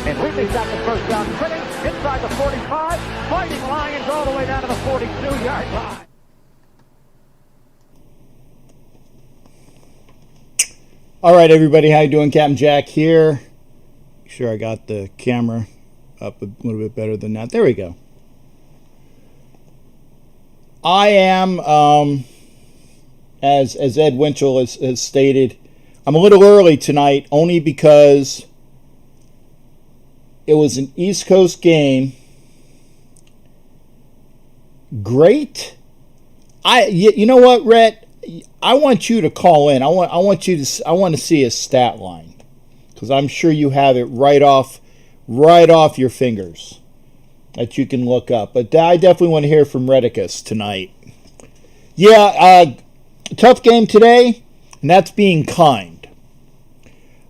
And Whitley's got the first down. Sitting inside the 45. Fighting Lions all the way down to the 42-yard line. All right, everybody. How you doing? Captain Jack here. Make sure I got the camera up a little bit better than that. There we go. I am, as Ed Winchell has stated, I'm a little early tonight only because it was an East Coast game. Great. You know what, Rhett? I want you to call in. I want to see a stat line because I'm sure you have it right off your fingers that you can look up. But I definitely want to hear from Redicus tonight. Yeah, tough game today, and that's being kind.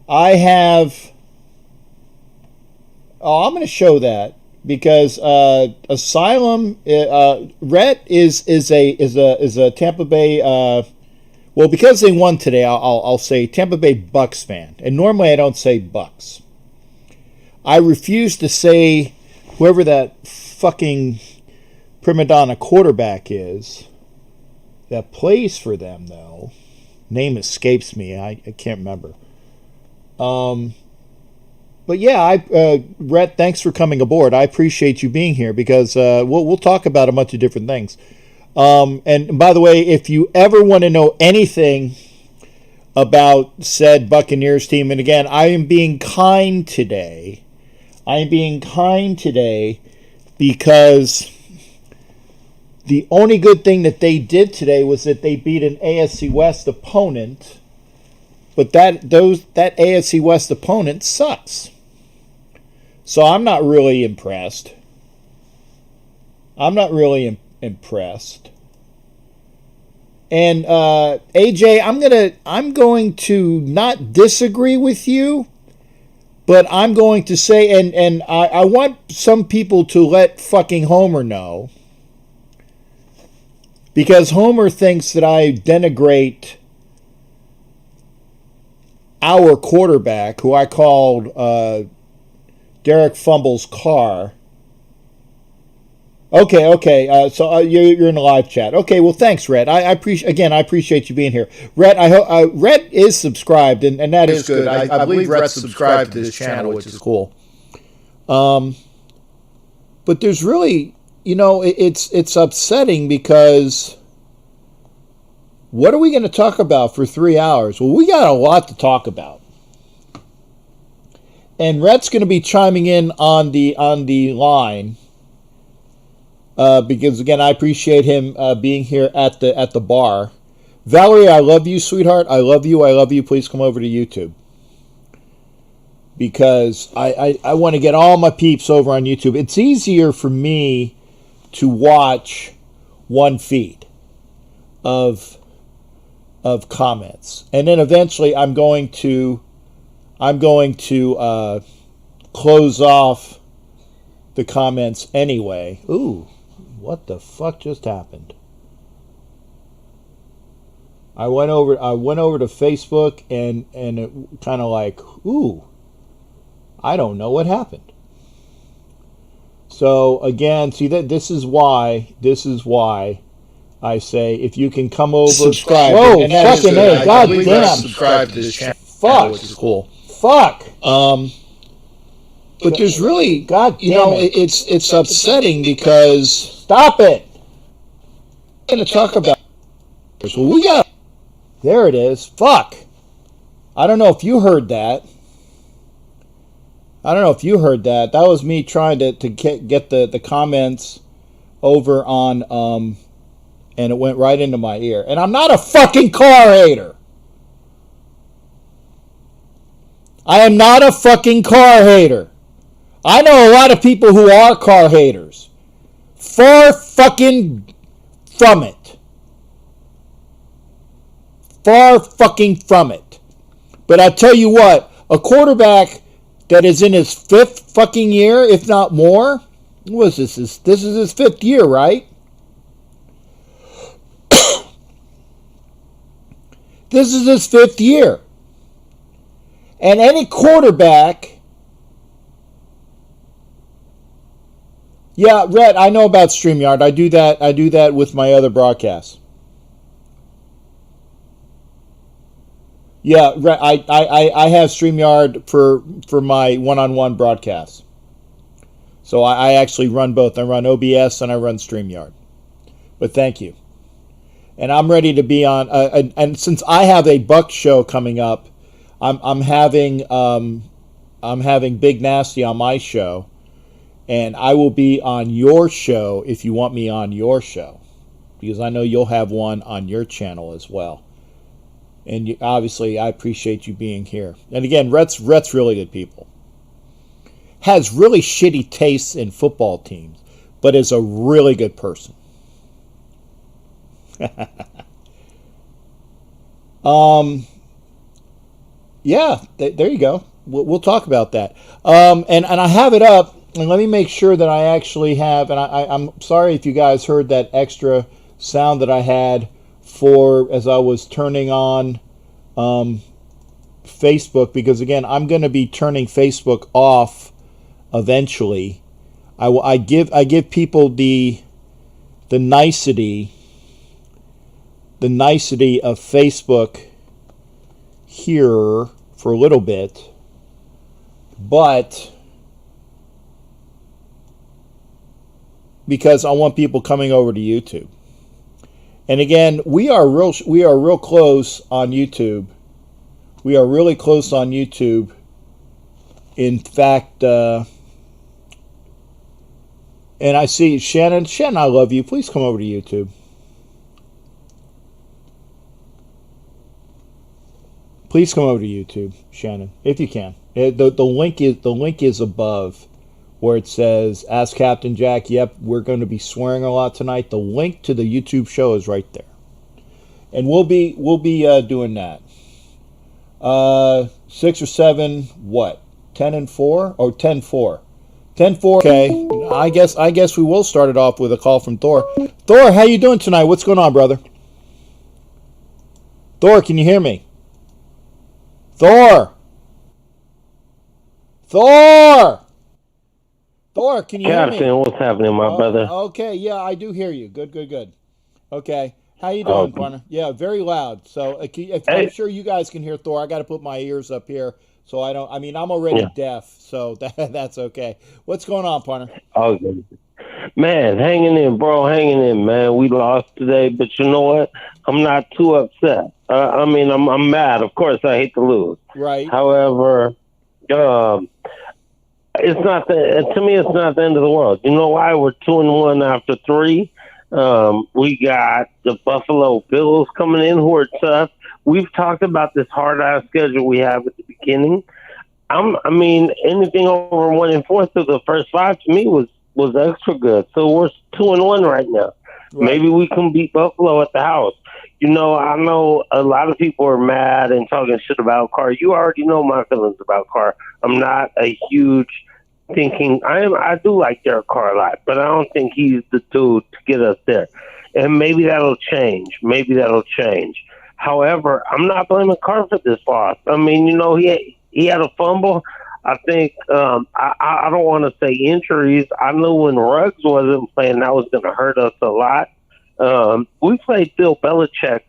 I have. Oh, I'm going to show that because Asylum Rhett is a Tampa Bay. Well, because they won today, I'll say Tampa Bay Bucks fan, and normally I don't say Bucks. I refuse to say whoever that fucking prima donna quarterback is that plays for them, though. Name escapes me. I can't remember. But yeah, Rhett, thanks for coming aboard. I appreciate you being here because we'll talk about a bunch of different things. And by the way, if you ever want to know anything about said Buccaneers team, and again, I am being kind today. Because the only good thing that they did today was that they beat an AFC West opponent, but that AFC West opponent sucks. So I'm not really impressed. Impressed. And AJ, I'm going to not disagree with you, but I'm going to say, and I want some people to let fucking Homer know, because Homer thinks that I denigrate our quarterback, who I called Derek Fumbles Carr. Okay. So you're in the live chat. Okay, well, thanks, Rhett. I appreciate you being here. Rhett, Rhett is subscribed, and that is good. I believe Rhett's subscribed to this channel, which is cool. But there's really, it's upsetting because what are we going to talk about for 3 hours? Well, we got a lot to talk about. And Rhett's going to be chiming in on the line. Because again, I appreciate him being here at the bar. Valerie, I love you, sweetheart. I love you. Please come over to YouTube. Because I want to get all my peeps over on YouTube. It's easier for me to watch one feed of comments. And then eventually I'm going to close off the comments anyway. Ooh. What the fuck just happened? I went over to Facebook and it kind of like, ooh, I don't know what happened. So again, see that this is why I say if you can come over, subscribe. Whoa, and fucking A, god damn, subscribe to this channel. Fuck, which is cool. Fuck. But there's really, God, it's upsetting because stop it. I'm going to talk about. Well, we got. There it is. Fuck. I don't know if you heard that. That was me trying to get the comments over on and it went right into my ear. And I'm not a fucking car hater. I am not a fucking car hater. I know a lot of people who are car haters. Far fucking from it. But I tell you what, a quarterback that is in his fifth fucking year, if not more, what is this? This is his fifth year, right? This is his fifth year. And any quarterback Yeah, Rhett, I know about StreamYard. I do that. I do that with my other broadcasts. Yeah, Rhett, I have StreamYard for my one-on-one broadcasts. So I actually run both. I run OBS and I run StreamYard. But thank you. And I'm ready to be on. And since I have a Buck show coming up, I'm having Big Nasty on my show, and I will be on your show if you want me on your show, because I know you'll have one on your channel as well. And obviously, I appreciate you being here. And again, Rhett's really good people. Has really shitty tastes in football teams, but is a really good person. Yeah, there you go. We'll talk about that. And I have it up, and let me make sure that I actually have. And I'm sorry if you guys heard that extra sound that I had for as I was turning on Facebook, because again, I'm going to be turning Facebook off eventually. I give people the nicety of Facebook here for a little bit, but because I want people coming over to YouTube. And again, we are real close on YouTube. We are really close on YouTube. In fact, and I see Shannon, I love you. Please come over to YouTube. Please come over to YouTube, Shannon, if you can. The link is above, where it says "Ask Captain Jack." Yep, we're going to be swearing a lot tonight. The link to the YouTube show is right there, and we'll be doing that. 6 or 7, what? 10 and 4 or 10-4? 10-4. Okay, I guess we will start it off with a call from Thor. Thor, how you doing tonight? What's going on, brother? Thor, can you hear me? Thor, can you hear me? Captain, what's happening, my brother? Okay, yeah, I do hear you. Good. Okay, how you doing, partner? Yeah, very loud. So I'm sure you guys can hear Thor. I got to put my ears up here so I don't. I mean, I'm already deaf, so that's okay. What's going on, partner? Okay. Man, hanging in, bro, man. We lost today, but you know what? I'm not too upset. I mean, I'm mad. Of course, I hate to lose. Right. However, it's not to me. It's not the end of the world. You know why? We're 2-1 after 3. We got the Buffalo Bills coming in, who are tough. We've talked about this hard-ass schedule we have at the beginning. I mean, anything over 1-4 through the first 5 to me was extra good. So we're 2-1 right now. Right. Maybe we can beat Buffalo at the house. You know, I know a lot of people are mad and talking shit about Carr. You already know my feelings about Carr. I'm not a huge thinking. I do like Derek Carr a lot, but I don't think he's the dude to get us there. And maybe that'll change. However, I'm not blaming Carr for this loss. I mean, you know, he had a fumble. I think I don't want to say injuries. I knew when Ruggs wasn't playing, that was going to hurt us a lot. We played Bill Belichick.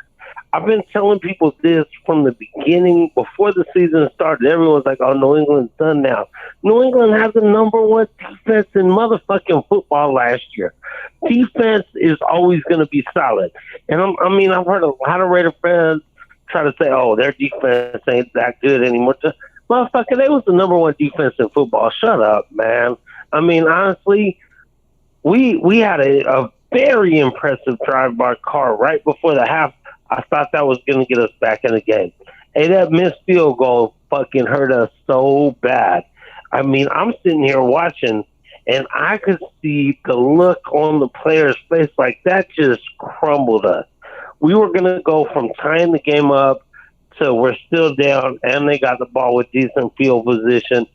I've been telling people this from the beginning, before the season started. Everyone's like, oh, New England's done now. New England has the #1 defense in motherfucking football last year. Defense is always going to be solid. And I've heard a lot of Raider fans try to say, oh, their defense ain't that good anymore. Motherfucker, they was the #1 defense in football. Shut up, man. I mean, honestly, we had a very impressive drive by Carr right before the half. I thought that was going to get us back in the game. Hey, that missed field goal fucking hurt us so bad. I mean, I'm sitting here watching, and I could see the look on the player's face like that just crumbled us. We were going to go from tying the game up to we're still down, and they got the ball with decent field position.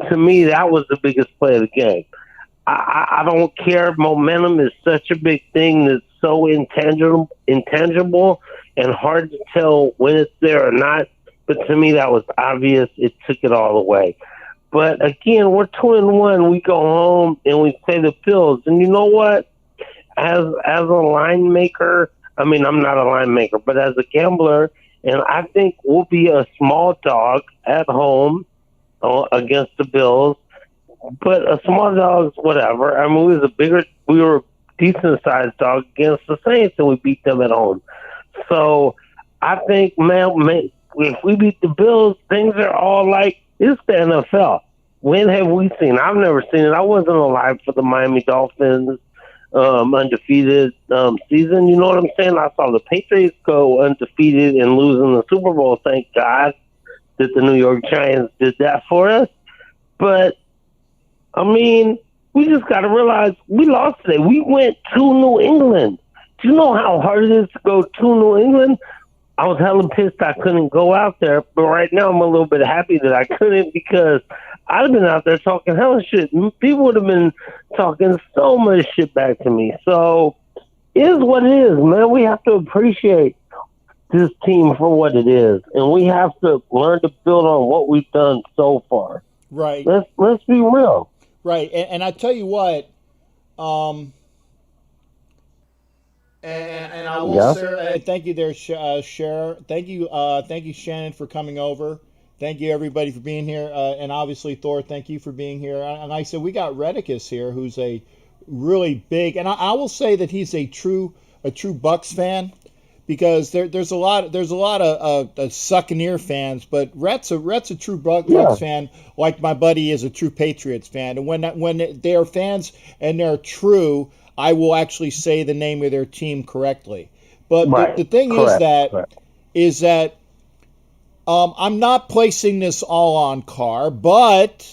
To me, that was the biggest play of the game. I don't care. Momentum is such a big thing that's so intangible and hard to tell when it's there or not. But to me, that was obvious. It took it all away. But again, we're 2-1. We go home and we play the Bills. And you know what? As a line maker, I mean, I'm not a line maker, but as a gambler, and I think we'll be a small dog at home against the Bills. But a small dog's whatever. I mean, we were a decent sized dog against the Saints, and we beat them at home. So I think, man, if we beat the Bills, things are all like, it's the NFL. When have we seen? I've never seen it. I wasn't alive for the Miami Dolphins undefeated season. You know what I'm saying? I saw the Patriots go undefeated and losing the Super Bowl. Thank God that the New York Giants did that for us. But I mean, we just got to realize we lost today. We went to New England. Do you know how hard it is to go to New England? I was hella pissed I couldn't go out there, but right now I'm a little bit happy that I couldn't, because I'd have been out there talking hella shit. People would have been talking so much shit back to me. So it is what it is, man. We have to appreciate this team for what it is, and we have to learn to build on what we've done so far. Right. Let's be real. Right, and I tell you what, and I will say thank you there, Cher. Thank you, Shannon, for coming over. Thank you, everybody, for being here, and obviously Thor, thank you for being here. And like I said, we got Redicus here, who's a really big, and I will say that he's a true Bucks fan, because there's a lot of sucking ear fans, but Rhett's a true Bucks fan, like my buddy is a true Patriots fan. And when they are fans and they're true, I will actually say the name of their team correctly. But the thing is that I'm not placing this all on Carr, but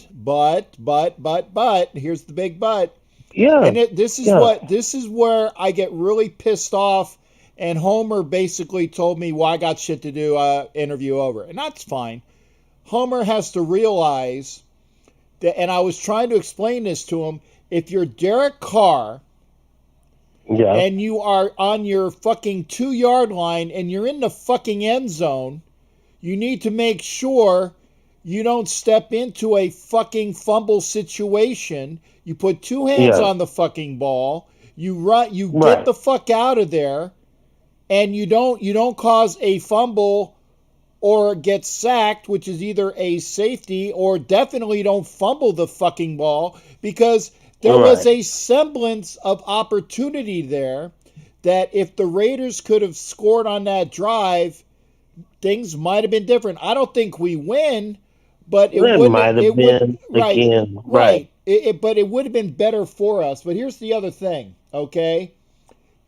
here's the big but. Yeah. And this is where I get really pissed off. And Homer basically told me, well, I got shit to do, interview over. And that's fine. Homer has to realize that, and I was trying to explain this to him, if you're Derek Carr and you are on your fucking 2-yard line and you're in the fucking end zone, you need to make sure you don't step into a fucking fumble situation. You put 2 hands on the fucking ball. You run. You get the fuck out of there. And you don't cause a fumble or get sacked, which is either a safety, or definitely don't fumble the fucking ball, because there was a semblance of opportunity there that if the Raiders could have scored on that drive, things might have been different. I don't think we win, but it might have been again. Right. But it would have been better for us. But here's the other thing, okay,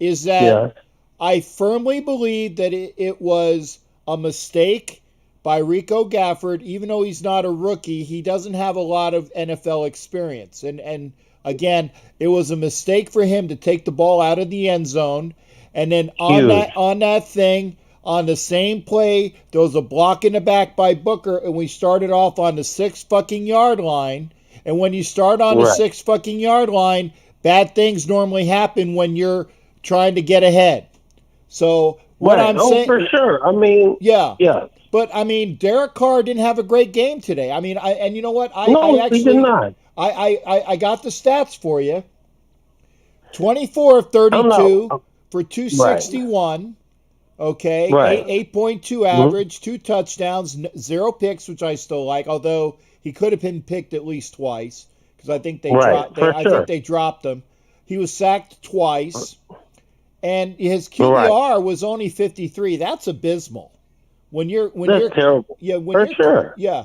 is that I firmly believe that it was a mistake by Rico Gafford. Even though he's not a rookie, he doesn't have a lot of NFL experience. And again, it was a mistake for him to take the ball out of the end zone. And then on that thing, on the same play, there was a block in the back by Booker, and we started off on the 6 fucking yard line. And when you start on the 6 fucking yard line, bad things normally happen when you're trying to get ahead. So what I'm saying, for sure. I mean, But I mean, Derek Carr didn't have a great game today. I mean, and you know what? He did not. I got the stats for you. 24 of 32 for 261. Okay, 8.2 average, 2 touchdowns, 0 picks, which I still like. Although he could have been picked at least twice, because I think they think they dropped him. He was sacked twice. And his QBR was only 53. That's abysmal. That's terrible. Yeah.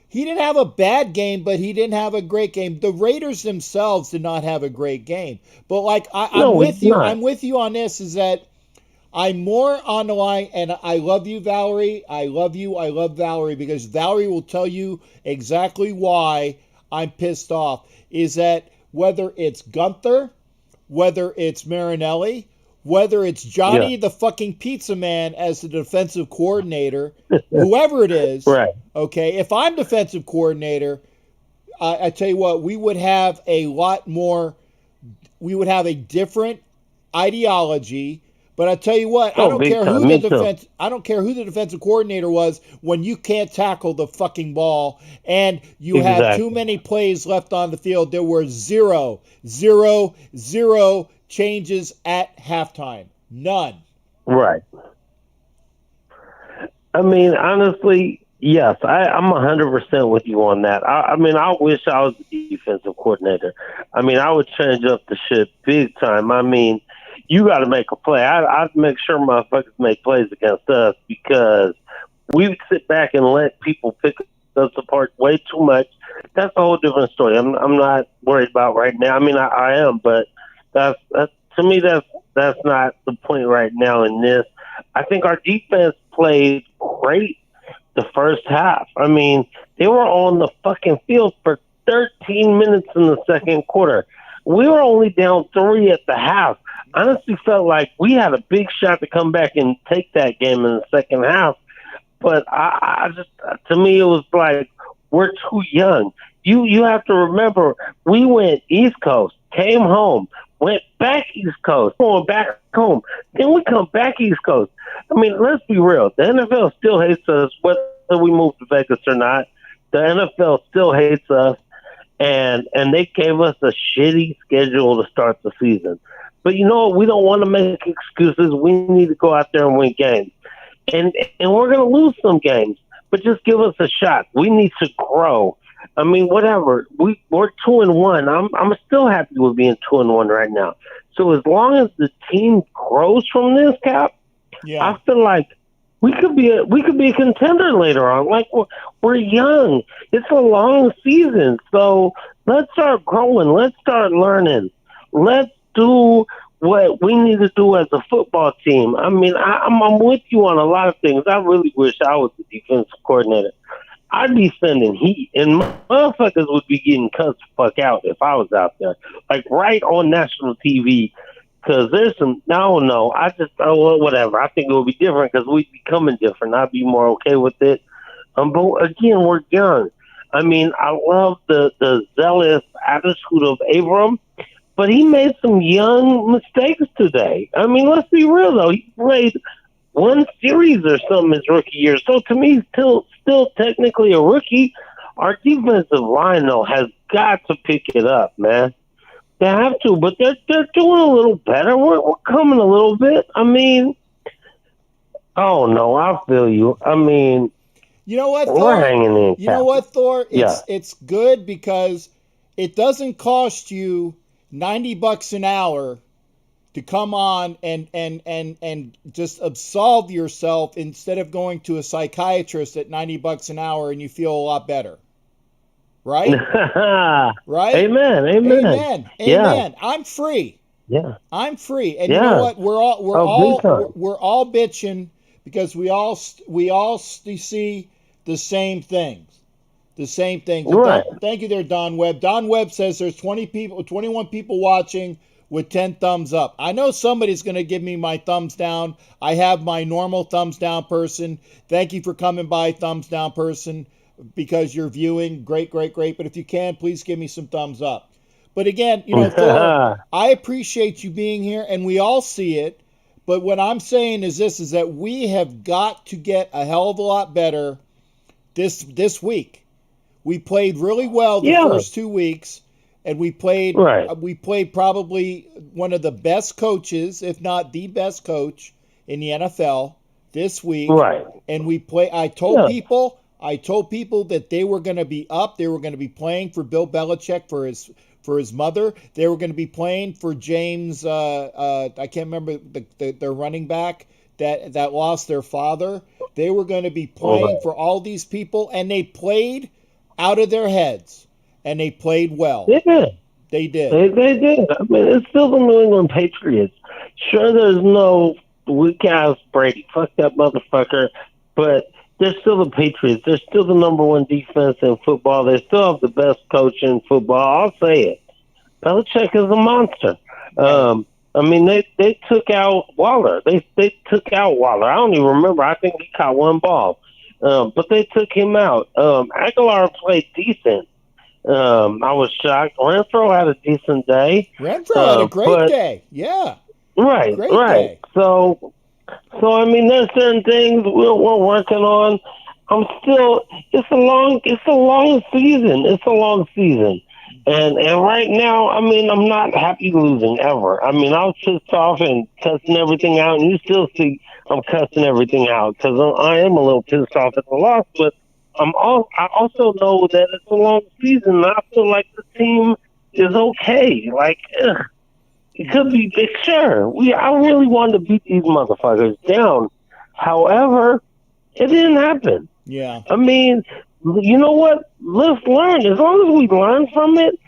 He didn't have a bad game, but he didn't have a great game. The Raiders themselves did not have a great game. But like I'm with you on this, is that I'm more on the line, and I love you, Valerie. I love Valerie, because Valerie will tell you exactly why I'm pissed off. Is that whether it's Gunther, whether it's Marinelli, whether it's Johnny the fucking pizza man as the defensive coordinator, whoever it is, okay, if I'm defensive coordinator, I tell you what, we would have a different ideology But I tell you what, I Oh, don't big care time. who Me the too. I don't care who the defensive coordinator was when you can't tackle the fucking ball and you have too Exactly. many plays left on the field. There were zero changes at halftime. None. Right. I mean, honestly, yes, I'm 100% with you on that. I mean, I wish I was the defensive coordinator. I mean, I would change up the shit big time. I mean, you got to make a play. I'd make sure motherfuckers make plays against us because we would sit back and let people pick us apart way too much. That's a whole different story. I'm not worried about right now. I mean, I am, but that's to me that's not the point right now in this. I think our defense played great the first half. I mean, they were on the fucking field for 13 minutes in the second quarter. We were only down 3 at the half. Honestly, felt like we had a big shot to come back and take that game in the second half. But I just, to me, it was like we're too young. You have to remember, we went East Coast, came home, went back East Coast, going back home. Then we come back East Coast. I mean, let's be real. The NFL still hates us, whether we move to Vegas or not. The NFL still hates us, and they gave us a shitty schedule to start the season. But you know what? We don't want to make excuses. We need to go out there and win games. And we're going to lose some games, but just give us a shot. We need to grow. I mean, whatever. We're 2-1. I'm still happy with being 2-1 right now. So as long as the team grows from this, Cap, Yeah. I feel like we could be a contender later on. Like we're young. It's a long season, so let's start growing. Let's start learning. Let's do what we need to do as a football team. I mean, I'm with you on a lot of things. I really wish I was the defensive coordinator. I'd be sending heat, and motherfuckers would be getting cussed the fuck out if I was out there, like right on national TV. Because there's some, no, I just, well, whatever. I think it would be different because we'd be coming different. I'd be more okay with it. But again, we're young. I mean, I love the zealous attitude of Abram, but he made some young mistakes today. I mean, let's be real though. He played one series or something his rookie year, so to me, still technically a rookie. Our defensive line though has got to pick it up, man. They have to, but they're doing a little better. We're coming a little bit. I mean, oh no, I feel you. I mean, You know what, we're Thor? hanging in. You know what, Thor? Yeah. It's good because it doesn't cost you $90 an hour to come on and just absolve yourself instead of going to a psychiatrist at $90 an hour and you feel a lot better. Right? Right? Amen. Yeah. I'm free. Yeah. I'm free. And Yeah. you know what? We're all bitching because we all see the same things. The same things. Right. Thank you there, Don Webb. Don Webb says there's 21 people watching with 10 thumbs up. I know somebody's going to give me my thumbs down. I have my normal thumbs down person. Thank you for coming by, thumbs down person, because you're viewing. Great. But if you can, please give me some thumbs up. But again, you know, Thor, I appreciate you being here, and we all see it. But what I'm saying is is that we have got to get a hell of a lot better this week. We played really well the first 2 weeks, and we played probably one of the best coaches, if not the best coach in the NFL this week. Right. And I told people that they were going to be up. They were going to be playing for Bill Belichick for his mother. They were going to be playing for James. I can't remember their running back that lost their father. They were going to be playing for all these people, and they played out of their heads, and they played well. They did. They did. They did. I mean, it's still the New England Patriots. Sure, there's no weak-ass Brady. Fuck that motherfucker. But they're still the Patriots. They're still the number one defense in football. They still have the best coach in football. I'll say it. Belichick is a monster. I mean, they took out Waller. They took out Waller. I don't even remember. I think he caught one ball. But they took him out. Aguilar played decent. I was shocked. Renfro had a decent day. Renfro had a great day. Yeah. Right, Great right. day. So I mean, there's certain things we're working on. I'm still. It's a long season. It's a long season, and right now, I mean, I'm not happy losing ever. I mean, I was pissed off and cussing everything out, and you still see I'm cussing everything out because I am a little pissed off at the loss. But I also know that it's a long season, and I feel like the team is okay. Like, it could be big. Sure, I really wanted to beat these motherfuckers down. However, it didn't happen. Yeah. I mean, you know what? Let's learn. As long as we learn from it,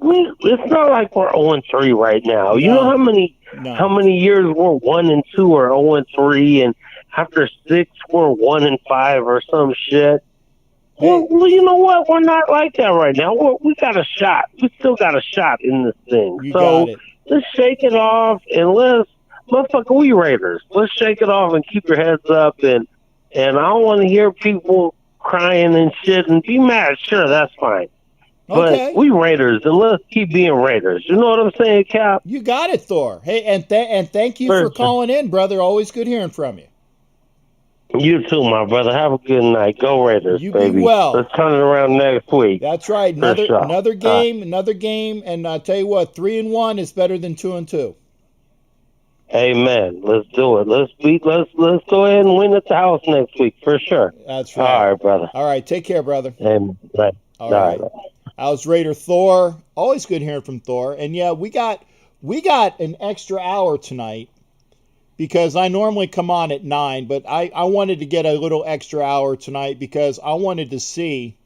it's not like we're 0-3 right now. You know No. how No. many years we're 1-2 or 0-3, and after 6 we're 1-5 or some shit. Hey, Well, you know what? We're not like that right now. We got a shot. We still got a shot in this thing. you got So it. let's shake it off and motherfucker, we Raiders. Let's shake it off and keep your heads up. And I don't want to hear people crying and shit and be mad. Sure, that's fine. But Okay. we Raiders, and let's keep being Raiders. You know what I'm saying, Cap? You got it, Thor. Hey, and thank you for For sure. calling in, brother. Always good hearing from you. You too, my brother. Have a good night. Go Raiders, You be baby. well. Let's turn it around next week. That's right. For Another sure. another game, another game, and I tell you what, 3-1 is better than 2-2. Amen. Let's do it. Let's go ahead and win at the house next week for sure. That's All right. right, brother. All right. Take care, brother. Amen. Right. All right. I was Raider Thor. Always good hearing from Thor. And yeah, we got an extra hour tonight because I normally come on at 9, but I wanted to get a little extra hour tonight because I wanted to see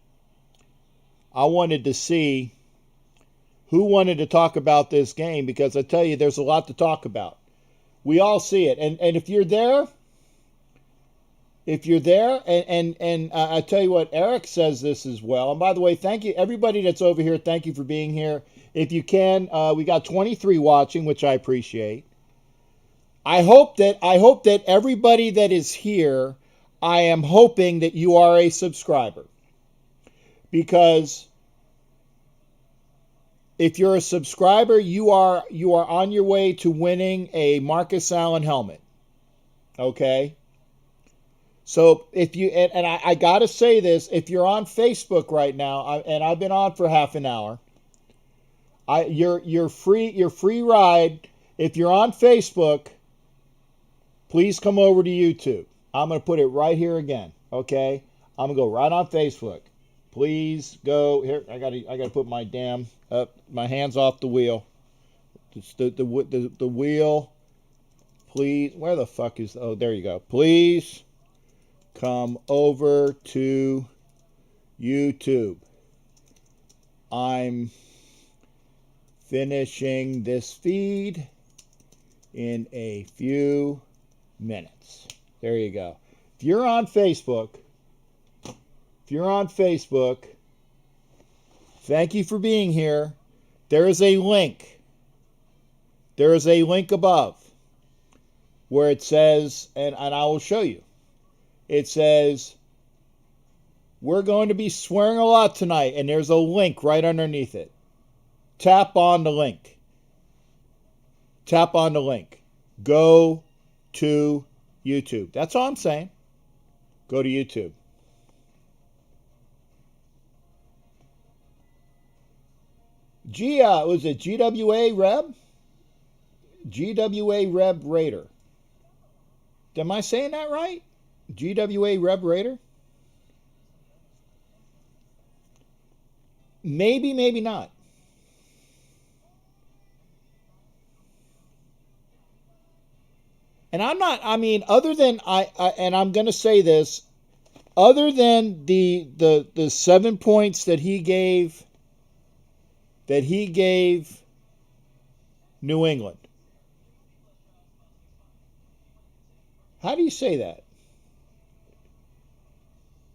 who wanted to talk about this game, because I tell you, there's a lot to talk about. We all see it. And if you're there, and I tell you what, Eric says this as well. And by the way, thank you, everybody that's over here. Thank you for being here. If you can, we got 23 watching, which I appreciate. I hope that everybody that is here, I am hoping that you are a subscriber, because if you're a subscriber, you are on your way to winning a Marcus Allen helmet. Okay? So if you, and I got to say this, if you're on Facebook right now, and I've been on for half an hour, your free ride. If you're on Facebook, please come over to YouTube. I'm going to put it right here again. Okay? I'm going to go right on Facebook. Please go here. I gotta put my damn my hands off the wheel. Just the wheel. Please, where the fuck is? Oh, there you go. Please come over to YouTube. I'm finishing this feed in a few minutes. There you go. If you're on Facebook, thank you for being here. There is a link. There is a link above where it says, and I will show you. It says, we're going to be swearing a lot tonight, and there's a link right underneath it. Tap on the link. Tap on the link. Go to YouTube. That's all I'm saying. Go to YouTube. Was it GWA Reb? GWA Reb Raider. Am I saying that right? GWA Reb Raider? Maybe, maybe not. And I'm not, I mean, other than, and I'm going to say this, other than the 7 points that he gave New England. How do you say that?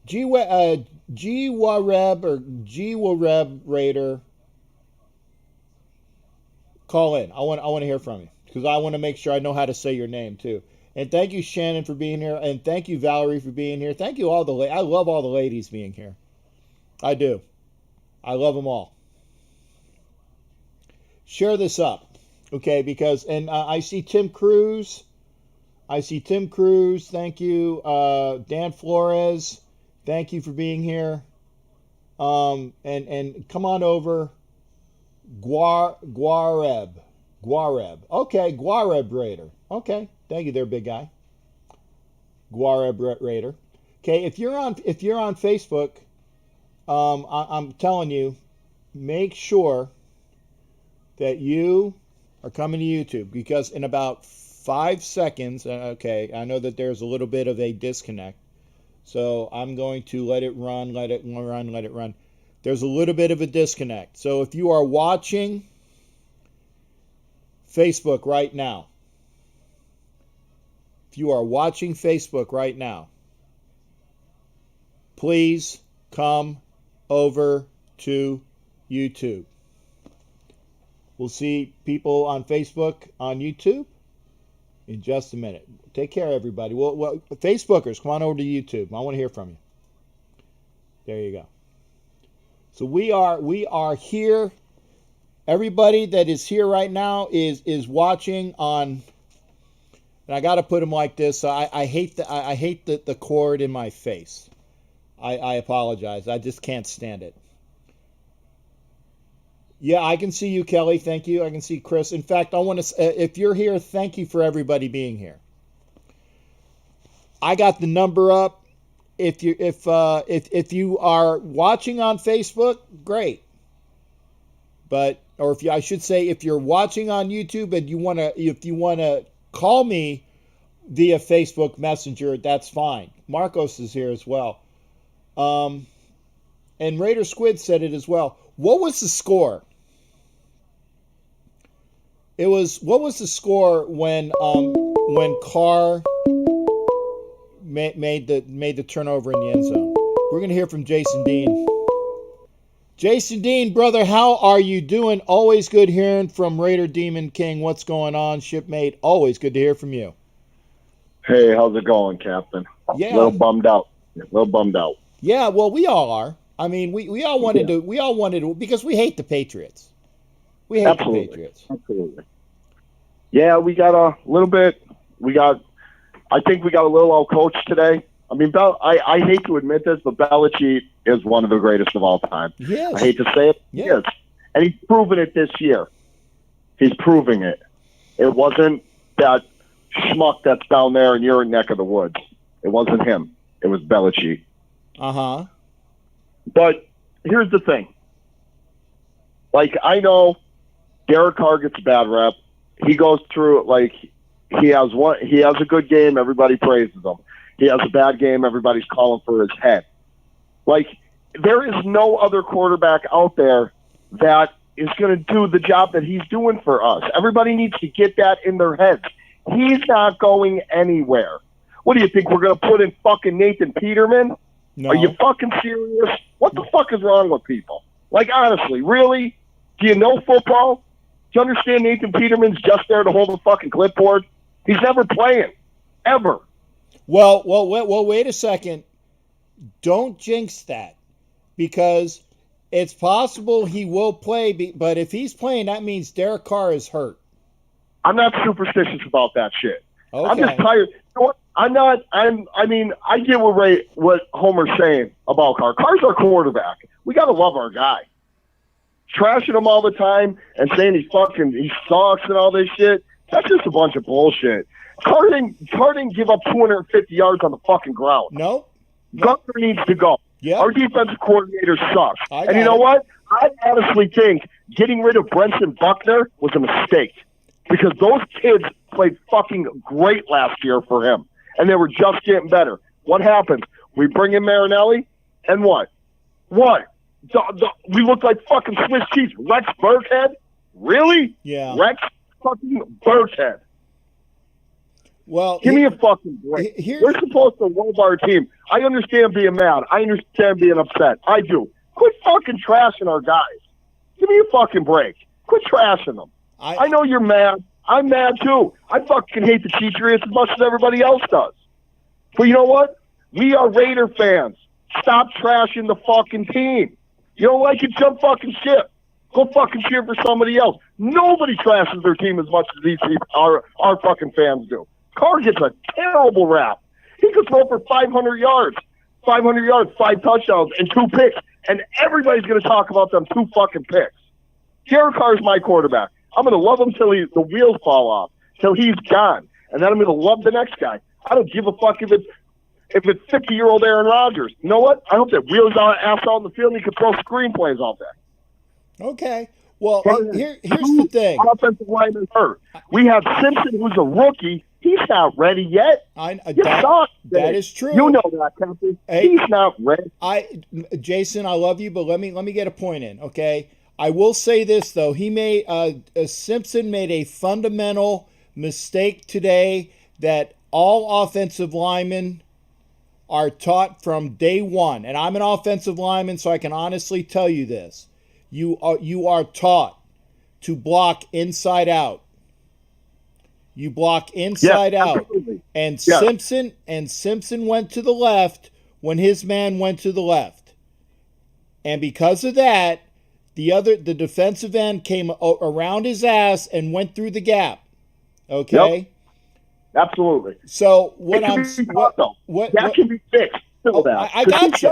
G-Wareb or G-Wareb Raider. Call in. I want to hear from you, because I want to make sure I know how to say your name too. And thank you, Shannon, for being here, and thank you, Valerie, for being here. Thank you all I love all the ladies being here. I do. I love them all. Share this up. Okay, because I see Tim Cruz. Thank you. Dan Flores. Thank you for being here. And come on over. Guareb. Okay, Guareb Raider. Okay, thank you there, big guy. Guareb Raider. Okay, if you're on Facebook, I'm telling you, make sure that you are coming to YouTube, because in about 5 seconds, okay, I know that there's a little bit of a disconnect, so I'm going to let it run. There's a little bit of a disconnect. So if you are watching Facebook right now, please come over to YouTube. We'll see people on Facebook, on YouTube in just a minute. Take care, everybody. Well, Facebookers, come on over to YouTube. I want to hear from you. There you go. So we are here. Everybody that is here right now is watching on. And I got to put them like this. So I hate the cord in my face. I apologize. I just can't stand it. Yeah, I can see you, Kelly. Thank you. I can see Chris. In fact, I want to. If you're here, thank you for everybody being here. I got the number up. If you are watching on Facebook, great. I should say, if you're watching on YouTube and if you wanna call me via Facebook Messenger, that's fine. Marcos is here as well. And Raider Squid said it as well. What was the score? What was the score when Carr made the turnover in the end zone? We're going to hear from Jason Dean. Jason Dean, brother, how are you doing? Always good hearing from Raider Demon King. What's going on, shipmate? Always good to hear from you. Hey, how's it going, Captain? Yeah. A little bummed out. Yeah, well, we all are. I mean, we all wanted to, because we hate the Patriots. We hate the Patriots. Absolutely. Yeah, we got a little bit. I think we got a little out-coached today. I mean, I hate to admit this, but Belichick is one of the greatest of all time. Yes. I hate to say it. Yes. He is. And he's proven it this year. He's proving it. It wasn't that schmuck that's down there in your neck of the woods. It wasn't him. It was Belichick. Uh-huh. But here's the thing. Like, I know Derek Carr gets a bad rep. He goes through, like, he has a good game, everybody praises him. He has a bad game, everybody's calling for his head. Like, there is no other quarterback out there that is going to do the job that he's doing for us. Everybody needs to get that in their heads. He's not going anywhere. What do you think, we're going to put in fucking Nathan Peterman? No. Are you fucking serious? What the fuck is wrong with people? Like, honestly, really? Do you know football? Do you understand Nathan Peterman's just there to hold a fucking clipboard? He's never playing. Ever. Well, wait a second. Don't jinx that, because it's possible he will play, but if he's playing, that means Derek Carr is hurt. I'm not superstitious about that shit. Okay. I'm just tired. You know what? I mean, I get what Homer's saying about Carr. Carr's our quarterback. We got to love our guy. Trashing him all the time and saying he sucks and all this shit, that's just a bunch of bullshit. Carr didn't give up 250 yards on the fucking ground. Nope. Gunther needs to go. Yeah. Our defensive coordinator sucks. And you know what? I honestly think getting rid of Brenton Buckner was a mistake, because those kids played fucking great last year for him, and they were just getting better. What happened? We bring in Marinelli, and what? We look like fucking Swiss cheese. Rex Burkhead? Really? Yeah. Rex fucking Burkhead. Well, give me a fucking break. We're supposed to love our team. I understand being mad. I understand being upset. I do. Quit fucking trashing our guys. Give me a fucking break. Quit trashing them. I know you're mad. I'm mad too. I fucking hate the Patriots as much as everybody else does. But you know what? We are Raider fans. Stop trashing the fucking team. You don't like it, jump fucking ship. Go fucking cheer for somebody else. Nobody trashes their team as much as these people, our fucking fans do. Carr gets a terrible rap. He could throw for 500 yards, 5 touchdowns, and 2 picks, and everybody's going to talk about them 2 fucking picks. Derek Carr is my quarterback. I'm going to love him till the wheels fall off, till he's gone, and then I'm going to love the next guy. I don't give a fuck if it's 50-year-old Aaron Rodgers. You know what? I hope that wheels ass out in the field and he can throw screenplays all day. Okay. Well, here's the thing. Offensive lineman hurt. We have Simpson, who's a rookie. He's not ready yet. That is true. You know that, Captain. Hey, he's not ready. Jason, I love you, but let me get a point in, okay? I will say this though. Simpson made a fundamental mistake today that all offensive linemen are taught from day one. And I'm an offensive lineman, so I can honestly tell you this. You are taught to block inside out. You block inside out. And Simpson went to the left when his man went to the left. And because of that, the defensive end came around his ass and went through the gap. Okay? Yep. Absolutely. So that can be fixed. I got you,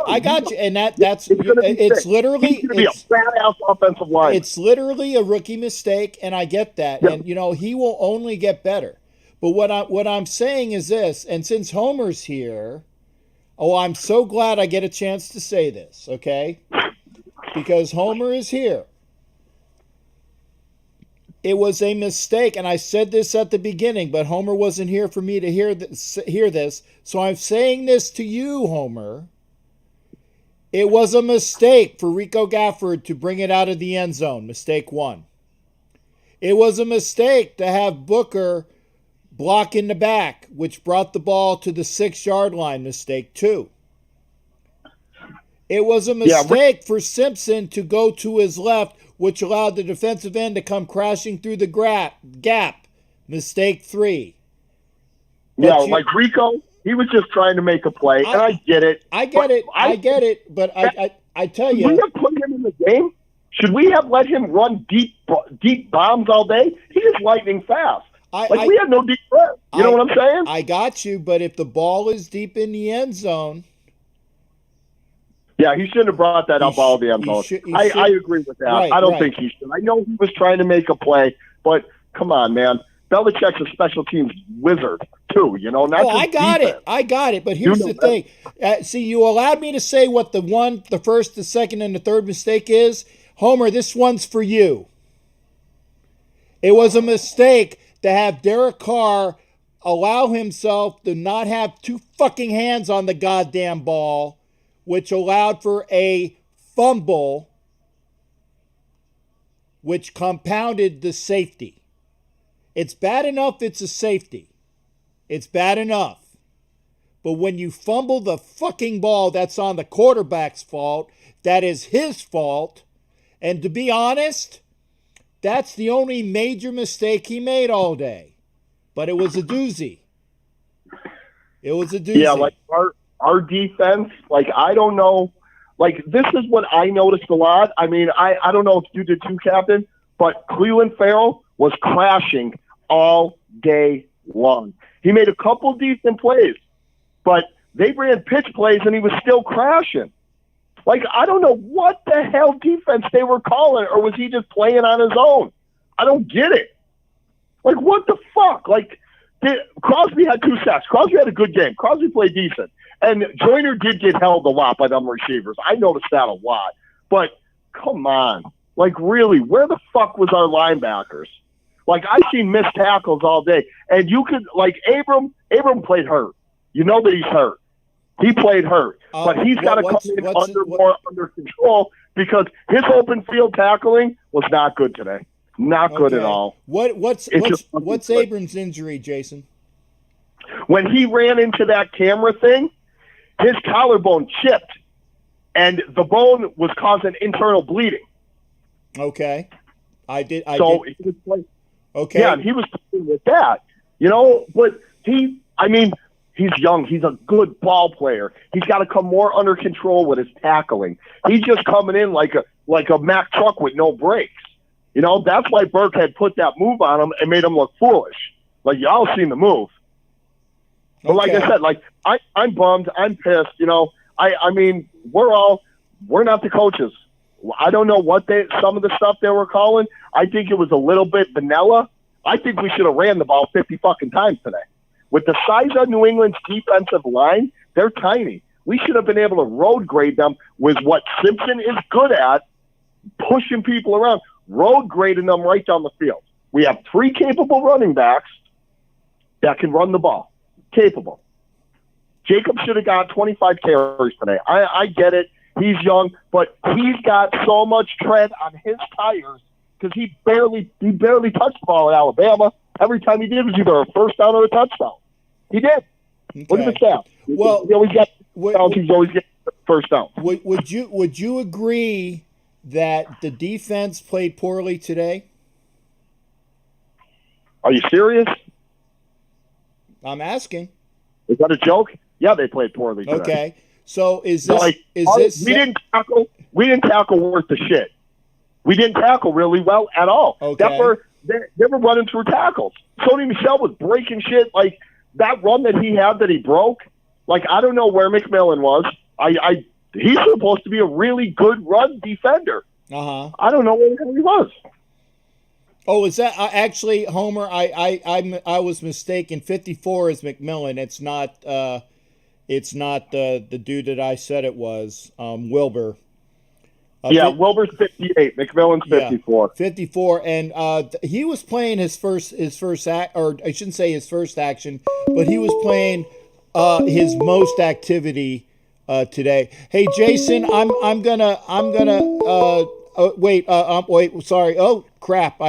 and it's literally a badass offensive line. It's literally a rookie mistake, and I get that, and he will only get better. But what I'm saying is this, and since Homer's here, I'm so glad I get a chance to say this, okay? Because Homer is here. It was a mistake, and I said this at the beginning, but Homer wasn't here for me to hear this. So I'm saying this to you, Homer. It was a mistake for Rico Gafford to bring it out of the end zone. Mistake 1. It was a mistake to have Booker block in the back, which brought the ball to the 6-yard line. Mistake 2. It was a mistake for Simpson to go to his left, which allowed the defensive end to come crashing through the gap. Mistake 3. Like Rico, he was just trying to make a play, and I get it. I get it, but I tell you. Should we have put him in the game? Should we have let him run deep bombs all day? He is lightning fast. We have no deep threat. You know what I'm saying? I got you, but if the ball is deep in the end zone. Yeah, he shouldn't have brought that up all the time. I agree with that. Right, I don't think he should. I know he was trying to make a play, but come on, man. Belichick's a special teams wizard, too, not just I got it. But here's the thing. See, you allowed me to say what the first, the second, and the third mistake is. Homer, this one's for you. It was a mistake to have Derek Carr allow himself to not have 2 fucking hands on the goddamn ball, which allowed for a fumble, which compounded the safety. It's bad enough it's a safety. It's bad enough. But when you fumble the fucking ball, that's on the quarterback's fault. That is his fault. And to be honest, that's the only major mistake he made all day. But it was a doozy. It was a doozy. Yeah, like our defense, I don't know. This is what I noticed a lot. I mean, I don't know if you did too, Captain, but Cleveland Farrell was crashing all day long. He made a couple decent plays, but they ran pitch plays and he was still crashing. I don't know what the hell defense they were calling, or was he just playing on his own? I don't get it. What the fuck? Crosby had 2 sacks. Crosby had a good game. Crosby played decent. And Joyner did get held a lot by them receivers. I noticed that a lot. But come on. Really, where the fuck was our linebackers? I've seen missed tackles all day. And you could, Abram played hurt. You know that he's hurt. He played hurt. But he's got to come in more under control, because his open field tackling was not good today. Not good at all. What's Abram's injury, Jason? When he ran into that camera thing, his collarbone chipped, and the bone was causing internal bleeding. Okay. He was playing. Okay. Yeah, and he was playing with that. But he He's young. He's a good ball player. He's got to come more under control with his tackling. He's just coming in like a Mack truck with no brakes. You know, that's why Burke had put that move on him and made him look foolish. Like, y'all seen the move. But like I said, like I'm bummed. I'm pissed. You know, I mean, we're not the coaches. I don't know what some of the stuff they were calling. I think it was a little bit vanilla. I think we should have ran the ball 50 fucking times today. With the size of New England's defensive line, they're tiny. We should have been able to road grade them with what Simpson is good at, pushing people around, road grading them right down the field. We have 3 capable running backs that can run the ball. Capable. Jacob should have got 25 carries today. I get it. He's young, but he's got so much tread on his tires because he barely touched the ball at Alabama. Every time he did was either a first down or a touchdown. He did. Okay. Look at the stats. Well, he always gets he's always getting first down. Would you agree that the defense played poorly today? Are you serious? I'm asking. Is that a joke? Yeah, they played poorly today. Okay. So is this we didn't tackle worth the shit. We didn't tackle really well at all. Okay. They were running through tackles. Sony Michel was breaking shit. Like that run that he had that he broke. Like I don't know where McMillan was. He's supposed to be a really good run defender. I don't know where he was. Oh, is that actually Homer? I was mistaken. 54 is McMillan. It's not. It's not the dude that I said it was. Wilbur. Wilbur's 58. McMillan's 54. 54, and he was playing his first act, or I shouldn't say his first action, but he was playing his most activity today. Hey, Jason, I'm gonna wait. Sorry. Oh crap!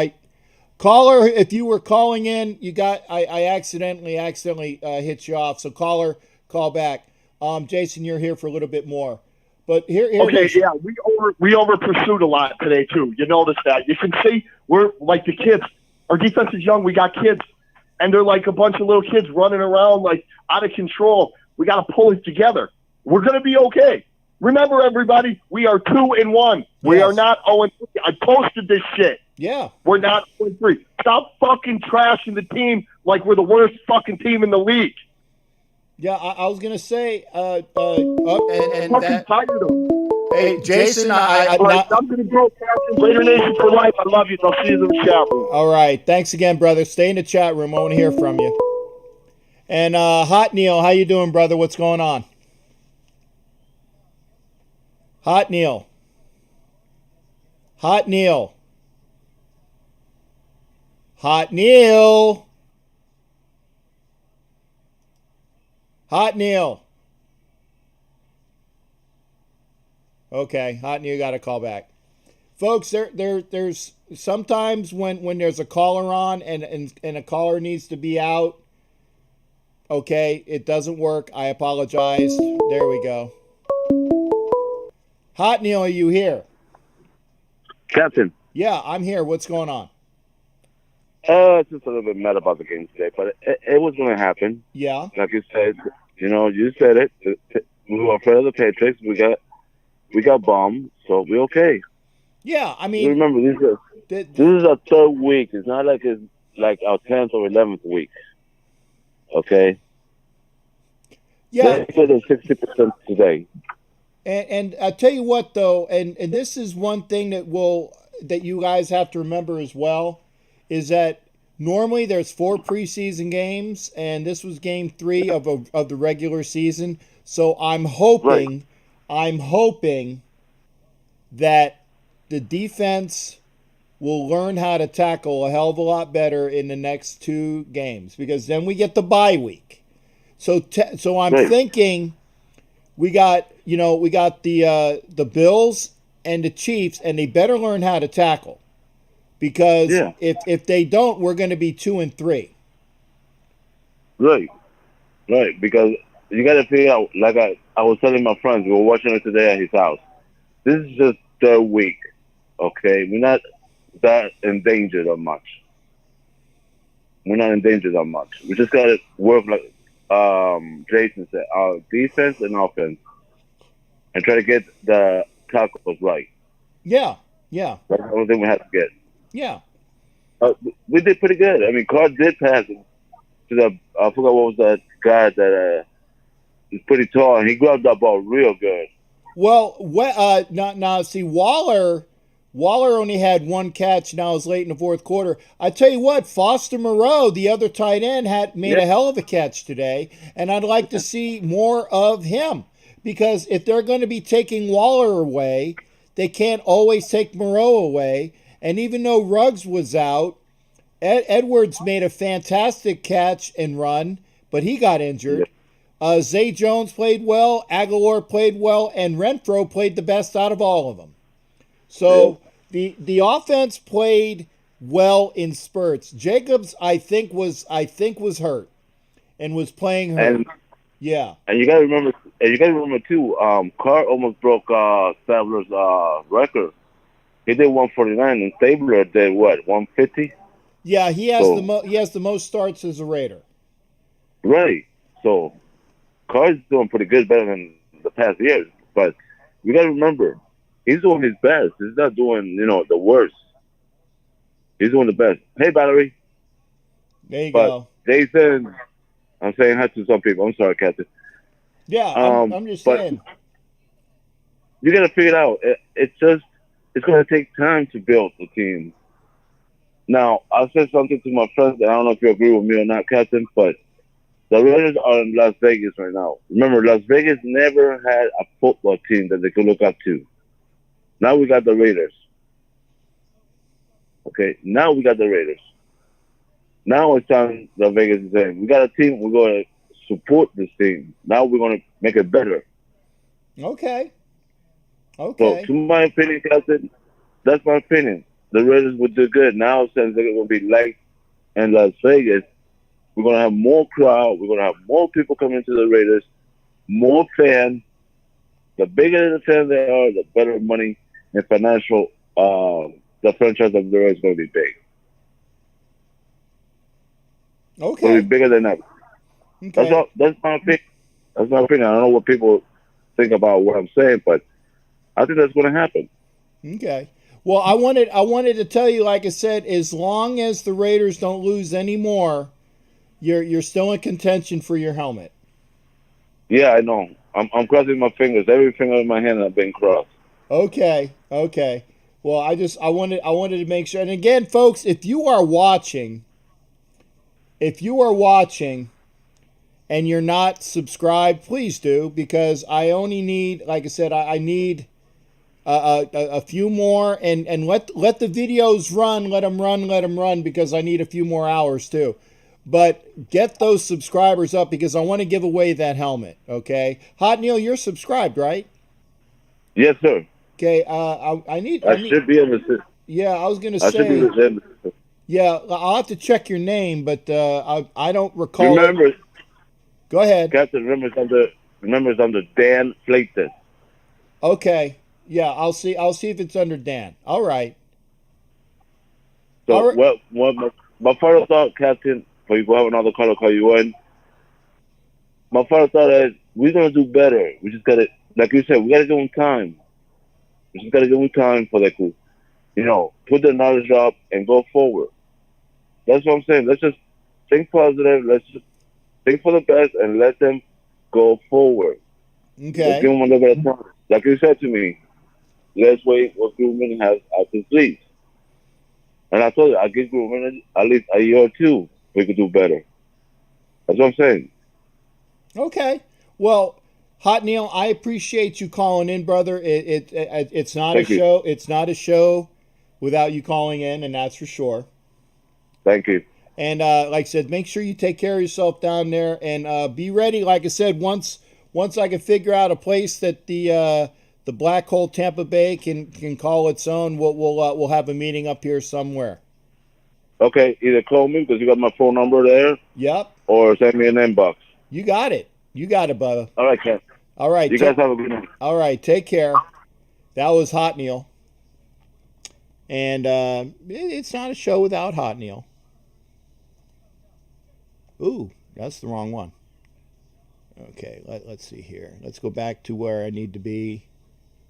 Caller, if you were calling in, I accidentally hit you off. So caller, call back. Jason, you're here for a little bit more. But here okay, yeah, we over pursued a lot today too. You notice that? You can see we're like the kids. Our defense is young. We got kids, and they're like a bunch of little kids running around like out of control. We got to pull it together. We're gonna be okay. Remember, everybody, we are 2-1. We are not 0-3. I posted this shit. Yeah, we're not 0-3. Stop fucking trashing the team like we're the worst fucking team in the league. Yeah, I was gonna say, and that. Tired of them. Hey, Jason, I'm gonna go, Captain. Raider Nation for life. I love you. I'll see you in the chat room. All right, thanks again, brother. Stay in the chat room. I want to hear from you. And Hot Neil, how you doing, brother? What's going on? Hot Neil. Hot Neil. Hot Neil. Hot Neil. Okay, Hot Neil got a call back. Folks, there's sometimes when there's a caller on and a caller needs to be out, okay, it doesn't work. I apologize. There we go. Hot Neil, are you here? Captain. Yeah, I'm here. What's going on? Just a little bit mad about the game today, but it was going to happen. Yeah. Like you said, you said it. We were afraid of the Patriots. We got bombed, so we're okay. Yeah, I mean, remember this is our 3rd week. It's not like it's like our 10th or 11th week. Okay. Yeah. They said 60% today. And I tell you what, though, and this is one thing that you guys have to remember as well, is that normally there's 4 preseason games, and this was game 3 of the regular season. So I'm hoping that the defense will learn how to tackle a hell of a lot better in the next 2 games, because then we get the bye week. So I'm thinking we got the Bills and the Chiefs, and they better learn how to tackle, because if they don't, we're going to be 2-3. Right, because you got to figure out, like I was telling my friends, we were watching it today at his house. This is just 3rd week, okay? We're not that endangered that much. We just got to work like Jason said, defense and offense, and try to get the tackles right. Yeah, yeah, That's the only thing we have to get. yeah. We did pretty good. I mean, Carr did pass to the, I forgot what was that guy that is pretty tall, and he grabbed that ball real good. Well, now see, Waller only had one catch. Now it's late in the fourth quarter. I tell you what, Foster Moreau, the other tight end, had made a hell of a catch today, and I'd like to see more of him because if they're going to be taking Waller away, they can't always take Moreau away. And even though Ruggs was out, Edwards made a fantastic catch and run, but he got injured. Zay Jones played well, Aguilar played well, and Renfro played the best out of all of them. So the offense played well in spurts. Jacobs, I think was hurt and was playing hurt. And, yeah. And you gotta remember too, Carr almost broke Stabler's record. He did 149, and Stabler did what, 150? Yeah, he has the most starts as a Raider. Right. So Carr's doing pretty good, better than the past years. But you got to remember, he's doing his best. He's not doing, the worst. He's doing the best. Hey, Valerie. There you go. Jason, I'm saying hi to some people. I'm sorry, Captain. Yeah, I'm just saying. You got to figure it out. It's going to take time to build the team. Now, I said something to my friends, and I don't know if you agree with me or not, Captain, but the Raiders are in Las Vegas right now. Remember, Las Vegas never had a football team that they could look up to. Now we got the Raiders. Okay, now we got the Raiders. Now it's time that Vegas is saying, we got a team, we're going to support this team. Now we're going to make it better. Okay. So, to my opinion, Captain, that's my opinion. The Raiders would do good. Now, since they're going to be light in Las Vegas, we're going to have more crowd. We're going to have more people coming to the Raiders, more fans. The bigger the fans they are, the better money and financial the franchise of the Raiders is going to be big. Okay. It's going to be bigger than ever. Okay. That's my opinion. That's my opinion. I don't know what people think about what I'm saying, but I think that's going to happen. Okay. Well, I wanted to tell you, like I said, as long as the Raiders don't lose any more, you're still in contention for your helmet. Yeah, I know. I'm crossing my fingers. Every finger in my hand has been crossed. Okay. Well, I wanted to make sure. And again, folks, if you are watching and you're not subscribed, please do, because I only need, like I said, I need a few more, and let the videos run, let them run, because I need a few more hours too. But get those subscribers up because I want to give away that helmet. Okay, Hot Neil, you're subscribed, right? Yes, sir. Okay, I need. Should be on the system. Yeah, I was gonna I should be say. in the system. Yeah, I'll have to check your name, but I don't recall. Remember. Go ahead. Captain, remember it's under Dan Fleitas. Okay. Yeah, I'll see if it's under Dan. All right. So All right. what my final thought, Captain, for you to have another caller call you in. My final thought is we're gonna do better. We just gotta, like you said, we gotta give them time. We just gotta give them time for that to, put their knowledge up and go forward. That's what I'm saying. Let's just think positive. Let's just think for the best and let them go forward. Okay. Let's give them a little bit of time. Like you said to me, let's wait what Grumman has up his sleeves. And I told you, I'll give Grumman at least a year or two. We could do better. That's what I'm saying. Okay. Well, Hot Neil, I appreciate you calling in, brother. It's not Thank a you. show. It's not a show without you calling in, and that's for sure. Thank you. And like I said, make sure you take care of yourself down there, and be ready. Like I said, once I can figure out a place that the Black Hole Tampa Bay can call its own, we'll have a meeting up here somewhere. Okay, either call me because you got my phone number there. Yep. Or send me an inbox. You got it, brother. All right, Ken. All right. You guys have a good night. All right, take care. That was Hot Neil. And it's not a show without Hot Neil. Ooh, that's the wrong one. Okay, let's see here. Let's go back to where I need to be.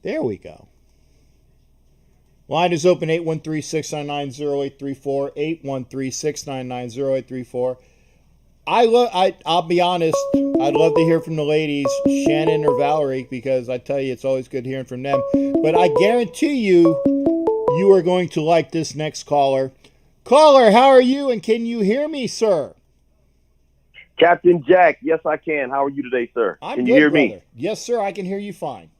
There we go. Line is open, 813-699-0834, 813-699-0834. I'll be honest, I'd love to hear from the ladies, Shannon or Valerie, because I tell you, it's always good hearing from them. But I guarantee you, you are going to like this next caller. Caller, how are you, and can you hear me, sir? Captain Jack, yes, I can. How are you today, sir? Can you hear me? Yes, sir, I can hear you fine.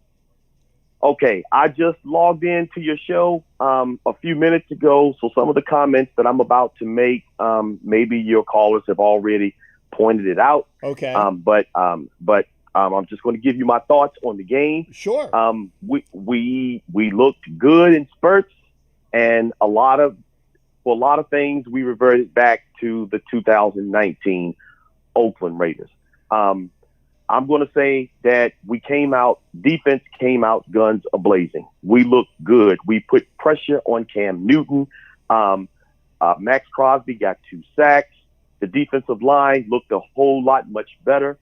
Okay, I just logged into your show a few minutes ago, so some of the comments that I'm about to make, maybe your callers have already pointed it out. Okay. But I'm just going to give you my thoughts on the game. Sure. We looked good in spurts, and for a lot of things, we reverted back to the 2019 Oakland Raiders. I'm going to say that defense came out guns a-blazing. We looked good. We put pressure on Cam Newton. Max Crosby got 2 sacks. The defensive line looked a whole lot much better.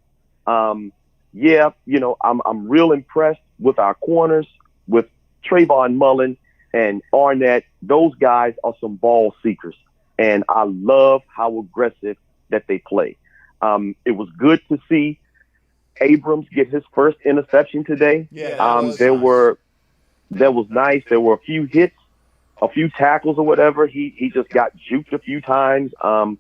I'm real impressed with our corners, with Trayvon Mullen and Arnett. Those guys are some ball seekers, and I love how aggressive that they play. It was good to see Abrams get his first interception today. Yeah, that was nice. There were a few hits, a few tackles or whatever. He just got juked a few times. I'm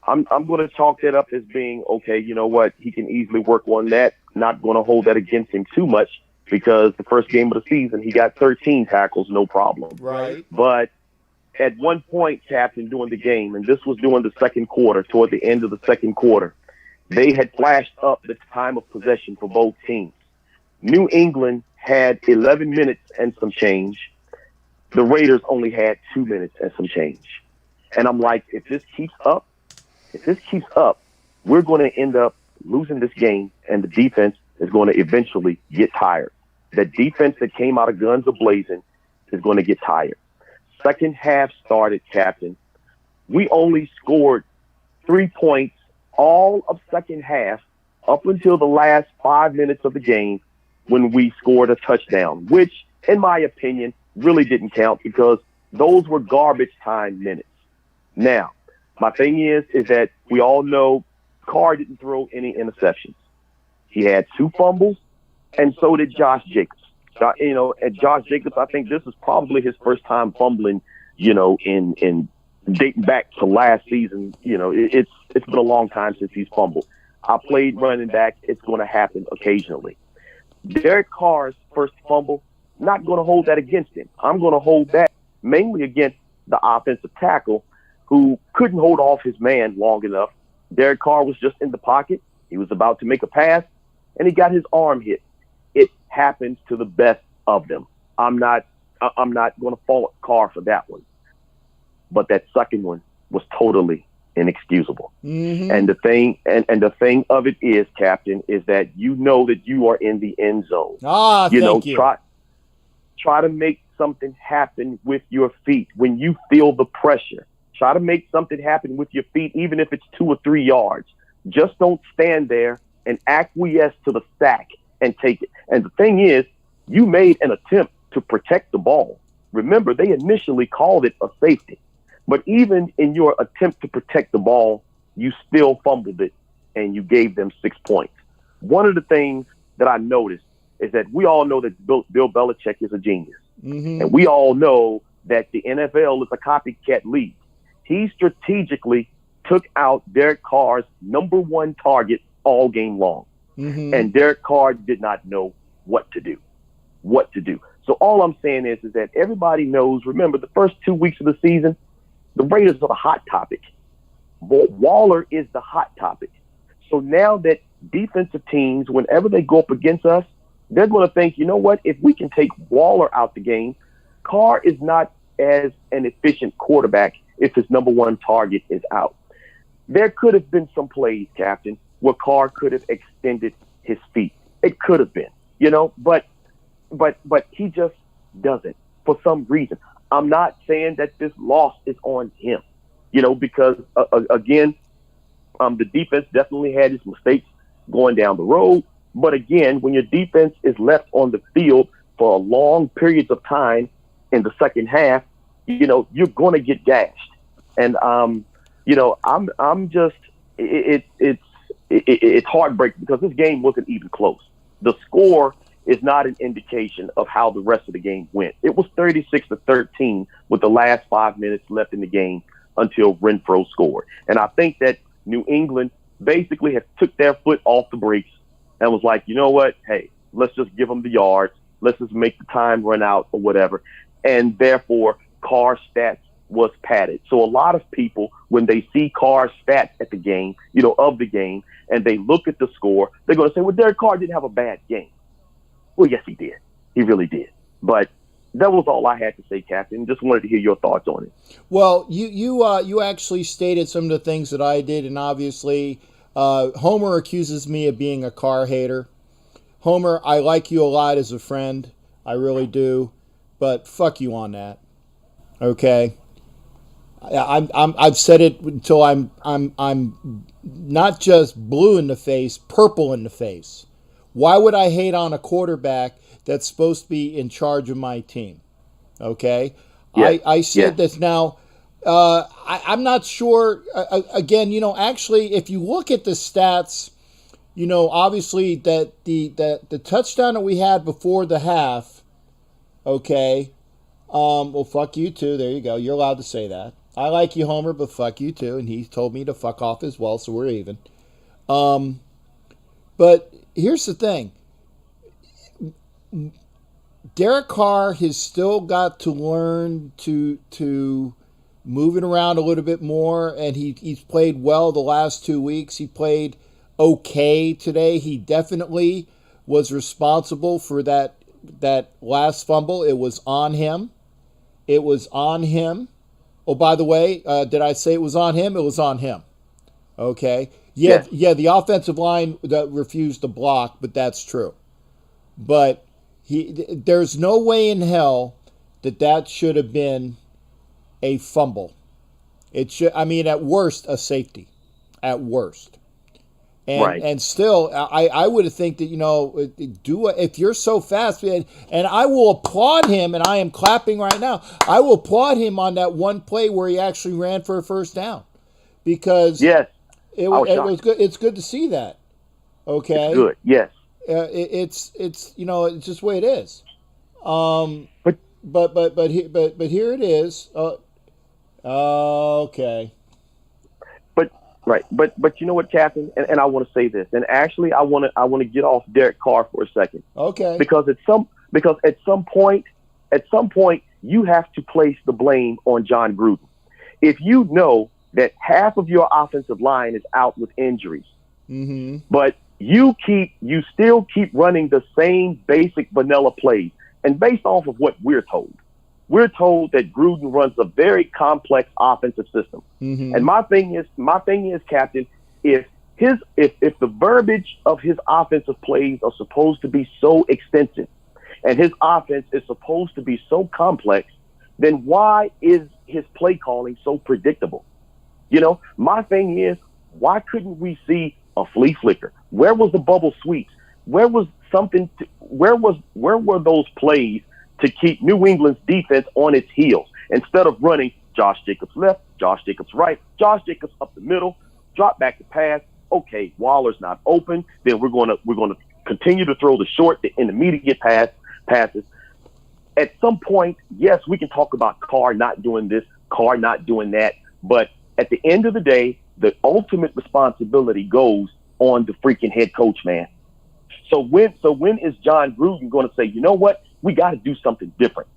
going to chalk that up as being okay. You know what? He can easily work on that. Not going to hold that against him too much, because the first game of the season he got 13 tackles, no problem. Right. But at one point, Captain, during the game, and this was during the second quarter, toward the end of the second quarter, they had flashed up the time of possession for both teams. New England had 11 minutes and some change. The Raiders only had 2 minutes and some change. And I'm like, if this keeps up, we're going to end up losing this game, and the defense is going to eventually get tired. The defense that came out of guns a-blazing is going to get tired. Second half started, Captain. We only scored 3 points all of second half up until the last 5 minutes of the game, when we scored a touchdown, which, in my opinion, really didn't count, because those were garbage time minutes. Now, my thing is that we all know Carr didn't throw any interceptions. He had 2 fumbles, and so did Josh Jacobs. And Josh Jacobs, I think this is probably his first time fumbling, in dating back to last season. It's been a long time since he's fumbled. I played running back. It's going to happen occasionally. Derek Carr's first fumble, not going to hold that against him. I'm going to hold that mainly against the offensive tackle, who couldn't hold off his man long enough. Derek Carr was just in the pocket. He was about to make a pass, and he got his arm hit. It happens to the best of them. I'm not going to fault Carr for that one. But that second one was totally inexcusable. Mm-hmm. And the thing of it is, Captain, is that you know that you are in the end zone. Thank you. Try to make something happen with your feet when you feel the pressure. Try to make something happen with your feet, even if it's 2 or 3 yards. Just don't stand there and acquiesce to the sack and take it. And the thing is, you made an attempt to protect the ball. Remember, they initially called it a safety. But even in your attempt to protect the ball, you still fumbled it, and you gave them 6 points. One of the things that I noticed is that we all know that Bill Belichick is a genius. Mm-hmm. And we all know that the NFL is a copycat league. He strategically took out Derek Carr's number 1 target all game long. Mm-hmm. And Derek Carr did not know what to do. So all I'm saying is that everybody knows, remember, the first 2 weeks of the season, the Raiders are the hot topic. Waller is the hot topic. So now that defensive teams, whenever they go up against us, they're going to think, you know what, if we can take Waller out the game, Carr is not as an efficient quarterback if his number 1 target is out. There could have been some plays, Captain, where Carr could have extended his feet. It could have been, but he just doesn't for some reason. I'm not saying that this loss is on him, because, again, the defense definitely had its mistakes. going down the road. But again, when your defense is left on the field for long periods of time in the second half, you're going to get gashed. And I'm just it's heartbreaking because this game wasn't even close. The score is not an indication of how the rest of the game went. It was 36-13 with the last 5 minutes left in the game until Renfro scored. And I think that New England basically had took their foot off the brakes and was like, you know what? Hey, let's just give them the yards. Let's just make the time run out or whatever. And therefore, Carr's stats was padded. So a lot of people, when they see Carr's stats at the game, of the game, and they look at the score, they're going to say, well, Derek Carr didn't have a bad game. Well, yes, he did. He really did. But that was all I had to say, Captain. Just wanted to hear your thoughts on it. Well, you actually stated some of the things that I did, and obviously Homer accuses me of being a Carr hater. Homer, I like you a lot as a friend. I really do. But fuck you on that. Okay? I've said it until I'm not just blue in the face, purple in the face. Why would I hate on a quarterback that's supposed to be in charge of my team? Okay? Yes. I said this now. I'm not sure. Again, actually, if you look at the stats, obviously that the touchdown that we had before the half, okay, well, fuck you too. There you go. You're allowed to say that. I like you, Homer, but fuck you too. And he told me to fuck off as well, so we're even. But here's the thing. Derek Carr has still got to learn to move it around a little bit more, and he's played well the last 2 weeks. He played okay today. He definitely was responsible for that last fumble. It was on him. It was on him. Oh, by the way, did I say it was on him? It was on him. Okay. Yeah, the offensive line that refused to block, but that's true. But there's no way in hell that should have been a fumble. It should, at worst, a safety. At worst. And, right. And still, I would think that, if you're so fast, and I will applaud him, and I am clapping right now, I will applaud him on that one play where he actually ran for a first down. Because it was good. It's good to see that. Okay? It's good, yes. It's it's just the way it is. But here it is. Okay. Right, but you know what, Captain, and I want to say this, and actually I want to get off Derek Carr for a second. Okay. Because at some point you have to place the blame on John Gruden. If you know that half of your offensive line is out with injuries, but you still keep running the same basic vanilla plays, and based off of what we're told that Gruden runs a very complex offensive system. And my thing is, Captain, if the verbiage of his offensive plays are supposed to be so extensive and his offense is supposed to be so complex, then why is his play calling so predictable? My thing is, why couldn't we see a flea flicker? Where was the bubble sweeps? Where were those plays to keep New England's defense on its heels instead of running Josh Jacobs left, Josh Jacobs right, Josh Jacobs up the middle, drop back to pass. Okay, Waller's not open. Then we're going to continue to throw the short, the intermediate passes. At some point, yes, we can talk about Carr not doing this, Carr not doing that, but at the end of the day, the ultimate responsibility goes on the freaking head coach, man. So when is John Gruden going to say, you know what? We got to do something different.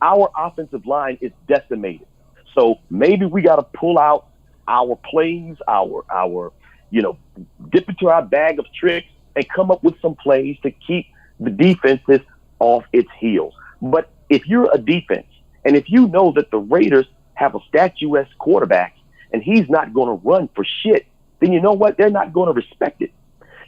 Our offensive line is decimated. So maybe we got to pull out our plays, our dip into our bag of tricks and come up with some plays to keep the defenses off its heels. But if you're a defense and if you know that the Raiders have a statuesque quarterback and he's not going to run for shit, then you know what? They're not going to respect it.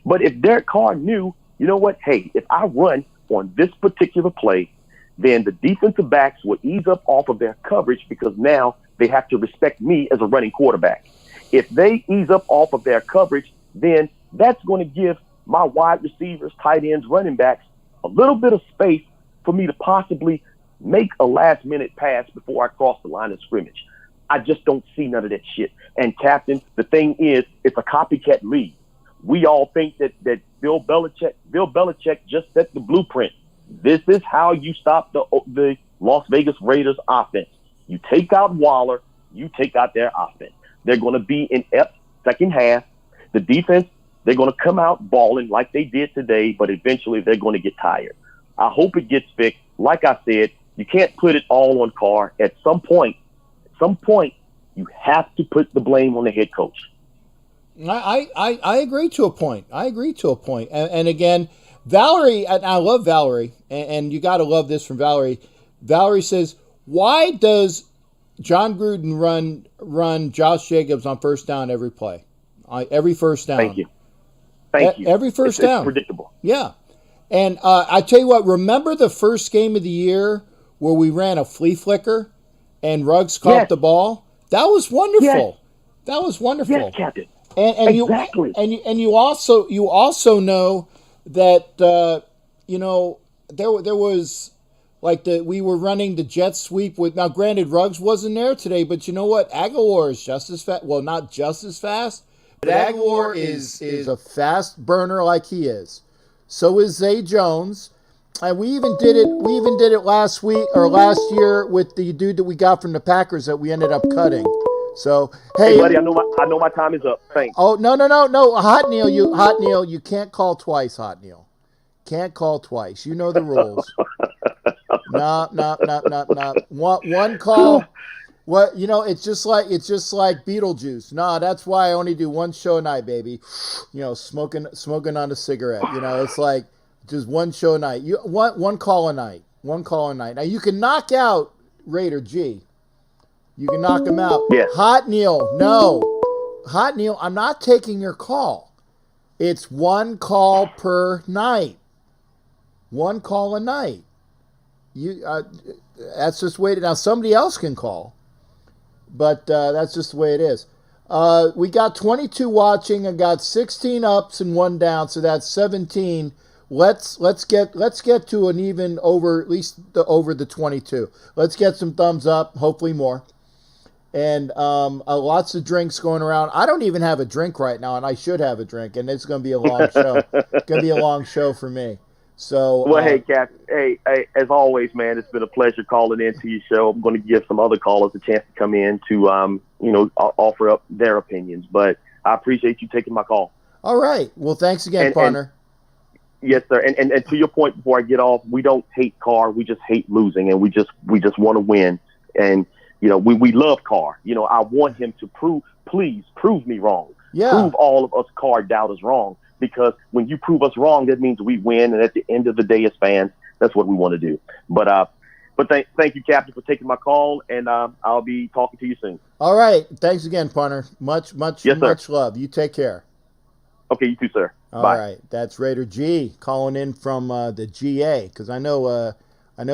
But if Derek Carr knew, you know what? Hey, if I run on this particular play, then the defensive backs will ease up off of their coverage because now they have to respect me as a running quarterback. If they ease up off of their coverage, then that's going to give my wide receivers, tight ends, running backs a little bit of space for me to possibly make a last-minute pass before I cross the line of scrimmage. I just don't see none of that shit. And, Captain, the thing is, it's a copycat league. We all think that Bill Belichick just set the blueprint. This is how you stop the Las Vegas Raiders offense. You take out Waller, you take out their offense. They're going to be inept second half. The defense, they're going to come out balling like they did today, but eventually they're going to get tired. I hope it gets fixed. Like I said, you can't put it all on Carr. At some point, you have to put the blame on the head coach. I agree to a point. And again, Valerie, and I love Valerie, and you got to love this from Valerie. Valerie says, why does John Gruden run Josh Jacobs on first down every play? Every first down. Thank you. Every first down. It's predictable. Yeah. And I tell you what, remember the first game of the year where we ran a flea flicker and Ruggs caught the ball? That was wonderful. Yes. That was wonderful. Yes, Captain. And exactly. You also know that there was we were running the jet sweep with, now granted Ruggs wasn't there today, but you know what? Aguilar is just as fast. Well, not just as fast, but Aguilar is a fast burner like he is. So is Zay Jones. And we even did it last year with the dude that we got from the Packers that we ended up cutting. So hey buddy, I know my time is up. Thanks. Oh no, Hot Neil, you can't call twice, Hot Neil. Can't call twice. You know the rules. No. One call. What it's just like Beetlejuice. No, that's why I only do one show a night, baby. Smoking on a cigarette. It's like just one show a night. One call a night. One call a night. Now you can knock out Raider G. You can knock him out. Yes. Hot Neil, no. Hot Neil, I'm not taking your call. It's one call per night. One call a night. That's just the way it is. Now somebody else can call, but that's just the way it is. We got 22 watching. I got 16 ups and 1 down, so that's 17. Let's get to an even over, at least over the 22. Let's get some thumbs up, hopefully more. And lots of drinks going around. I don't even have a drink right now, and I should have a drink, and it's going to be a long show. It's going to be a long show for me. So, well, hey, Cap. Hey, as always, man, it's been a pleasure calling into your show. I'm going to give some other callers a chance to come in to, offer up their opinions. But I appreciate you taking my call. All right. Well, thanks again, partner. Yes, sir. And to your point, before I get off, we don't hate Carr. We just hate losing, and we just want to win. And we love Carr. I want him to please prove me wrong. Yeah. Prove all of us Carr doubters wrong. Because when you prove us wrong, that means we win. And at the end of the day, as fans, that's what we want to do. But thank you, Captain, for taking my call, and I'll be talking to you soon. All right. Thanks again, partner. Much love. You take care. Okay, you too, sir. All Bye. right. That's Raider G calling in from the GA, because I know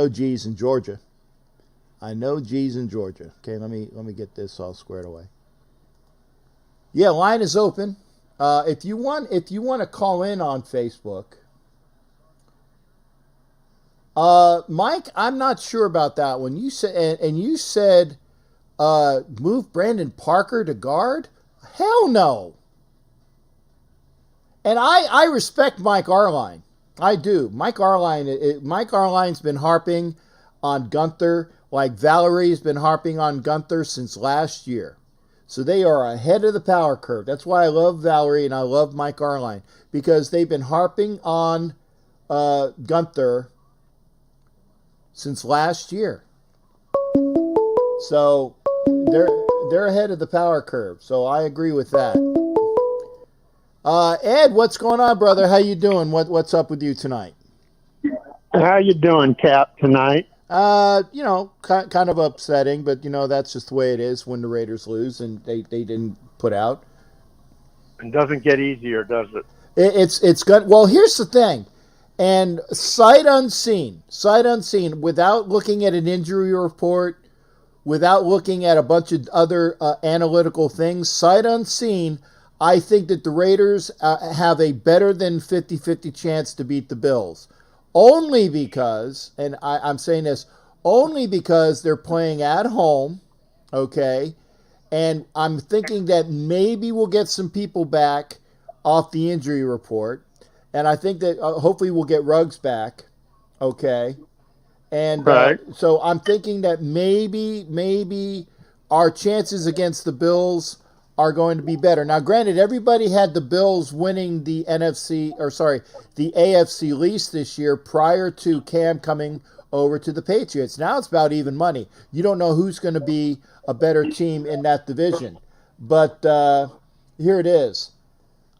G's in Georgia. Okay, let me get this all squared away. Yeah, line is open. If you want to call in on Facebook, Mike, I'm not sure about that one. You said move Brandon Parker to guard. Hell no. And I respect Mike Arline. I do. Mike Arline's been harping on Gunther like Valerie's been harping on Gunther since last year. So they are ahead of the power curve. That's why I love Valerie and I love Mike Arline, because they've been harping on Gunther since last year. So they're ahead of the power curve. So I agree with that. Ed, what's going on, brother? How you doing? What's up with you tonight? How you doing, Cap, tonight? Kind of upsetting, but that's just the way it is when the Raiders lose and they didn't put out. It doesn't get easier, does it? It's good. Well, here's the thing, and sight unseen, without looking at an injury report, without looking at a bunch of other analytical things, sight unseen, I think that the Raiders have a better than 50-50 chance to beat the Bills. Only because, and I'm saying this, only because they're playing at home, okay? And I'm thinking that maybe we'll get some people back off the injury report. And I think that hopefully we'll get Ruggs back, okay? And Right. so I'm thinking that maybe our chances against the Bills are going to be better. Now, granted, everybody had the Bills winning the the AFC least this year prior to Cam coming over to the Patriots. Now it's about even money. You don't know who's going to be a better team in that division. But here it is.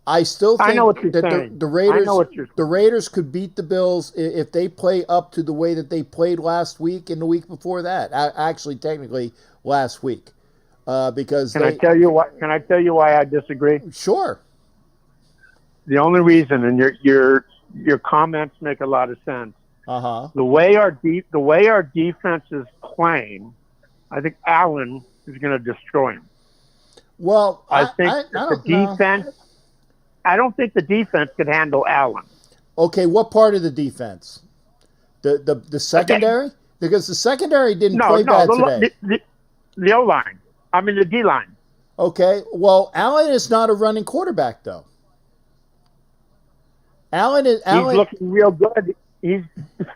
I still think I know what you're that saying. the Raiders, I know what you're the Raiders could beat the Bills if they play up to the way that they played last week and the week before that. Actually, technically, last week, because Can I tell you what? Can I tell you why I disagree? Sure. The only reason, and your comments make a lot of sense. The way our defense is playing, I think Allen is going to destroy him. Well, I think the defense. I don't think the defense could handle Allen. Okay, what part of the defense? The secondary? Because the secondary didn't play bad today. The O-line. I mean, the D-line. Okay, well, Allen is not a running quarterback, though. He's looking real good. He's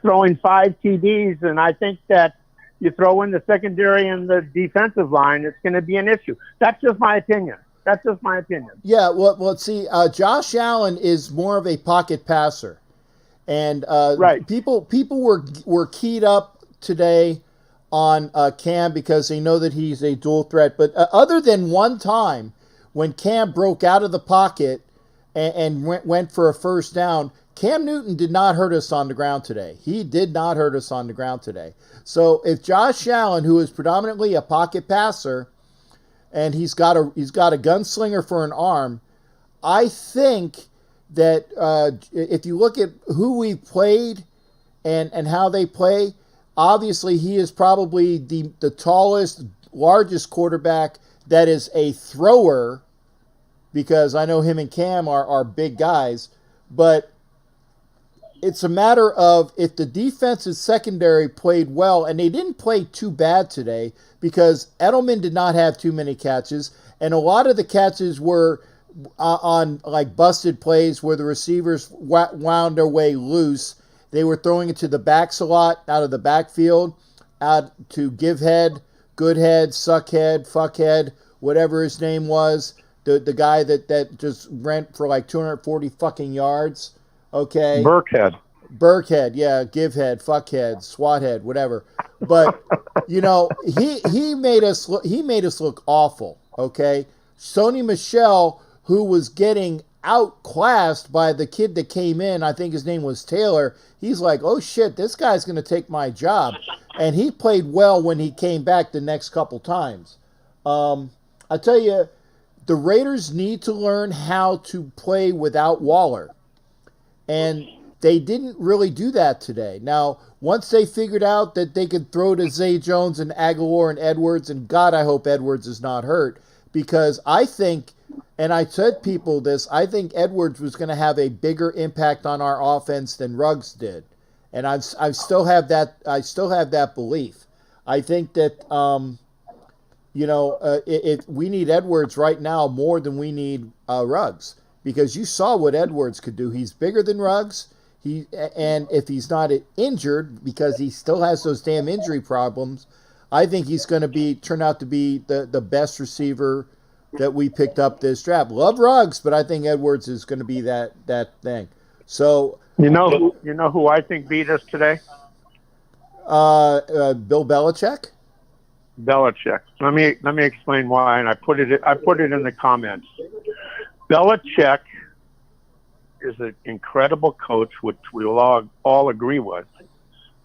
throwing 5 TDs, and I think that you throw in the secondary and the defensive line, it's going to be an issue. That's just my opinion. Yeah, well, see, Josh Allen is more of a pocket passer, and right. People were keyed up today on Cam because they know that he's a dual threat. But other than one time when Cam broke out of the pocket and went for a first down, Cam Newton did not hurt us on the ground today. He did not hurt us on the ground today. So if Josh Allen, who is predominantly a pocket passer, and he's got a gunslinger for an arm, I think that if you look at who we played and how they play, obviously he is probably the tallest, largest quarterback that is a thrower, because I know him and Cam are big guys, but it's a matter of if the defensive secondary played well, and they didn't play too bad today because Edelman did not have too many catches, and a lot of the catches were on like busted plays where the receivers wound their way loose. They were throwing it to the backs a lot, out of the backfield, out to give head, good head, suck head, fuckhead, whatever his name was, the guy that just ran for like 240 fucking yards. Okay. Burkhead, yeah, give head, fuck head, swat head, whatever. But you know, he made us look awful. Okay, Sony Michel, who was getting outclassed by the kid that came in, I think his name was Taylor. He's like, oh shit, this guy's gonna take my job, and he played well when he came back the next couple times. I tell you, the Raiders need to learn how to play without Waller. And they didn't really do that today. Now, once they figured out that they could throw to Zay Jones and Aguilar and Edwards, and God, I hope Edwards is not hurt, because I think, and I said people this, I think Edwards was going to have a bigger impact on our offense than Ruggs did, and I still have that belief. I think that we need Edwards right now more than we need Ruggs. Because you saw what Edwards could do. He's bigger than Ruggs. And if he's not injured, because he still has those damn injury problems, I think he's going to turn out to be the best receiver that we picked up this draft. Love Ruggs, but I think Edwards is going to be that thing. So you know who I think beat us today? Bill Belichick. Let me explain why, and I put it in the comments. Belichick is an incredible coach, which we all agree with,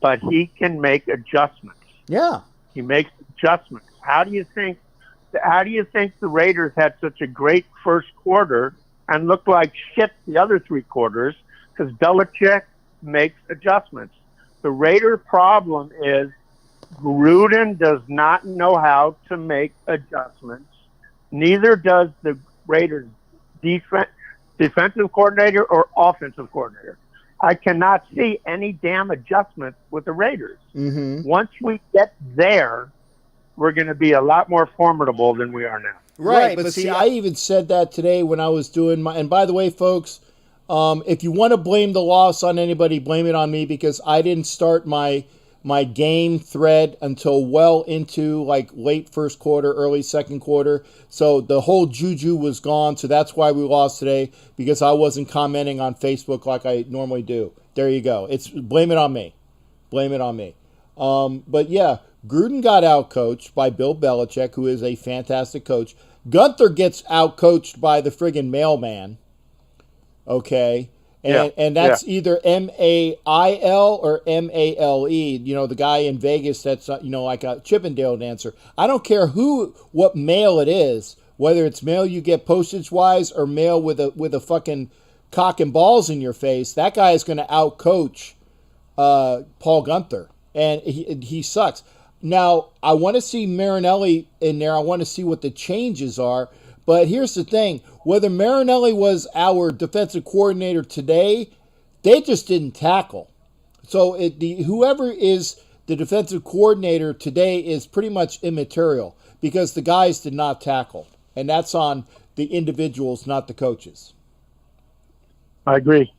but he can make adjustments. Yeah, he makes adjustments. How do you think the Raiders had such a great first quarter and looked like shit the other 3 quarters? Because Belichick makes adjustments. The Raider problem is Gruden does not know how to make adjustments. Neither does the Raiders defensive coordinator or offensive coordinator. I cannot see any damn adjustments with the Raiders. Mm-hmm. Once we get there, we're going to be a lot more formidable than we are now. Right, but see, I even said that today when I was doing my. And by the way, folks, if you want to blame the loss on anybody, blame it on me, because I didn't start my game thread until well into like late first quarter, early second quarter. So the whole juju was gone. So that's why we lost today, because I wasn't commenting on Facebook like I normally do. There you go. It's blame it on me. Blame it on me. But yeah, Gruden got outcoached by Bill Belichick, who is a fantastic coach. Gunther gets outcoached by the friggin' mailman. Okay. And that's either M-A-I-L or M-A-L-E. You know, the guy in Vegas that's, like a Chippendale dancer. I don't care what mail it is, whether it's mail you get postage-wise or mail with a fucking cock and balls in your face. That guy is going to outcoach Paul Gunther, and he sucks. Now, I want to see Marinelli in there. I want to see what the changes are. But here's the thing. Whether Marinelli was our defensive coordinator today, they just didn't tackle. So whoever is the defensive coordinator today is pretty much immaterial, because the guys did not tackle. And that's on the individuals, not the coaches. I agree.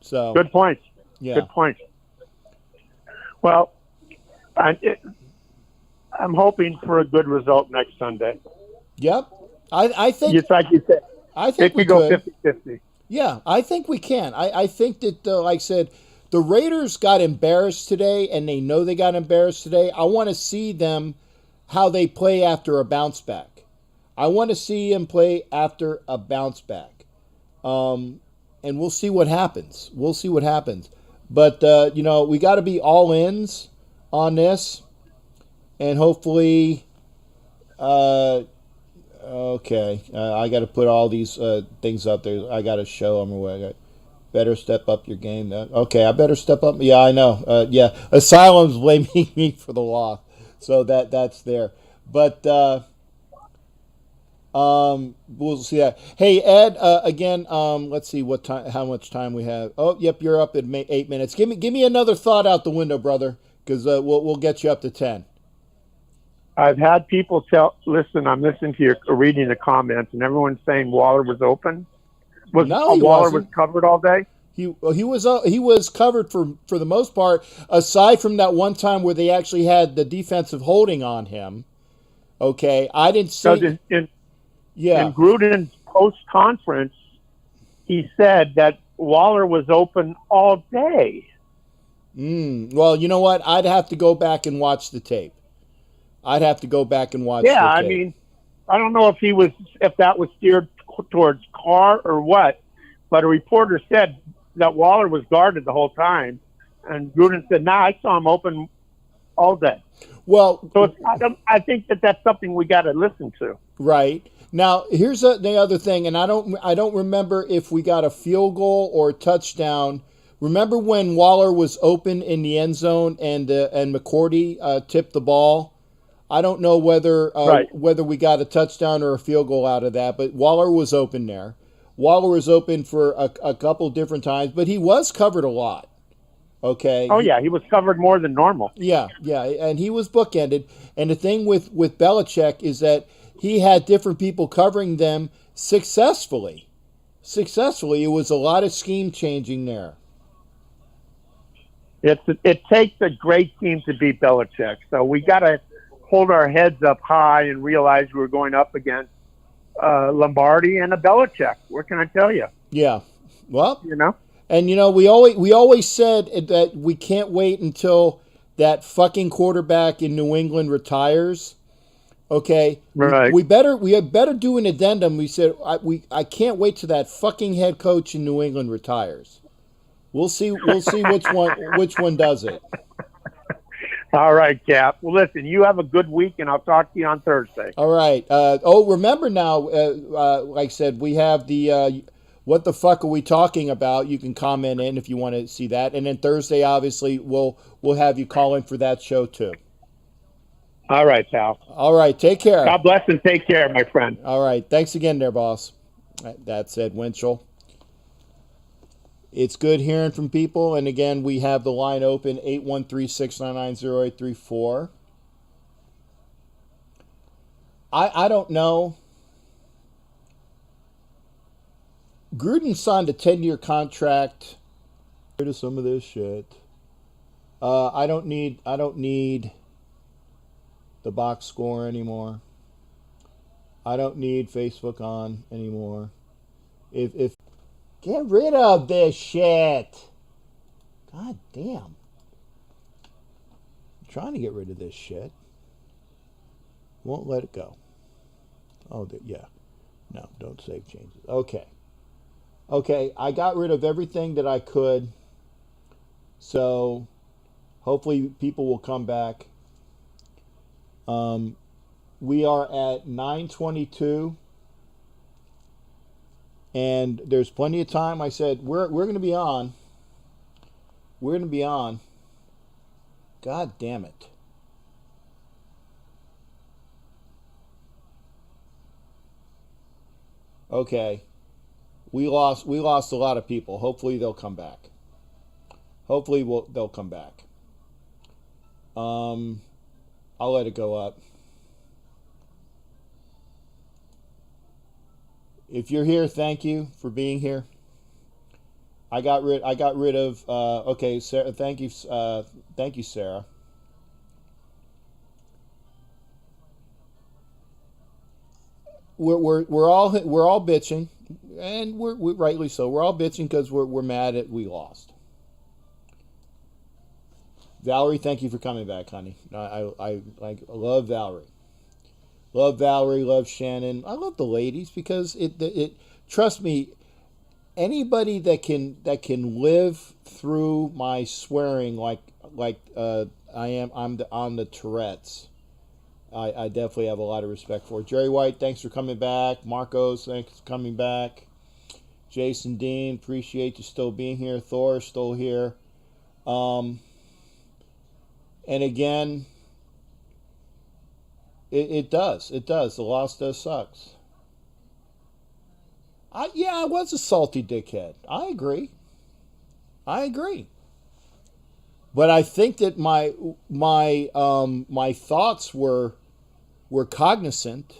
So good point. Yeah. Good point. Well, I'm hoping for a good result next Sunday. Yep. I think, just like you said, I think we go could. 50-50. Yeah, I think we can. I think that, like I said, the Raiders got embarrassed today, and they know they got embarrassed today. I want to see them, how they play after a bounce back. I want to see them play after a bounce back. And we'll see what happens. But, we got to be all-ins on this. And hopefully, okay, I got to put all these things up there. I got to show them where I got. Better step up your game. Okay, I better step up. Yeah, I know. Yeah, Asylum's blaming me for the loss, so that's there. But we'll see that. Hey, Ed, again, let's see how much time we have. Oh, yep, you're up at 8 minutes. Give me another thought out the window, brother, because we'll get you up to 10. I've had people listen, I'm listening to your reading the comments, and everyone's saying Waller was open. Waller was covered all day? He was covered for the most part, aside from that one time where they actually had the defensive holding on him. Okay, I didn't see. In Gruden's post-conference, he said that Waller was open all day. Well, you know what? I'd have to go back and watch the tape. Yeah, I mean, I don't know if that was steered towards Carr or what, but a reporter said that Waller was guarded the whole time, and Gruden said, "Nah, I saw him open all day." Well, so I think that's something we got to listen to. Right. Now, here's the other thing, and I don't remember if we got a field goal or a touchdown. Remember when Waller was open in the end zone and McCourty tipped the ball? I don't know whether we got a touchdown or a field goal out of that, but Waller was open there. Waller was open for a couple different times, but he was covered a lot. Okay. Oh, yeah, he was covered more than normal. Yeah, and he was bookended. And the thing with Belichick is that he had different people covering them successfully. It was a lot of scheme changing there. It takes a great team to beat Belichick, so we got to hold our heads up high and realize we're going up against Lombardi and a Belichick. What can I tell you? Yeah, well, and we always said that we can't wait until that fucking quarterback in New England retires. Okay, right? We had better do an addendum. We said I can't wait till that fucking head coach in New England retires. We'll see which one does it. All right, Cap. Well, listen, you have a good week, and I'll talk to you on Thursday. All right. Remember now, like I said, we have the what the fuck are we talking about? You can comment in if you want to see that. And then Thursday, obviously, we'll have you call in for that show, too. All right, pal. All right, take care. God bless and take care, my friend. All right, thanks again there, boss. That's Ed Winchell. It's good hearing from people, and again, we have the line open, 813-699-0834. I don't know. Gruden signed a 10-year contract. Get rid of some of this shit. I don't need the box score anymore. I don't need Facebook on anymore. If get rid of this shit. God damn. I'm trying to get rid of this shit. Won't let it go. Oh, yeah. No, don't save changes. Okay. Okay, I got rid of everything that I could. So hopefully people will come back. We are at 9:22. And there's plenty of time. I said, we're going to be on. We're going to be on. God damn it. Okay. We lost a lot of people. Hopefully they'll come back. Hopefully they'll come back. I'll let it go up. If you're here, thank you for being here. I got rid of okay, Sarah, thank you, Sarah. We're all bitching, and we're rightly so. We're all bitching because we're mad at we lost. Valerie, thank you for coming back, honey. I love Valerie. Love Valerie, love Shannon. I love the ladies because it trust me, anybody that can live through my swearing like I'm on the Tourette's. I definitely have a lot of respect for. Jerry White, thanks for coming back. Marcos, thanks for coming back. Jason Dean, appreciate you still being here. Thor, still here. And again, it does. The loss does sucks. I was a salty dickhead. I agree. But I think that my thoughts were cognizant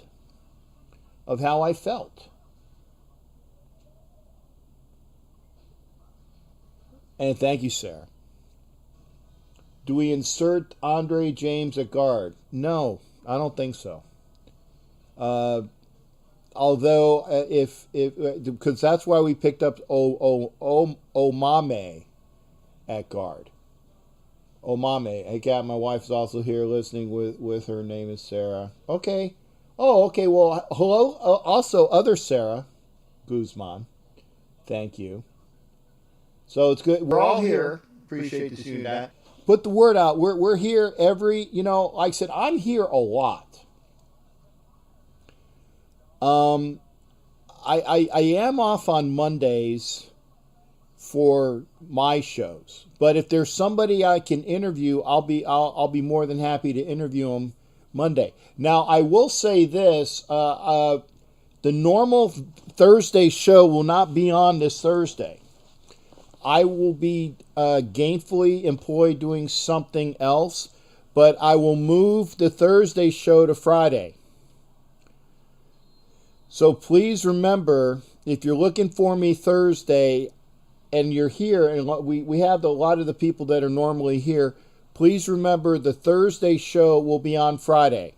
of how I felt. And thank you, Sarah. Do we insert Andre James at guard? No, I don't think so. Although, if because that's why we picked up Omame at guard. Omame. Hey, Kat, my wife's also here listening with her name is Sarah. Okay. Oh, okay. Well, hello. Also, other Sarah Guzman. Thank you. So it's good. We're all here. Appreciate you seeing that. Put the word out. We're here every, like I said, I'm here a lot. I am off on Mondays for my shows, but if there's somebody I can interview, I'll be more than happy to interview them Monday. Now I will say this: the normal Thursday show will not be on this Thursday. I will be gainfully employed doing something else, but I will move the Thursday show to Friday. So please remember, if you're looking for me Thursday and you're here, and we have a lot of the people that are normally here, please remember the Thursday show will be on Friday.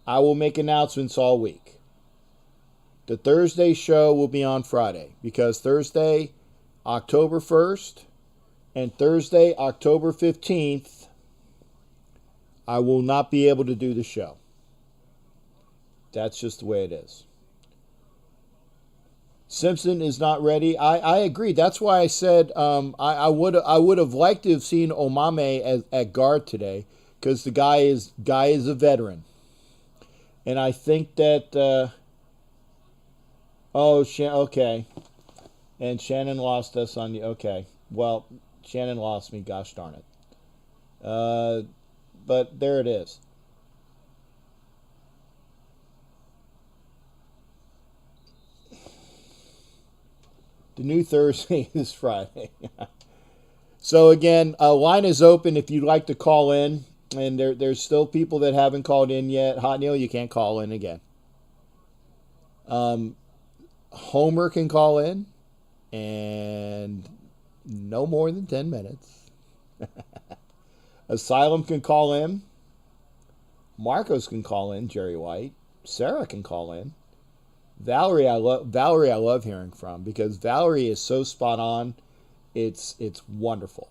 I will make announcements all week. The Thursday show will be on Friday because Thursday, October 1st and Thursday, October 15th, I will not be able to do the show. That's just the way it is. Simpson is not ready. I agree. That's why I said I would have liked to have seen Omame at guard today because the guy is a veteran, and I think that okay, and Shannon lost us on the okay. Well, Shannon lost me. Gosh darn it. but there it is. The new Thursday is Friday. So again, line is open if you'd like to call in, and there's still people that haven't called in yet. Hot Neil, you can't call in again. Homer can call in, and no more than 10 minutes. Asylum can call in. Marcos can call in. Jerry White. Sarah can call in. Valerie, I love hearing from, because Valerie is so spot on. It's wonderful.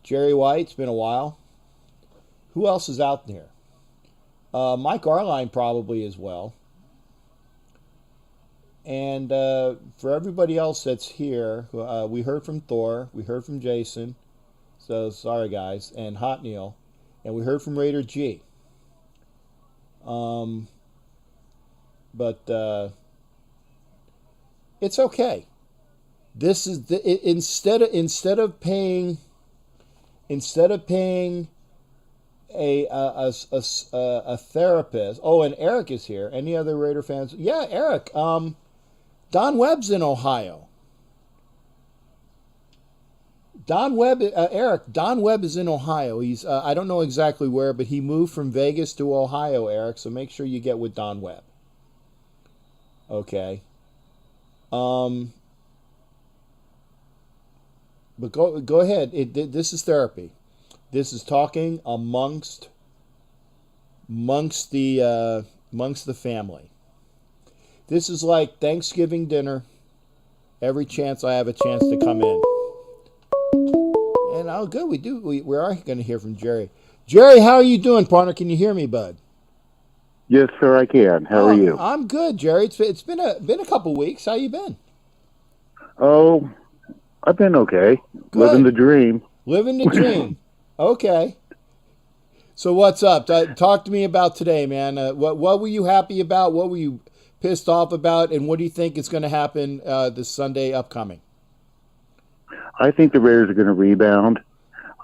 Jerry White, it's been a while. Who else is out there? Mike Arline probably as well. And for everybody else that's here, we heard from Thor, we heard from Jason, so sorry guys, and Hot Neil, and we heard from Raider G. But it's okay. This is instead of paying a therapist. Oh, and Eric is here. Any other Raider fans? Yeah, Eric. Don Webb's in Ohio. Eric, Don Webb is in Ohio. He's I don't know exactly where, but he moved from Vegas to Ohio, Eric, so make sure you get with Don Webb. Okay. But go ahead. This is therapy. This is talking amongst the family. This is like Thanksgiving dinner. Every chance I have a chance to come in. And oh, good, we are going to hear from Jerry. Jerry, how are you doing, partner? Can you hear me, bud? Yes, sir, I can. How are you? I'm good, Jerry. It's been a couple weeks. How you been? Oh, I've been okay. Good. Living the dream. Living the dream. Okay. So what's up? Talk to me about today, man. What were you happy about? What were you pissed off about? And what do you think is going to happen this Sunday upcoming? I think the Raiders are going to rebound.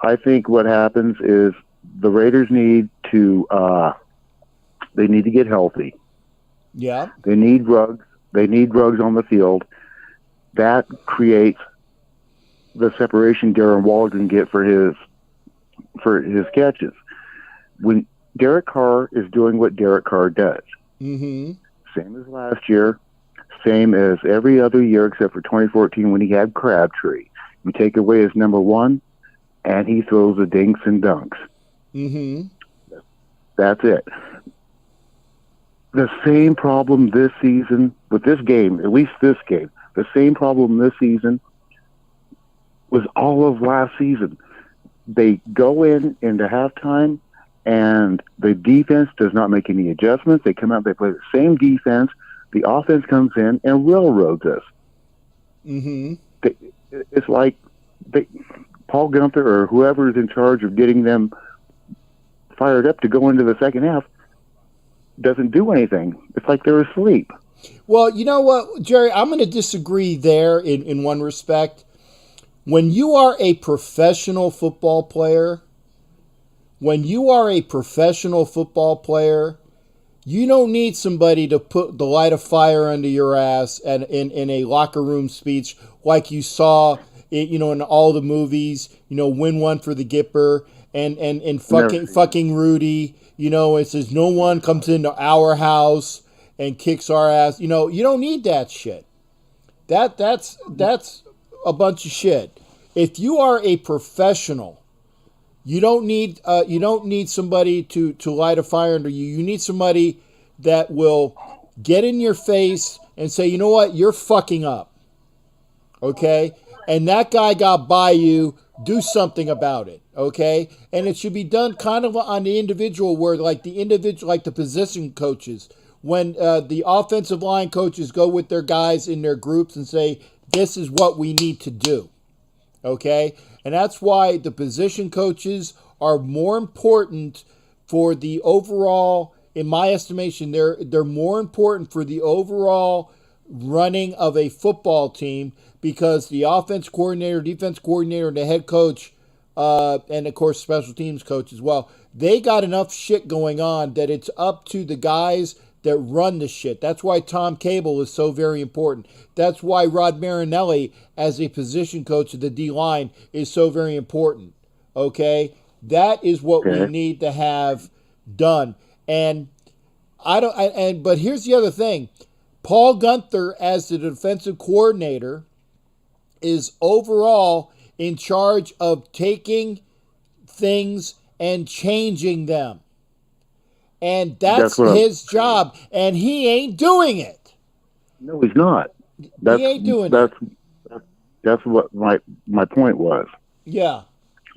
I think what happens is the Raiders need to get healthy. Yeah. They need Ruggs. They need Ruggs on the field. That creates the separation Darren Waller can get for his catches. When Derek Carr is doing what Derek Carr does, same as last year, same as every other year except for 2014 when he had Crabtree. You take away his number one, and he throws the dinks and dunks. That's it. The same problem this season with this game, at least this game, the same problem this season was all of last season. They go into halftime, and the defense does not make any adjustments. They come out, they play the same defense. The offense comes in and railroads us. It's like Paul Gunther or whoever is in charge of getting them fired up to go into the second half doesn't do anything. It's like they're asleep. Well, you know what, Jerry? I'm going to disagree there in one respect. When you are a professional football player, you don't need somebody to put the light of fire under your ass and in a locker room speech like you saw, in all the movies. Win one for the Gipper and fucking Rudy. It says no one comes into our house and kicks our ass. You don't need that shit. That's a bunch of shit. If you are a professional, you don't need somebody to light a fire under you. You need somebody that will get in your face and say, you know what, you're fucking up. Okay? And that guy got by you. Do something about it. Okay? And it should be done kind of on the individual where like the position coaches, when the offensive line coaches go with their guys in their groups and say, this is what we need to do. Okay? And that's why the position coaches are more important for the overall, in my estimation, they're more important for the overall running of a football team, because the offense coordinator, defense coordinator, and the head coach and of course special teams coach as well. They got enough shit going on that it's up to the guys that run the shit. That's why Tom Cable is so very important. That's why Rod Marinelli, as a position coach of the D-line, is so very important. Okay? That is what we need to have done. And but here's the other thing. Paul Gunther, as the defensive coordinator, is overall in charge of taking things and changing them. And that's his job, and he ain't doing it. No, he's not. He ain't doing it. That's what my point was. Yeah.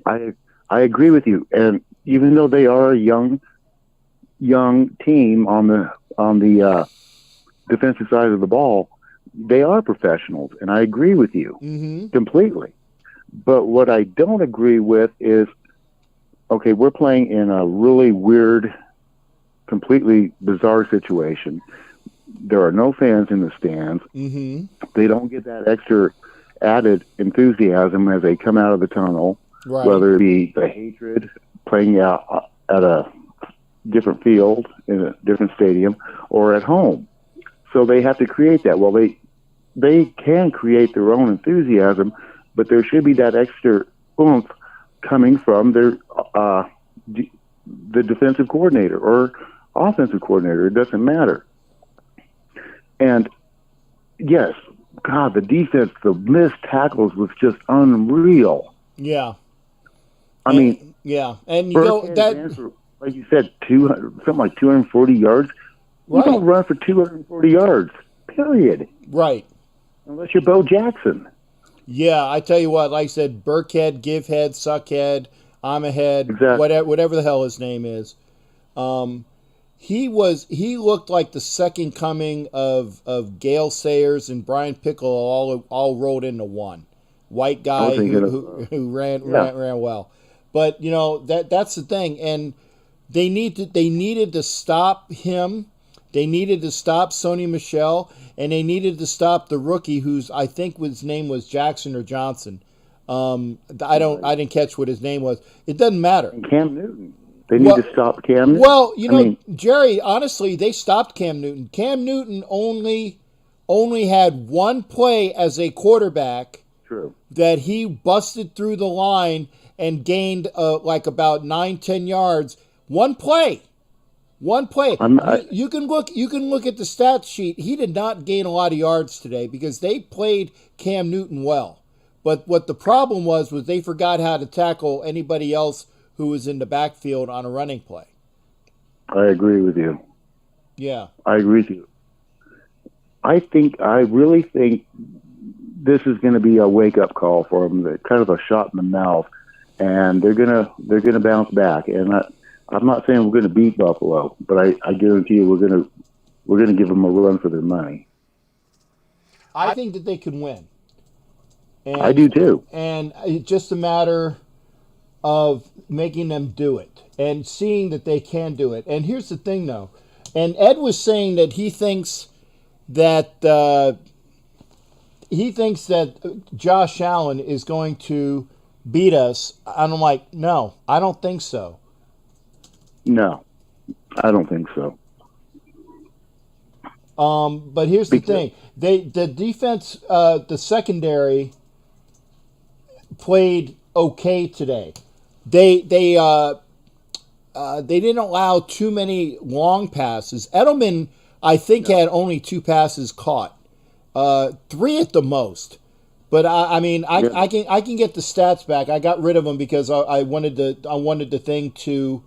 I agree with you. And even though they are a young team on the defensive side of the ball, they are professionals, and I agree with you completely. But what I don't agree with is, okay, we're playing in a really weird, completely bizarre situation. There are no fans in the stands. They don't get that extra added enthusiasm as they come out of the tunnel, whether it be the hatred playing out at a different field in a different stadium or at home. So they have to create that. Well, they can create their own enthusiasm, but there should be that extra oomph coming from the defensive coordinator or offensive coordinator. It doesn't matter. And yes, God, the defense, the missed tackles was just unreal. Yeah. I mean, yeah, and you know that, like you said, 200, something like 240 yards. You don't run for 240 yards, period. Right. Unless you're Bo Jackson. Yeah, I tell you what, like I said, Burkhead, Givehead, Suckhead, I'm ahead, whatever the hell his name is. He looked like the second coming of Gale Sayers and Brian Pickle all rolled into one. White guy who ran well. But you know, that's the thing, and they needed to stop him. They needed to stop Sony Michel, and they needed to stop the rookie, whose I think his name was Jackson or Johnson. I didn't catch what his name was. It doesn't matter. And Cam Newton. They need to stop Cam Newton. Well, you know, Jerry, honestly, they stopped Cam Newton. Cam Newton only had one play as a quarterback. True. That he busted through the line and gained like about 9-10 yards. One play. You can look at the stat sheet. He did not gain a lot of yards today because they played Cam Newton well. But what the problem was they forgot how to tackle anybody else who was in the backfield on a running play. I agree with you. Yeah. I agree with you. I really think this is going to be a wake-up call for them, kind of a shot in the mouth, and they're gonna bounce back. And I'm not saying we're going to beat Buffalo, but I guarantee you we're gonna give them a run for their money. I think that they can win. And, I do too. And it's just a matter of making them do it and seeing that they can do it. And here's the thing, though. And Ed was saying that he thinks that Josh Allen is going to beat us. And I'm like, no, I don't think so. No, I don't think so. But here's the thing: the defense, the secondary, played okay today. They didn't allow too many long passes. Edelman, I think, had only 2 passes caught, 3 at the most. But I can get the stats back. I got rid of them because I wanted the thing to.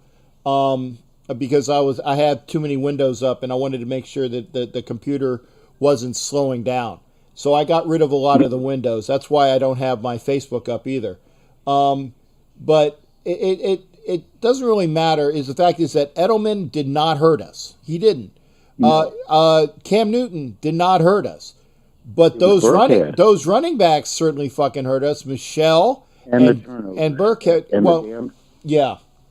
Because I had too many windows up and I wanted to make sure that the computer wasn't slowing down. So I got rid of a lot of the windows. That's why I don't have my Facebook up either. But it doesn't really matter. The fact is that Edelman did not hurt us. He didn't. No. Cam Newton did not hurt us. But those running backs certainly fucking hurt us. Michelle and Burkhead.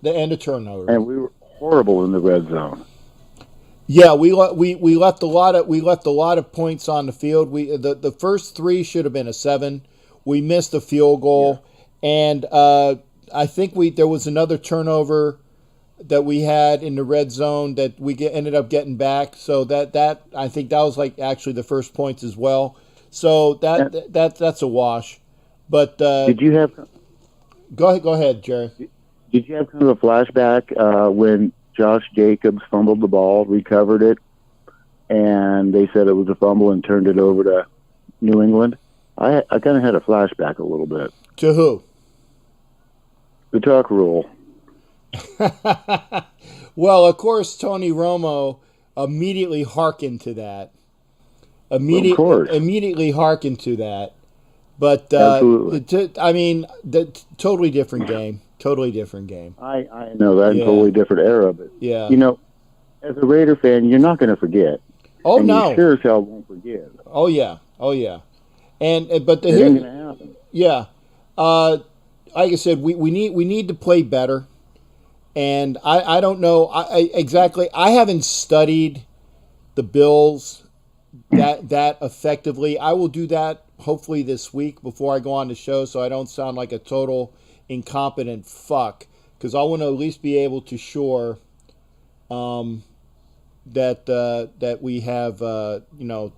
The end of turnover. And we were horrible in the red zone. Yeah, we left a lot of points on the field. The first 3 should have been a 7. We missed a field goal, and I think there was another turnover that we had in the red zone that we ended up getting back. So that I think that was like actually the first points as well. So that's a wash. But did you have? Go ahead, Jerry. Did you have kind of a flashback when Josh Jacobs fumbled the ball, recovered it, and they said it was a fumble and turned it over to New England? I kind of had a flashback a little bit. To who? The tuck rule. Well, of course, Tony Romo immediately hearkened to that. Immediately hearkened to that. But absolutely. I mean, totally different game. Totally different game. I know that, in totally different era, but yeah. You know, as a Raider fan, you're not going to forget. Oh, and no. You sure as hell won't forget. Oh yeah. And but it ain't going to happen. Yeah. Like I said, we need to play better. And I don't know exactly. I haven't studied the Bills that effectively. I will do that hopefully this week before I go on the show, so I don't sound like a total incompetent fuck. Because I want to at least be able to shore that we have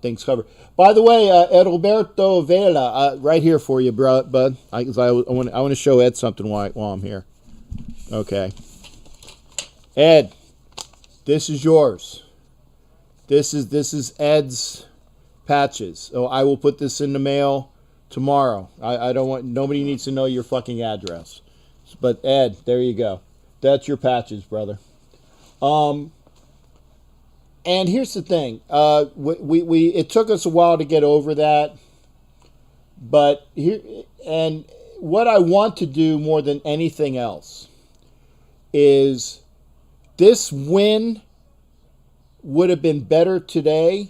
things covered. By the way, Edalberto Vela, right here for you, bud. I want to show Ed something while I'm here. Okay. Ed, this is yours. This is Ed's patches. So I will put this in the mail tomorrow. I don't want, nobody needs to know your fucking address. But Ed, there you go. That's your patches, brother. And here's the thing. We it took us a while to get over that. But and what I want to do more than anything else is, this win would have been better today,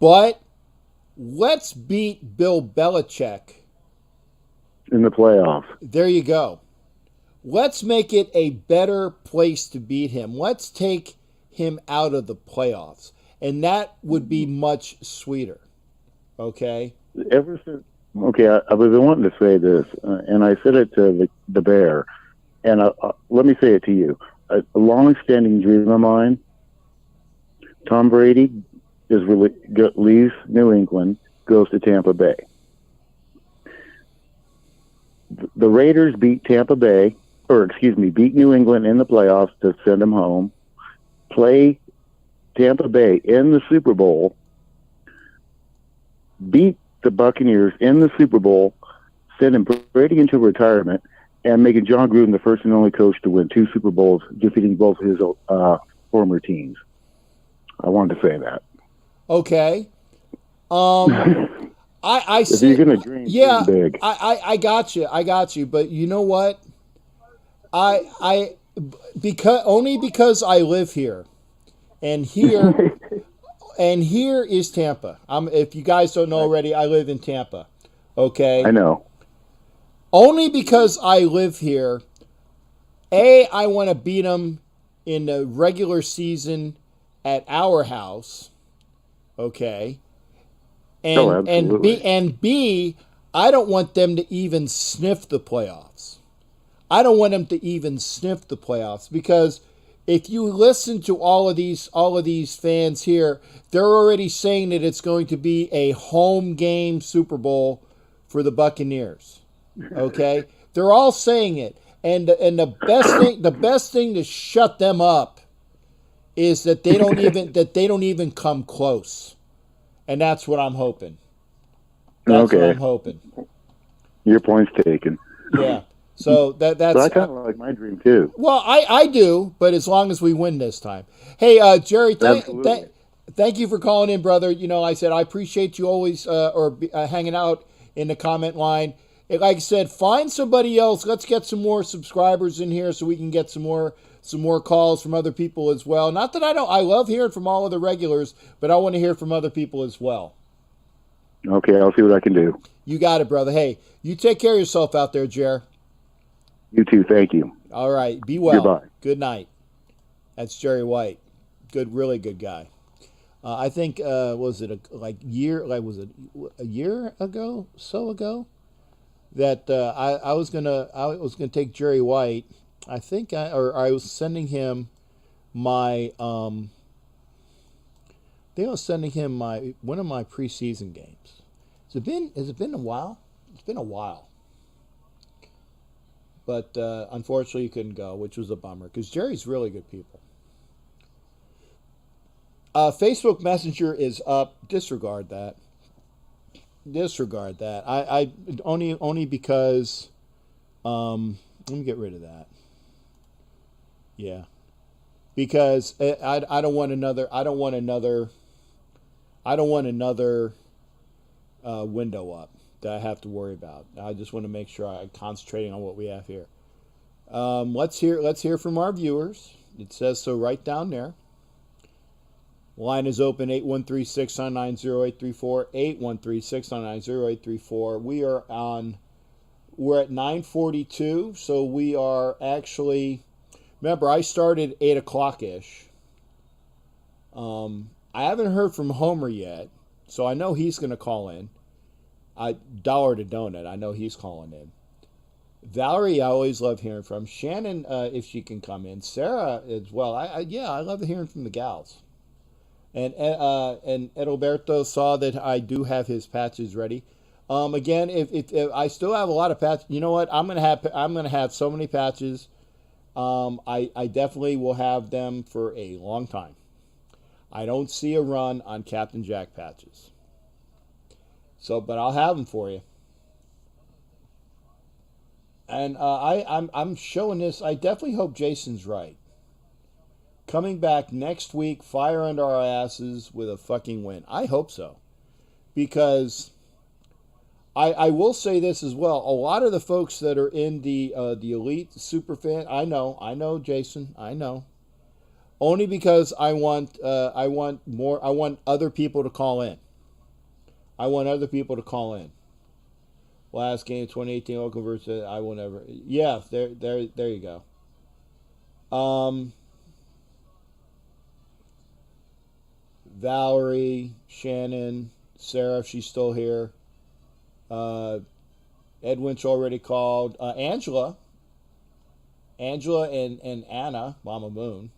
but let's beat Bill Belichick in the playoffs. There you go. Let's make it a better place to beat him. Let's take him out of the playoffs, and that would be much sweeter. Okay? Ever since, I've been wanting to say this, and I said it to the Bear. And let me say it to you. A long-standing dream of mine, Tom Brady leaves New England, goes to Tampa Bay. The Raiders beat beat New England in the playoffs to send them home, play Tampa Bay in the Super Bowl, beat the Buccaneers in the Super Bowl, sending Brady into retirement, and making John Gruden the first and only coach to win 2 Super Bowls, defeating both his former teams. I wanted to say that. Okay. I if you're gonna dream big. I got you. But you know what? Because I live here, and here is Tampa. If you guys don't know already, I live in Tampa. Okay. I know. Only because I live here, I want to beat them in the regular season at our house, okay? And B, I don't want them to even sniff the playoffs. I don't want them to even sniff the playoffs, because if you listen to all of these fans here, they're already saying that it's going to be a home game Super Bowl for the Buccaneers. Okay, they're all saying it, and the best thing to shut them up is that they don't even come close, and that's what I'm hoping. That's what I'm hoping. Your point's taken. Yeah. So that's. So I kind of like my dream too. Well, I do, but as long as we win this time. Hey, Jerry, thank you for calling in, brother. You know, I said I appreciate you always hanging out in the comment line. Like I said, find somebody else. Let's get some more subscribers in here so we can get some more calls from other people as well. Not that I love hearing from all of the regulars, but I want to hear from other people as well. Okay, I'll see what I can do. You got it, brother. Hey, you take care of yourself out there, Jer. You too. Thank you. All right. Be well. Goodbye. Good night. That's Jerry White. Really good guy. I think was it a year ago? that I was gonna take Jerry White. I was sending him my I was sending him my one of my preseason games. Has it been a while? It's been a while. But unfortunately, he couldn't go, which was a bummer because Jerry's really good people. Facebook Messenger is up. Disregard that. Disregard that. I only because let me get rid of that. Yeah, because I don't want another. I don't want another. I don't want another window up that I have to worry about. I just want to make sure I'm concentrating on what we have here. Let's hear from our viewers. It says so right down there. Line is open 813-699-0834, 813-699-0834. We're at 9:42, so we are actually, remember I started 8 o'clock ish. I haven't heard from Homer yet, so I know he's going to call in. Dollar to donut, I know he's calling in. Valerie, I always love hearing from. Shannon, if she can come in. Sarah as well. I love hearing from the gals. And Edalberto saw that I do have his patches ready. Again, if I still have a lot of patches, you know what? I'm gonna have so many patches. I definitely will have them for a long time. I don't see a run on Captain Jack patches. So, but I'll have them for you. And I'm showing this. I definitely hope Jason's right. Coming back next week, fire under our asses with a fucking win. I hope so. Because I will say this as well. A lot of the folks that are in the elite super fan, I know, Jason, I know. Only because I want other people to call in. I want other people to call in. Last game, 2018, Oakland versus I will never. Yeah, there you go. Valerie, Shannon, Sarah, if she's still here. Edwin's already called. Angela and Anna, Mama Moon.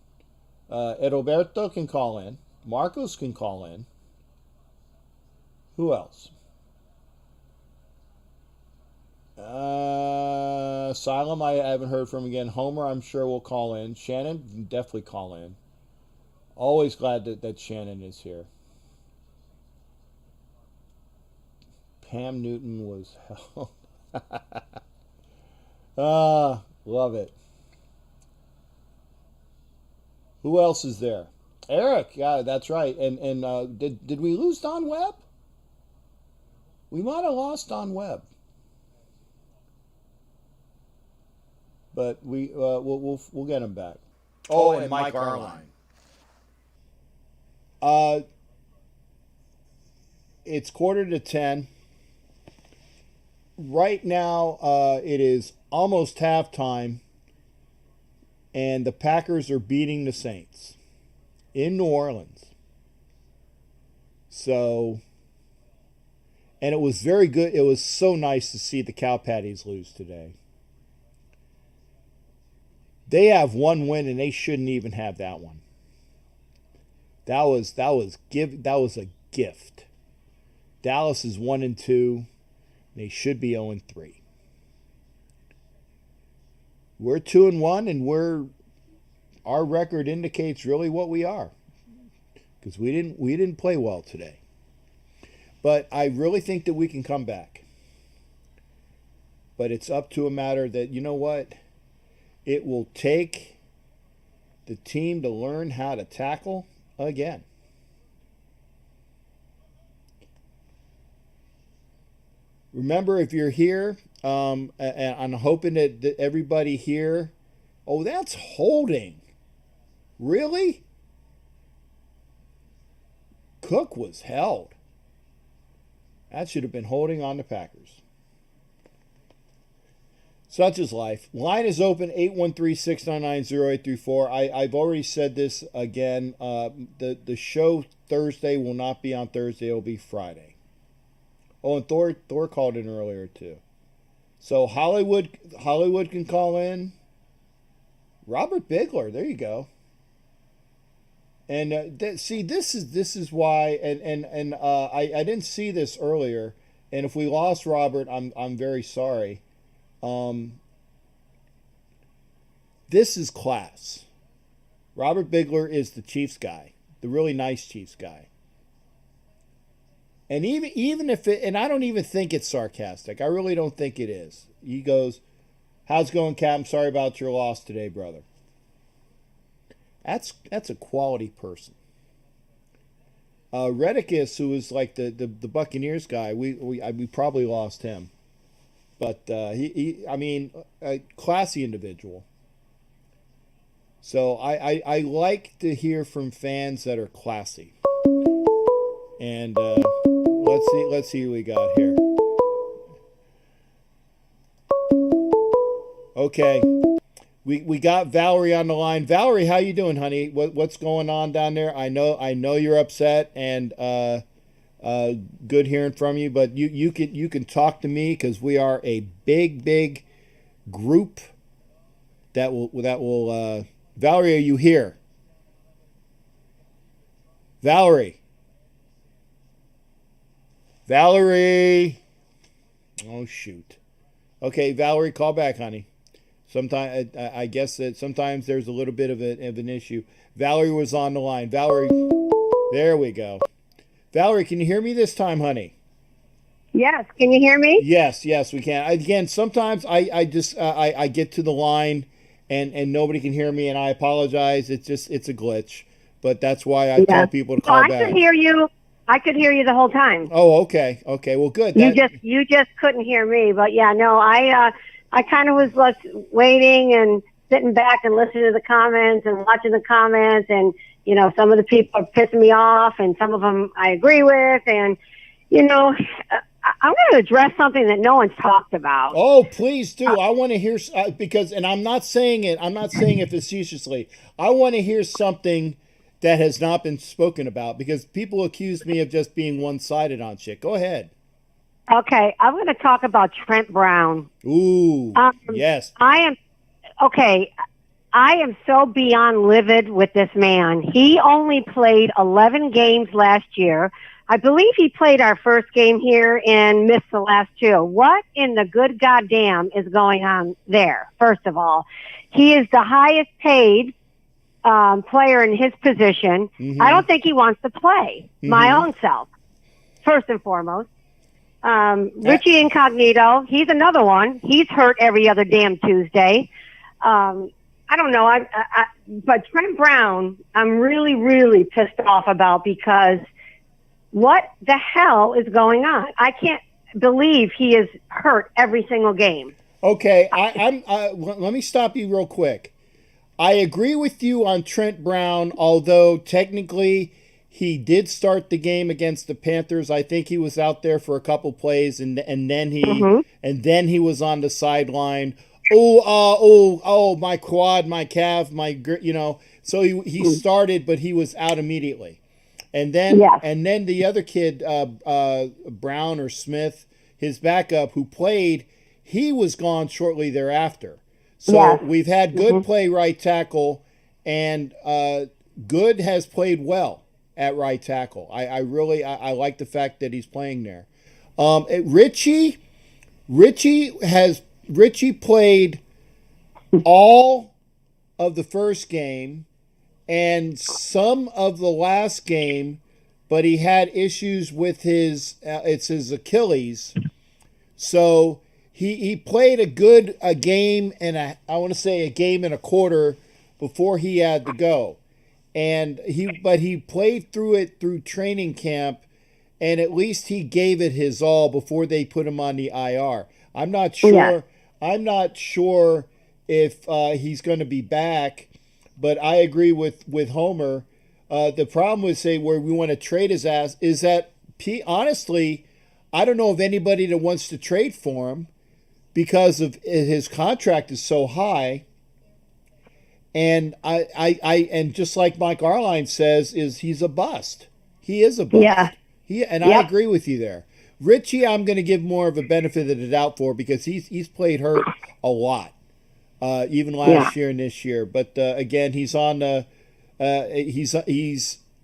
Edalberto can call in. Marcos can call in. Who else? Asylum, I haven't heard from again. Homer, I'm sure will call in. Shannon can definitely call in. Always glad that Shannon is here. Pam Newton was hell. Love it. Who else is there? Eric, yeah, that's right. And did we lose Don Webb? We might have lost Don Webb. But we'll get him back. Oh, and Mike Arline. It's 9:45. Right now, it is almost halftime, and the Packers are beating the Saints in New Orleans. So, and it was very good. It was so nice to see the Cow Patties lose today. They have one win, and they shouldn't even have that one. That was a gift. Dallas is 1-2. They should be 0-3. We're 2-1, and our record indicates really what we are, because we didn't play well today. But I really think that we can come back. But it's up to a matter that, you know what? It will take the team to learn how to tackle again. Remember, if you're here, and I'm hoping that everybody here, oh, that's holding. Really? Cook was held. That should have been holding on the Packers. Such is life. Line is open, 813-699-0834. I've already said this again. The show Thursday will not be on Thursday. It will be Friday. Oh, and Thor called in earlier, too. So Hollywood can call in. Robert Bigler, there you go. And this is why, and I didn't see this earlier. And if we lost Robert, I'm very sorry. This is class. Robert Bigler is the Chiefs guy, the really nice Chiefs guy. And even if it, and I don't even think it's sarcastic. I really don't think it is. He goes, "How's it going, Cap? I'm sorry about your loss today, brother." That's a quality person. Redicus, who was like the Buccaneers guy, we probably lost him, but I mean, a classy individual. So I like to hear from fans that are classy. And let's see who we got here. Okay. We got Valerie on the line. Valerie, how you doing, honey? What's going on down there? I know you're upset, and good hearing from you. But you can talk to me, because we are a big group that will. Valerie, are you here? Valerie. Oh shoot. Okay, Valerie, call back, honey. Sometimes I guess that sometimes there's a little bit of an issue. Valerie was on the line. Valerie, there we go. Valerie, can you hear me this time, honey? Yes. Can you hear me? Yes, we can. Again, sometimes I get to the line and nobody can hear me, and I apologize. It's a glitch, but that's why I tell people to call back. I could hear you. I could hear you the whole time. Oh, okay. Well, good. You just couldn't hear me, but yeah, no, I kind of was like waiting and sitting back and listening to the comments and watching the comments, and some of the people are pissing me off, and some of them I agree with, and I'm going to address something that no one's talked about. Oh, please do. I want to hear because, and I'm not saying it facetiously. I want to hear something that has not been spoken about, because people accuse me of just being one-sided on shit. Go ahead. Okay, I'm going to talk about Trent Brown. Ooh, yes. I am so beyond livid with this man. He only played 11 games last year. I believe he played our first game here and missed the last two. What in the good goddamn is going on there? First of all, he is the highest paid player in his position. Mm-hmm. I don't think he wants to play. Mm-hmm. My own self, first and foremost. Richie Incognito, he's another one. He's hurt every other damn Tuesday. I don't know. But Trent Brown, I'm really, really pissed off about, because what the hell is going on? I can't believe he is hurt every single game. Okay, let me stop you real quick. I agree with you on Trent Brown, although technically he did start the game against the Panthers. I think he was out there for a couple plays, and then he was on the sideline. Oh, my quad, my calf, So he started, but he was out immediately. And then the other kid, Brown or Smith, his backup who played, he was gone shortly thereafter. So we've had Good play right tackle, and Good has played well at right tackle. I really like the fact that he's playing there. Richie played all of the first game and some of the last game, but he had issues with his Achilles. So he played a game and a game and a quarter before he had to go. And he played through training camp, and at least he gave it his all before they put him on the IR. I'm not sure. Yeah. I'm not sure if he's going to be back, but I agree with Homer. The problem with where we want to trade his ass is that honestly, I don't know of anybody that wants to trade for him because of his contract is so high. And and just like Mike Arline says, he's a bust. He is a bust. Yeah. I agree with you there. Richie, I'm going to give more of a benefit of the doubt for because he's played hurt a lot, even last year and this year. But again, he's on the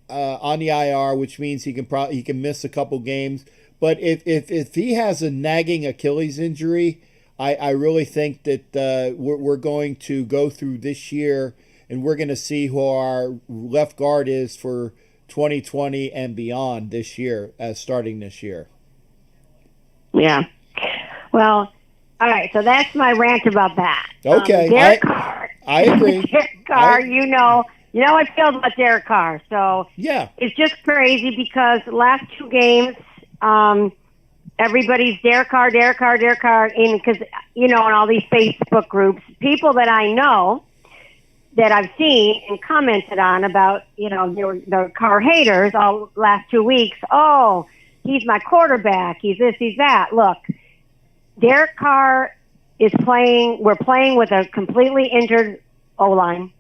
on the IR, which means he can miss a couple games. But if he has a nagging Achilles injury, I really think that we're going to go through this year and we're going to see who our left guard is for 2020 and beyond this year, starting this year. Yeah. Well, all right. So that's my rant about that. Okay. Derek Carr. I agree. Derek Carr, you know how I feel about Derek Carr. So yeah, it's just crazy because the last two games, everybody's Derek Carr, and because in all these Facebook groups, people that I know that I've seen and commented on about, the Carr haters all last 2 weeks. Oh, he's my quarterback. He's this, he's that. Look, Derek Carr is playing. We're playing with a completely injured O-line.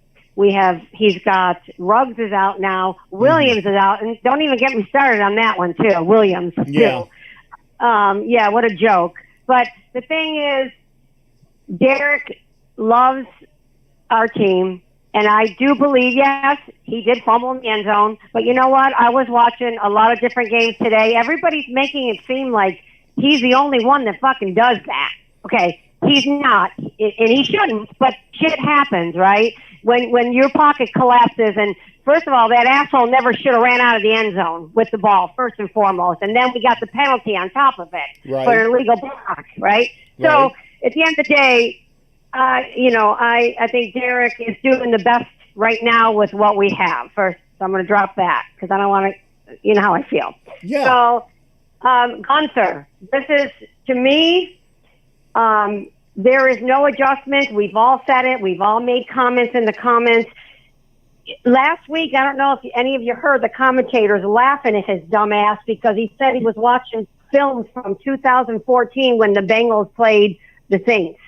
He's got Ruggs is out now. Williams is out, and don't even get me started on that one too. Williams yeah. too. What a joke. But the thing is, Derek loves our team, and I do believe, yes, he did fumble in the end zone. But you know what? I was watching a lot of different games today. Everybody's making it seem like he's the only one that fucking does that. Okay, he's not, and he shouldn't. But shit happens, right? When your pocket collapses, and first of all, that asshole never should have ran out of the end zone with the ball, first and foremost. And then we got the penalty on top of it for an illegal block, right? So at the end of the day, I think Derek is doing the best right now with what we have. First, so I'm going to drop that because I don't want to, you know how I feel. Yeah. So, Gunther, this is, to me, there is no adjustment. We've all said it. We've all made comments in the comments. Last week, I don't know if any of you heard the commentators laughing at his dumb ass because he said he was watching films from 2014 when the Bengals played the Saints.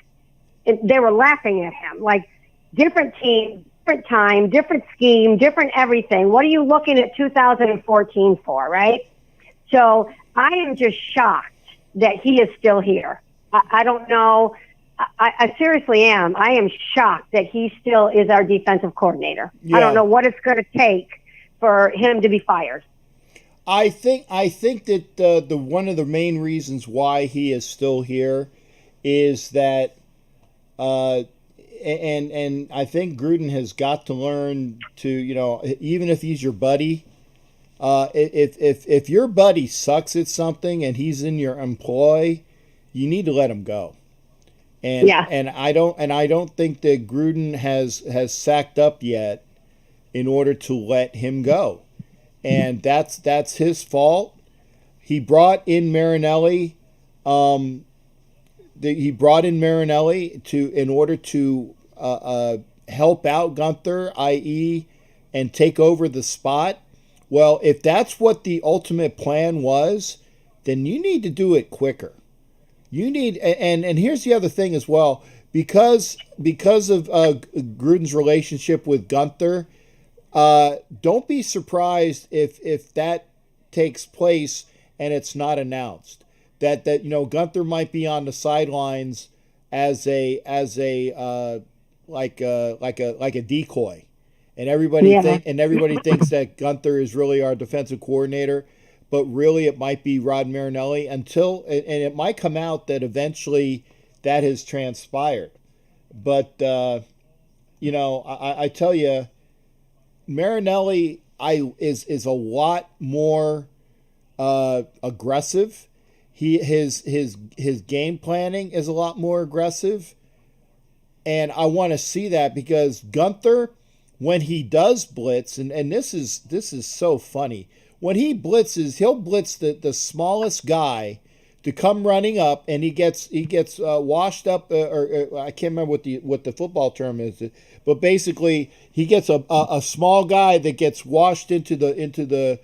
And they were laughing at him. Like, different team, different time, different scheme, different everything. What are you looking at 2014 for, right? So I am just shocked that he is still here. I don't know. I seriously am. I am shocked that he still is our defensive coordinator. Yeah. I don't know what it's going to take for him to be fired. I think that the one of the main reasons why he is still here is that, and I think Gruden has got to learn to, even if he's your buddy, if your buddy sucks at something and he's in your employ, you need to let him go. And I don't think that Gruden has sacked up yet in order to let him go. And that's his fault. He brought in Marinelli. He brought in Marinelli in order to help out Gunther, i.e., and take over the spot. Well, if that's what the ultimate plan was, then you need to do it quicker. You need, and here's the other thing as well, because of Gruden's relationship with Gunther, don't be surprised if that takes place and it's not announced. That Gunther might be on the sidelines as a decoy, and everybody thinks that Gunther is really our defensive coordinator. But really, it might be Rod Marinelli and it might come out that eventually that has transpired. But, I tell you, Marinelli is a lot more aggressive. His game planning is a lot more aggressive. And I want to see that because Gunther, when he does blitz, and this is so funny. When he blitzes, he'll blitz the smallest guy to come running up, and he gets washed up. Or I can't remember what the football term is, but basically he gets a small guy that gets washed into the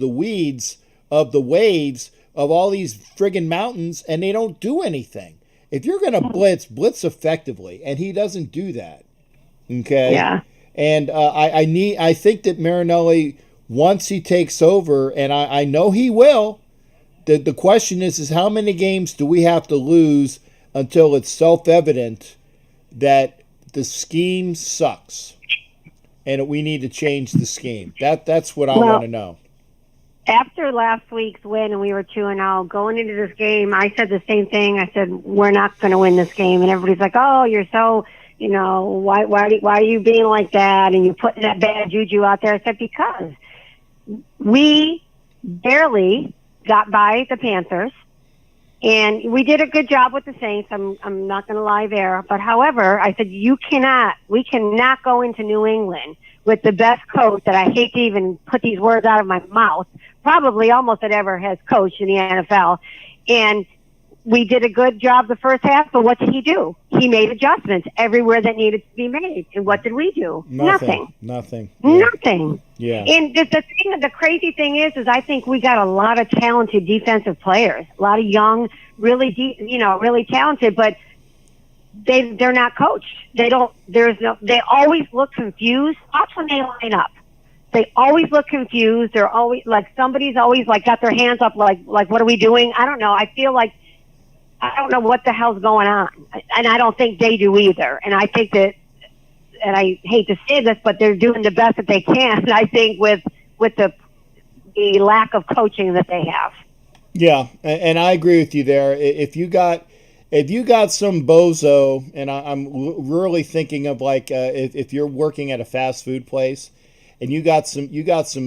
weeds of the waves of all these friggin' mountains, and they don't do anything. If you're gonna blitz effectively, and he doesn't do that. Okay. Yeah. And I think that Marinelli, once he takes over, and I know he will, the question is how many games do we have to lose until it's self-evident that the scheme sucks and we need to change the scheme? That's what I want to know. After last week's win and we were 2-0, going into this game, I said the same thing. I said, we're not going to win this game. And everybody's like, oh, you're so, why are you being like that? And you putting that bad juju out there. I said, because we barely got by the Panthers. And we did a good job with the Saints. I'm not going to lie there. But however, I said, we cannot go into New England with the best coach that I hate to even put these words out of my mouth, probably almost that ever has coached in the NFL. And we did a good job the first half, but what did he do? He made adjustments everywhere that needed to be made. And what did we do? Nothing. Nothing. Yeah. And the crazy thing is I think we got a lot of talented defensive players, a lot of young, really talented, but they're not coached. They always look confused. Watch when they line up. They always look confused. They're always like, somebody's always like got their hands up like what are we doing? I don't know. I feel like I don't know what the hell's going on. And I don't think they do either. And I think that, and I hate to say this, but they're doing the best that they can, I think, with the lack of coaching that they have. Yeah, and I agree with you there. If you got some bozo, and I'm really thinking of like if you're working at a fast food place, and you got some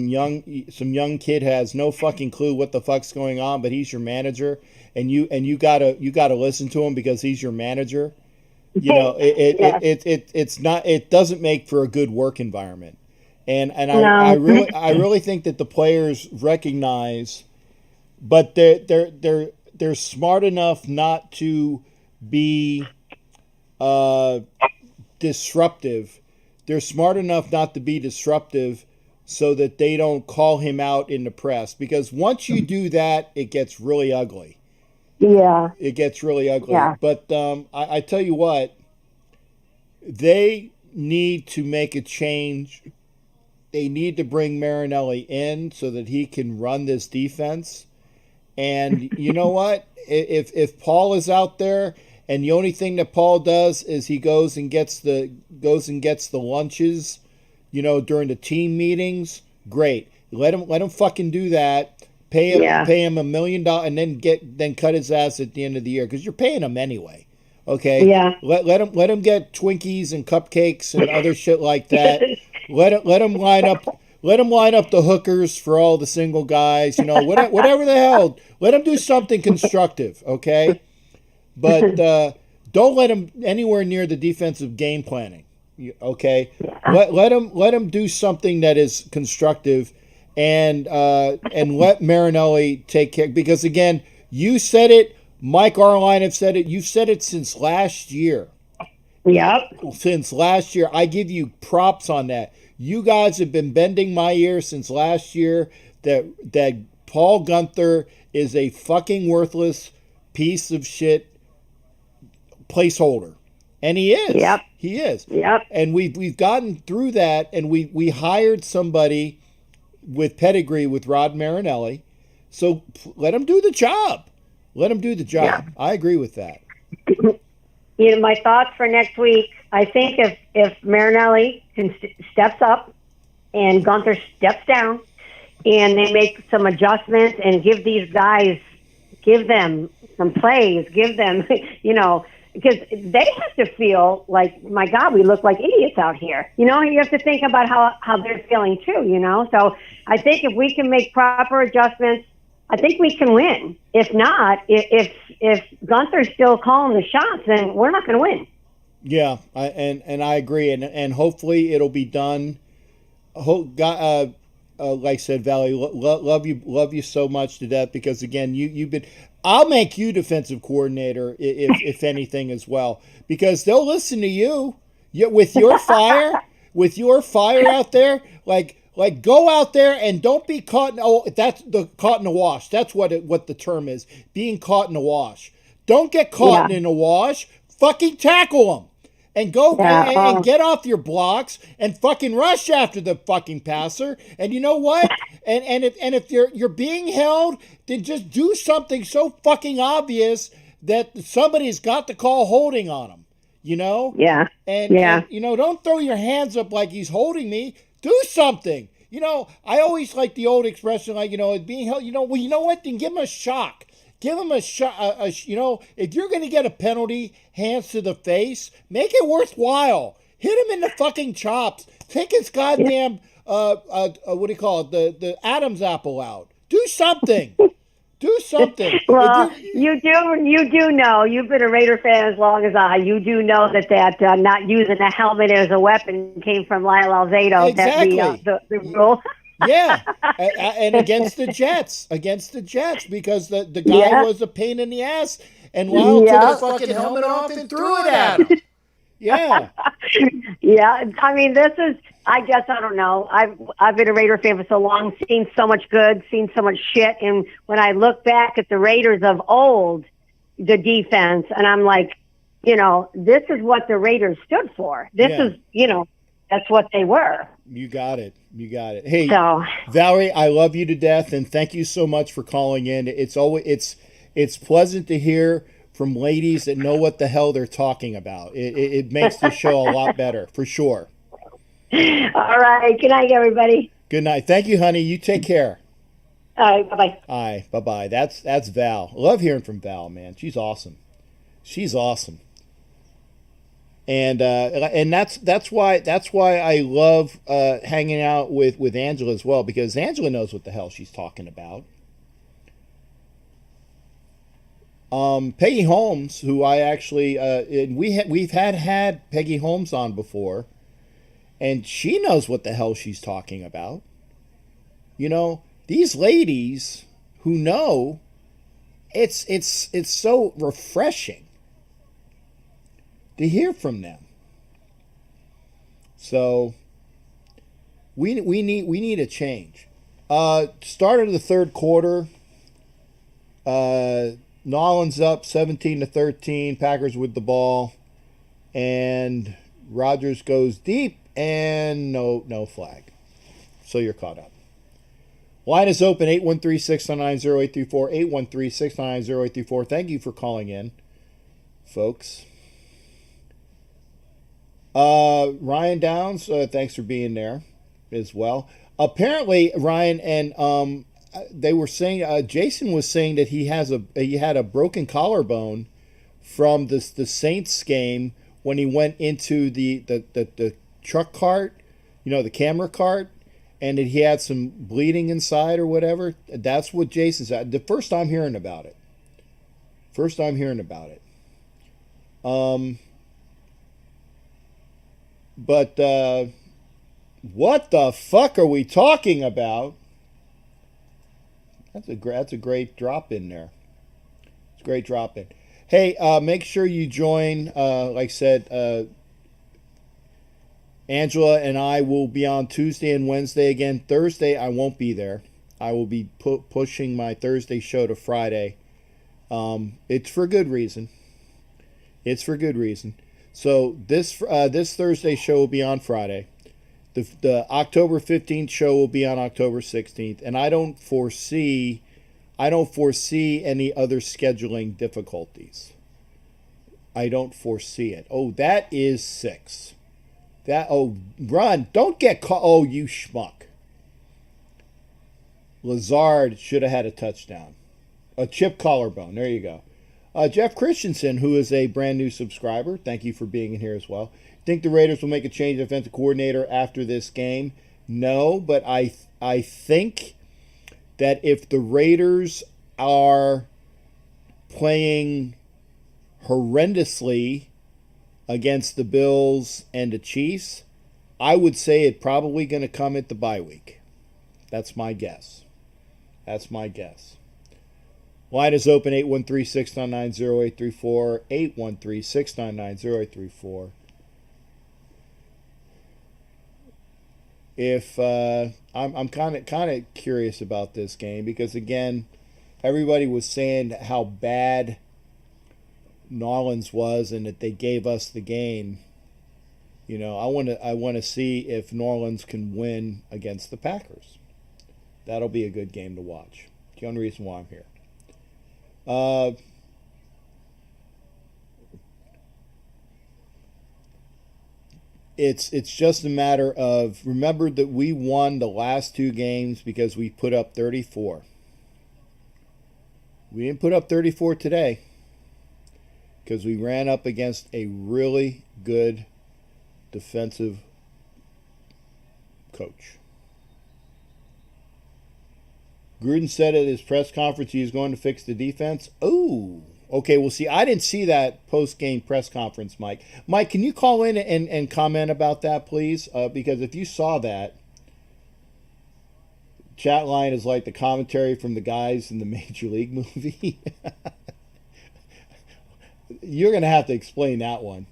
young kid has no fucking clue what the fuck's going on, but he's your manager, and you gotta listen to him because he's your manager. It doesn't make for a good work environment, and I really think that the players recognize, but they're smart enough not to be disruptive. They're smart enough not to be disruptive so that they don't call him out in the press, because once you do that, it gets really ugly. Yeah. It gets really ugly. Yeah. But I tell you what, they need to make a change. They need to bring Marinelli in so that he can run this defense. And you know what? If Paul is out there and the only thing that Paul does is he goes and gets the lunches, during the team meetings, great. Let him fucking do that. Pay him $1 million and then cut his ass at the end of the year, because you're paying him anyway. Okay. Yeah. Let him get Twinkies and cupcakes and other shit like that. Let him line up the hookers for all the single guys. Whatever the hell. Let him do something constructive. Okay. But don't let him anywhere near the defensive game planning. Okay. Let him do something that is constructive, and let Marinelli take care, because again, you said it. Mike Arline have said it. You've said it since last year. Yep. Since last year. I give you props on that. You guys have been bending my ear since last year that Paul Guenther is a fucking worthless piece of shit placeholder. And he is. Yep. He is. Yep. And we've gotten through that, and we hired somebody with pedigree with Rod Marinelli. So let him do the job. Let him do the job. Yeah. I agree with that. My thoughts for next week, I think if Marinelli steps up and Guenther steps down and they make some adjustments and give them some plays, give them, because they have to feel like, my God, we look like idiots out here. You have to think about how they're feeling too, So I think if we can make proper adjustments, I think we can win. If not, if Guenther's still calling the shots, then we're not going to win. Yeah, and I agree, and hopefully it'll be done. Like I said, Valley, love you so much to death, because again, you've been. I'll make you defensive coordinator if anything as well, because they'll listen to you. With your fire, out there, like go out there and don't be caught. That's the caught in a wash. That's what the term is, being caught in a wash. Don't get caught in a wash. Fucking tackle them. And go and get off your blocks and fucking rush after the fucking passer. And you know what? And if you're being held, then just do something so fucking obvious that somebody's got to call holding on him. You know? Yeah. And you know, don't throw your hands up like he's holding me. Do something. You know, I always like the old expression, like, you know, being held. You know, well, you know what? Then give him a shock. Give him a shot. You know, if you're going to get a penalty, hands to the face, make it worthwhile. Hit him in the fucking chops. Take his goddamn what do you call it? The Adam's apple out. Do something. Do something. Well, you do know. You've been a Raider fan as long as I. You do know that not using a helmet as a weapon came from Lyle Alzado. Exactly. The rule. Yeah, and against the Jets, because the guy was a pain in the ass, and Lyle took his fucking helmet off and threw it at him. Yeah. Yeah, I mean, this is, I guess, I don't know. I've been a Raider fan for so long, seen so much good, seen so much shit, and when I look back at the Raiders of old, the defense, and I'm like, you know, this is what the Raiders stood for. This is, you know, that's what they were. You got it. Hey, Valerie, I love you to death, and thank you so much for calling in. It's pleasant to hear from ladies that know what the hell they're talking about. It makes the show a lot better, for sure. All right. Good night, everybody. Good night. Thank you, honey. You take care. All right. Bye-bye. All right. Bye-bye. That's Val. I love hearing from Val, man. She's awesome. And that's why I love hanging out with Angela as well, because Angela knows what the hell she's talking about. Peggy Holmes, who I actually we've had Peggy Holmes on before, and she knows what the hell she's talking about. You know, these ladies who know, it's so refreshing to hear from them. So we need a change. Start of the third quarter. Nolan's up 17-13. Packers with the ball, and Rodgers goes deep, and no flag. So you're caught up. Line is open, 813-699-0834, 813-699-0834. Thank you for calling in, folks. Ryan Downs, thanks for being there as well. Apparently, Ryan and they were saying, Jason was saying that he had a broken collarbone from the Saints game when he went into the truck cart, you know, the camera cart, and that he had some bleeding inside or whatever. That's what Jason said. The first time hearing about it. But what the fuck are we talking about? That's a great drop in there. It's a great drop in. Hey, make sure you join. Like I said, Angela and I will be on Tuesday and Wednesday again. Thursday, I won't be there. I will be pushing my Thursday show to Friday. It's for good reason. So this Thursday show will be on Friday. The October 15th show will be on October 16th, and I don't foresee any other scheduling difficulties. I don't foresee it. Oh, that is 6. Run! Don't get caught. Oh, you schmuck! Lazard should have had a touchdown, a chip collarbone. There you go. Jeff Christensen, who is a brand new subscriber, thank you for being in here as well. Think the Raiders will make a change of offensive coordinator after this game? No, but I think that if the Raiders are playing horrendously against the Bills and the Chiefs, I would say it's probably going to come at the bye week. That's my guess. Line is open, 813-699-0834, 813-699-0834. If I'm kind of curious about this game, because again, everybody was saying how bad Nolans was and that they gave us the game. You know, I want to see if New Orleans can win against the Packers. That'll be a good game to watch. The only reason why I'm here. It's just a matter of, remember that we won the last 2 games because we put up 34. We didn't put up 34 today because we ran up against a really good defensive coach. Gruden said at his press conference he was going to fix the defense. Oh, okay. Well, see, I didn't see that post-game press conference, Mike. Mike, can you call in and comment about that, please? Because if you saw that, chat line is like the commentary from the guys in the Major League movie. You're going to have to explain that one.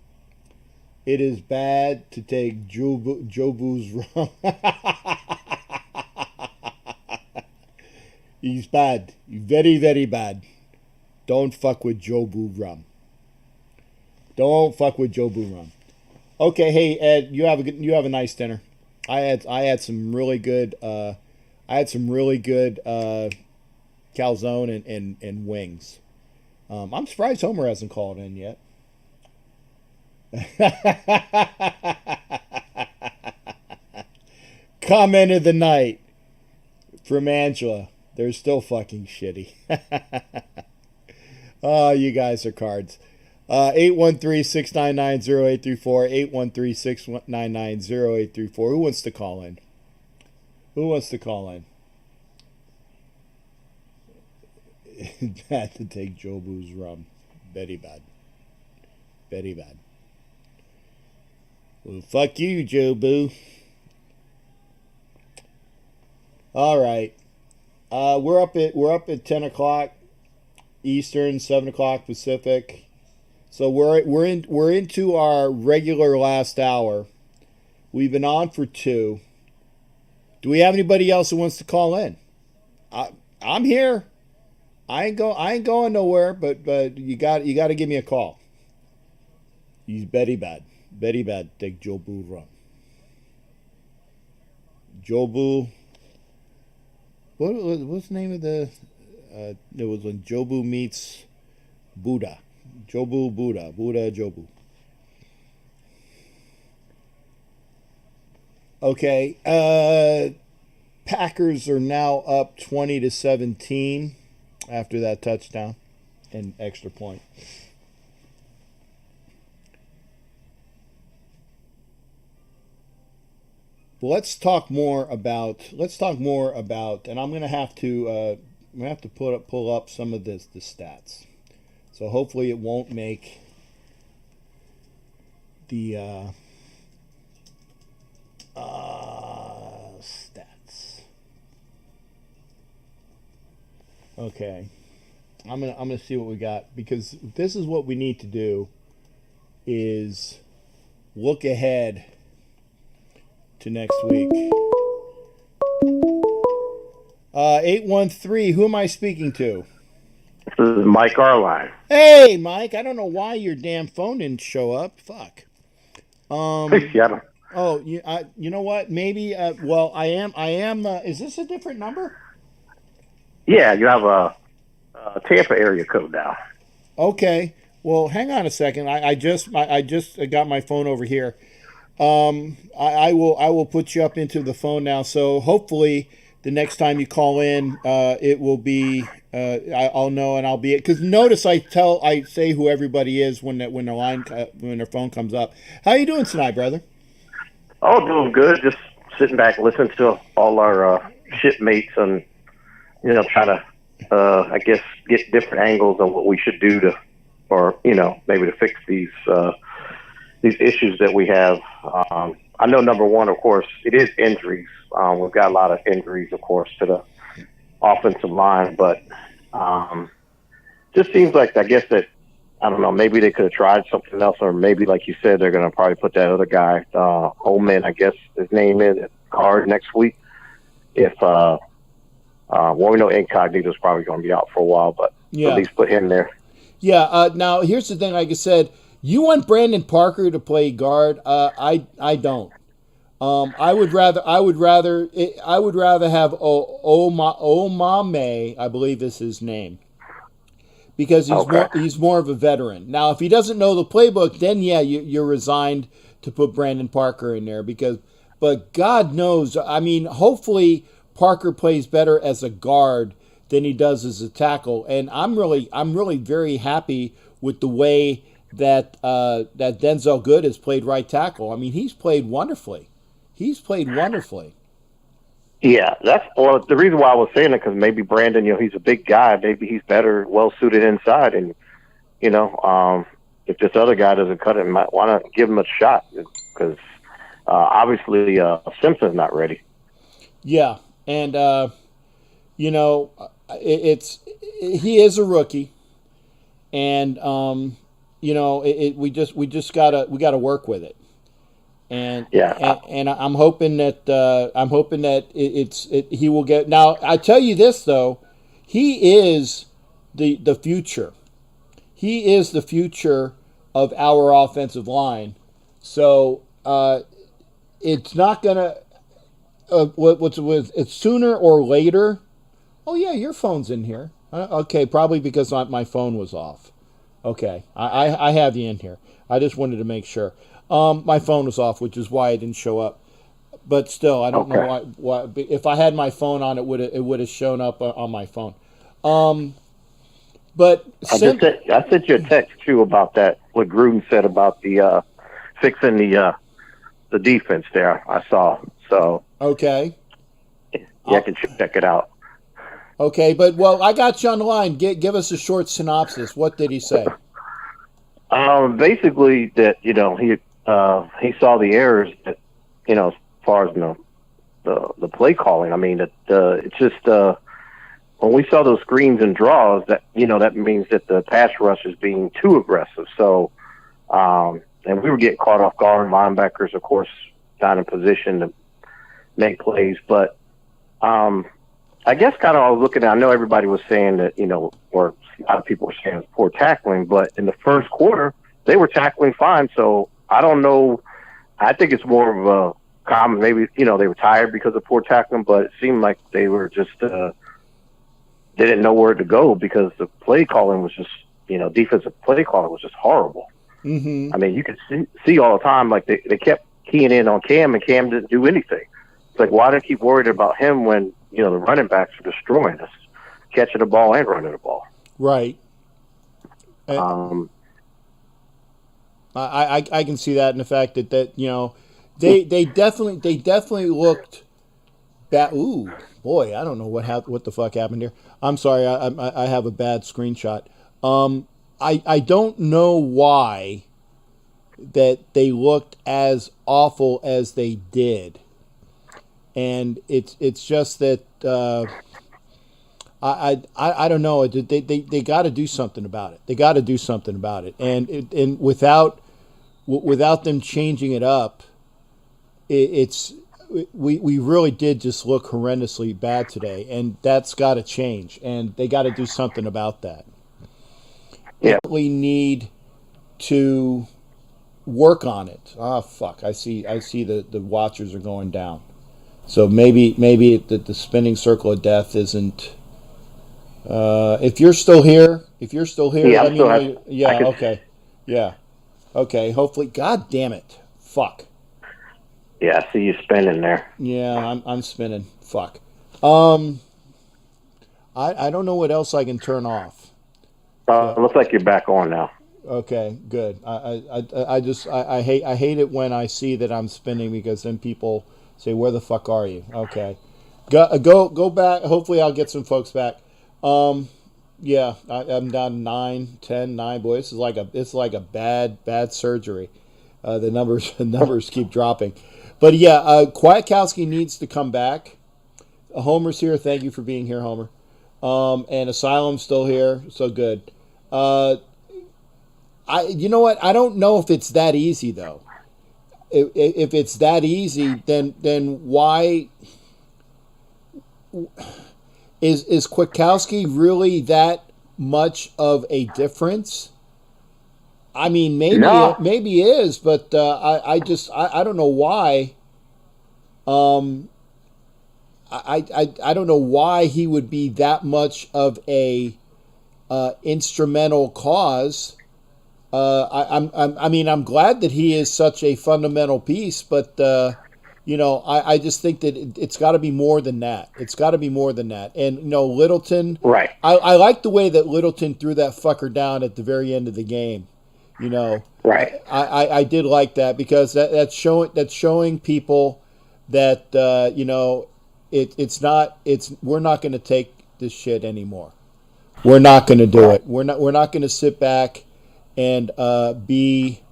It is bad to take Jobu's rum. He's bad. Very, very bad. Don't fuck with Jobu rum. Don't fuck with Jobu rum. Okay, hey Ed, you have a nice dinner. I had some really good calzone and wings. I'm surprised Homer hasn't called in yet. Comment of the night from Angela. They're still fucking shitty. Oh, you guys are cards. 813-699-0834. 813-699-0834. Who wants to call in? Bad to take Jobu's rum. Very bad. Very bad. Well, fuck you, Jobu. All right. We're up at 10 o'clock Eastern, 7 o'clock Pacific. So we're into our regular last hour. We've been on for 2. Do we have anybody else who wants to call in? I'm here. I ain't going nowhere, but you got to give me a call. He's very bad. Very bad. Take Jobu rum. Jobu. What's the name of the? It was when Jobu meets Buddha. Jobu Buddha. Buddha Jobu. Okay. Packers are now up 20-17 after that touchdown and extra point. Let's talk more about, and I'm going to have to pull up some of the stats. So hopefully it won't make the stats. Okay. I'm gonna see what we got, because this is what we need to do, is look ahead to next week. 813, who am I speaking to? This is Mike Arline. Hey, Mike, I don't know why your damn phone didn't show up. Fuck. Yeah. Oh, you know what? Maybe, well, I am, is this a different number? Yeah, you have a Tampa area code now. Okay. Well, hang on a second. I just got my phone over here. I will put you up into the phone now. So hopefully the next time you call in, it will be, I'll know, and I'll be, because notice I say who everybody is when their phone comes up. How you doing tonight, brother? Oh, doing good. Just sitting back, listening to all our shipmates, and try to, I guess, get different angles on what we should do to, or maybe to fix these issues that we have. I know number one, of course, it is injuries. We've got a lot of injuries, of course, to the offensive line, but just seems like, I guess that, I don't know, maybe they could have tried something else, or maybe, like you said, they're going to probably put that other guy, Oman, I guess his name is, at guard next week. If, well, we know Incognito's probably going to be out for a while, but at least put him there. Yeah, now here's the thing, like I said, you want Brandon Parker to play guard. I don't. I would rather have Omame, I believe is his name, because he's more of a veteran. Now, if he doesn't know the playbook, then yeah, you're resigned to put Brandon Parker in there but God knows, I mean, hopefully Parker plays better as a guard than he does as a tackle, and I'm really very happy with the way that that Denzel Good has played right tackle. I mean, he's played wonderfully. Yeah, that's the reason why I was saying it, because maybe Brandon, he's a big guy. Maybe he's better, well suited inside, and if this other guy doesn't cut it, might want to give him a shot, because obviously Simpson's not ready. Yeah, and he is a rookie, and we just gotta work with it. And and I'm hoping that he will get. Now I tell you this though, he is the future. He is the future of our offensive line. So it's not gonna. It's sooner or later. Oh yeah, your phone's in here. Okay, probably because my phone was off. Okay, I have you in here. I just wanted to make sure. My phone was off, which is why it didn't show up. But still, I don't know why. If I had my phone on, it would have shown up on my phone. But I sent you a text too about that. What Gruden said about the fixing the defense there. I saw. So okay. Yeah, I can check it out. Okay, but I got you on the line. Give us a short synopsis. What did he say? Basically that he saw the errors that as far as the play calling. I mean, it's just when we saw those screens and draws, that that means that the pass rush is being too aggressive. So and we were getting caught off guard. Linebackers, of course, not in position to make plays, but I guess kind of I was looking at, I know everybody was saying that, or a lot of people were saying it's poor tackling, but in the first quarter, they were tackling fine. So I don't know. I think it's more of a common, maybe, they were tired because of poor tackling, but it seemed like they were just, they didn't know where to go because the play calling was just, defensive play calling was just horrible. Mm-hmm. I mean, you could see all the time, like they kept keying in on Cam, and Cam didn't do anything. It's like, why do they keep worried about him when, the running backs are destroying us, catching the ball and running the ball? Right. I can see that in the fact that they definitely looked bad. Ooh, boy, I don't know what the fuck happened here. I'm sorry, I have a bad screenshot. I don't know why that they looked as awful as they did. And it's just that I don't know. They got to do something about it. They got to do something about it. And without them changing it up, we really did just look horrendously bad today, and that's got to change. And they got to do something about that. Yeah, we need to work on it. Oh fuck! I see the watchers are going down. So maybe the spinning circle of death isn't. If you're still here, yeah, let me know. Yeah, okay, yeah, okay. Hopefully, God damn it, fuck. Yeah, I see you spinning there. Yeah, I'm spinning. Fuck. I don't know what else I can turn off. It looks like you're back on now. Okay, good. I hate it when I see that I'm spinning, because then people say, "Where the fuck are you?" Okay, go back. Hopefully, I'll get some folks back. Yeah, I'm down 9, 10, 9. Boy, it's like a bad surgery. The numbers keep dropping, but yeah, Kwiatkowski needs to come back. Homer's here. Thank you for being here, Homer. And Asylum's still here, so good. You know what? I don't know if it's that easy though. If it's that easy, then why is Kwiatkowski really that much of a difference? I mean, maybe No. maybe it is, but I don't know why I don't know why he would be that much of a instrumental cause. I'm glad that he is such a fundamental piece, but I just think that it's got to be more than that. It's got to be more than that. And Littleton, Right. I like the way that Littleton threw that fucker down at the very end of the game. Right. I did like that because that's showing people that we're not going to take this shit anymore. We're not going to do it. We're not going to sit back and be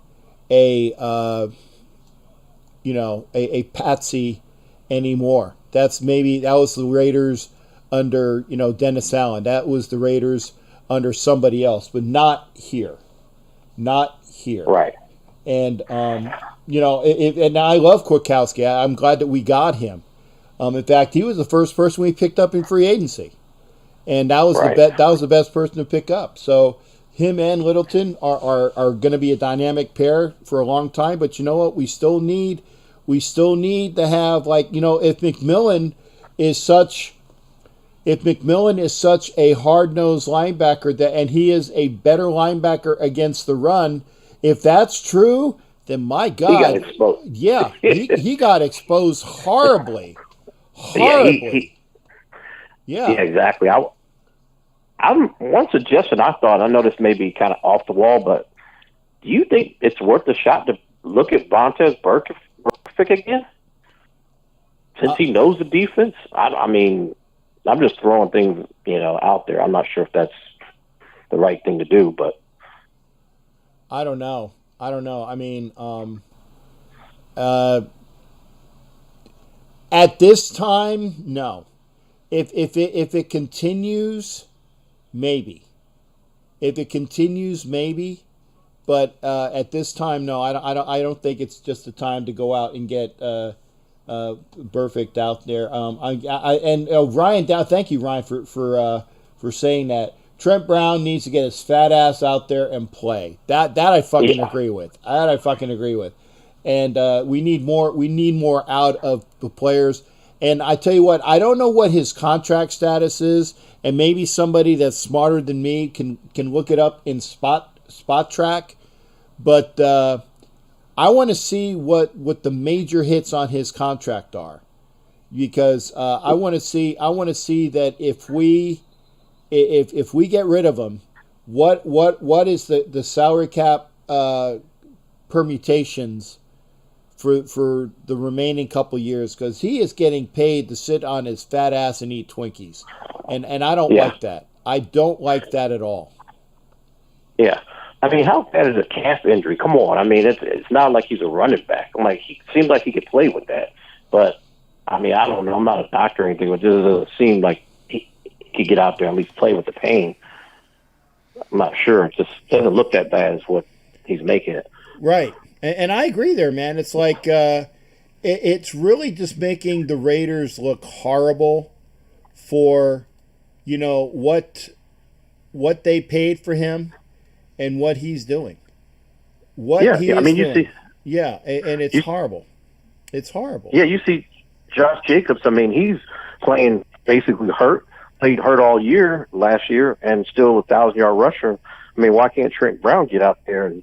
a patsy anymore. That was the Raiders under Dennis Allen. That was the Raiders under somebody else, but not here. Not here. Right. And and I love Kwiatkowski. I'm glad that we got him. In fact, he was the first person we picked up in free agency, and that was the best person to pick up. So him and Littleton are going to be a dynamic pair for a long time. But you know what? We still need to have, if McMillan is such a hard-nosed linebacker and he is a better linebacker against the run, if that's true, then my God, he got exposed. Yeah, he got exposed horribly. Horribly. Yeah, exactly. I'm one suggestion I thought. I know this may be kind of off the wall, but do you think it's worth a shot to look at Vontaze Burfict again, since he knows the defense? I'm just throwing things, out there. I'm not sure if that's the right thing to do, but I don't know. I mean, at this time, no. If it continues, maybe. If it continues, maybe. But at this time, no. I don't think it's just the time to go out and get Burfict out there. Ryan down. Thank you, Ryan, for saying that. Trent Brown needs to get his fat ass out there and play. That I fucking agree with. That I fucking agree with. And we need more. We need more out of the players. And I tell you what, I don't know what his contract status is, and maybe somebody that's smarter than me can look it up in Spot Track. But I want to see what the major hits on his contract are, because I want to see that if we get rid of him, what is the salary cap permutations for the remaining couple years, because he is getting paid to sit on his fat ass and eat Twinkies, and I don't like that. I don't like that at all. Yeah. I mean, how bad is a calf injury? Come on. I mean, it's not like he's a running back. He seems like he could play with that. But, I mean, I don't know. I'm not a doctor or anything, but it doesn't seem like he could get out there and at least play with the pain. I'm not sure. It just doesn't look that bad as what he's making it. Right. And I agree there, man. It's like it's really just making the Raiders look horrible for, what they paid for him and what he's doing. And it's horrible. It's horrible. Yeah, you see Josh Jacobs, I mean, he's playing basically hurt. Played hurt all year last year and still a 1,000-yard rusher. I mean, why can't Trent Brown get out there and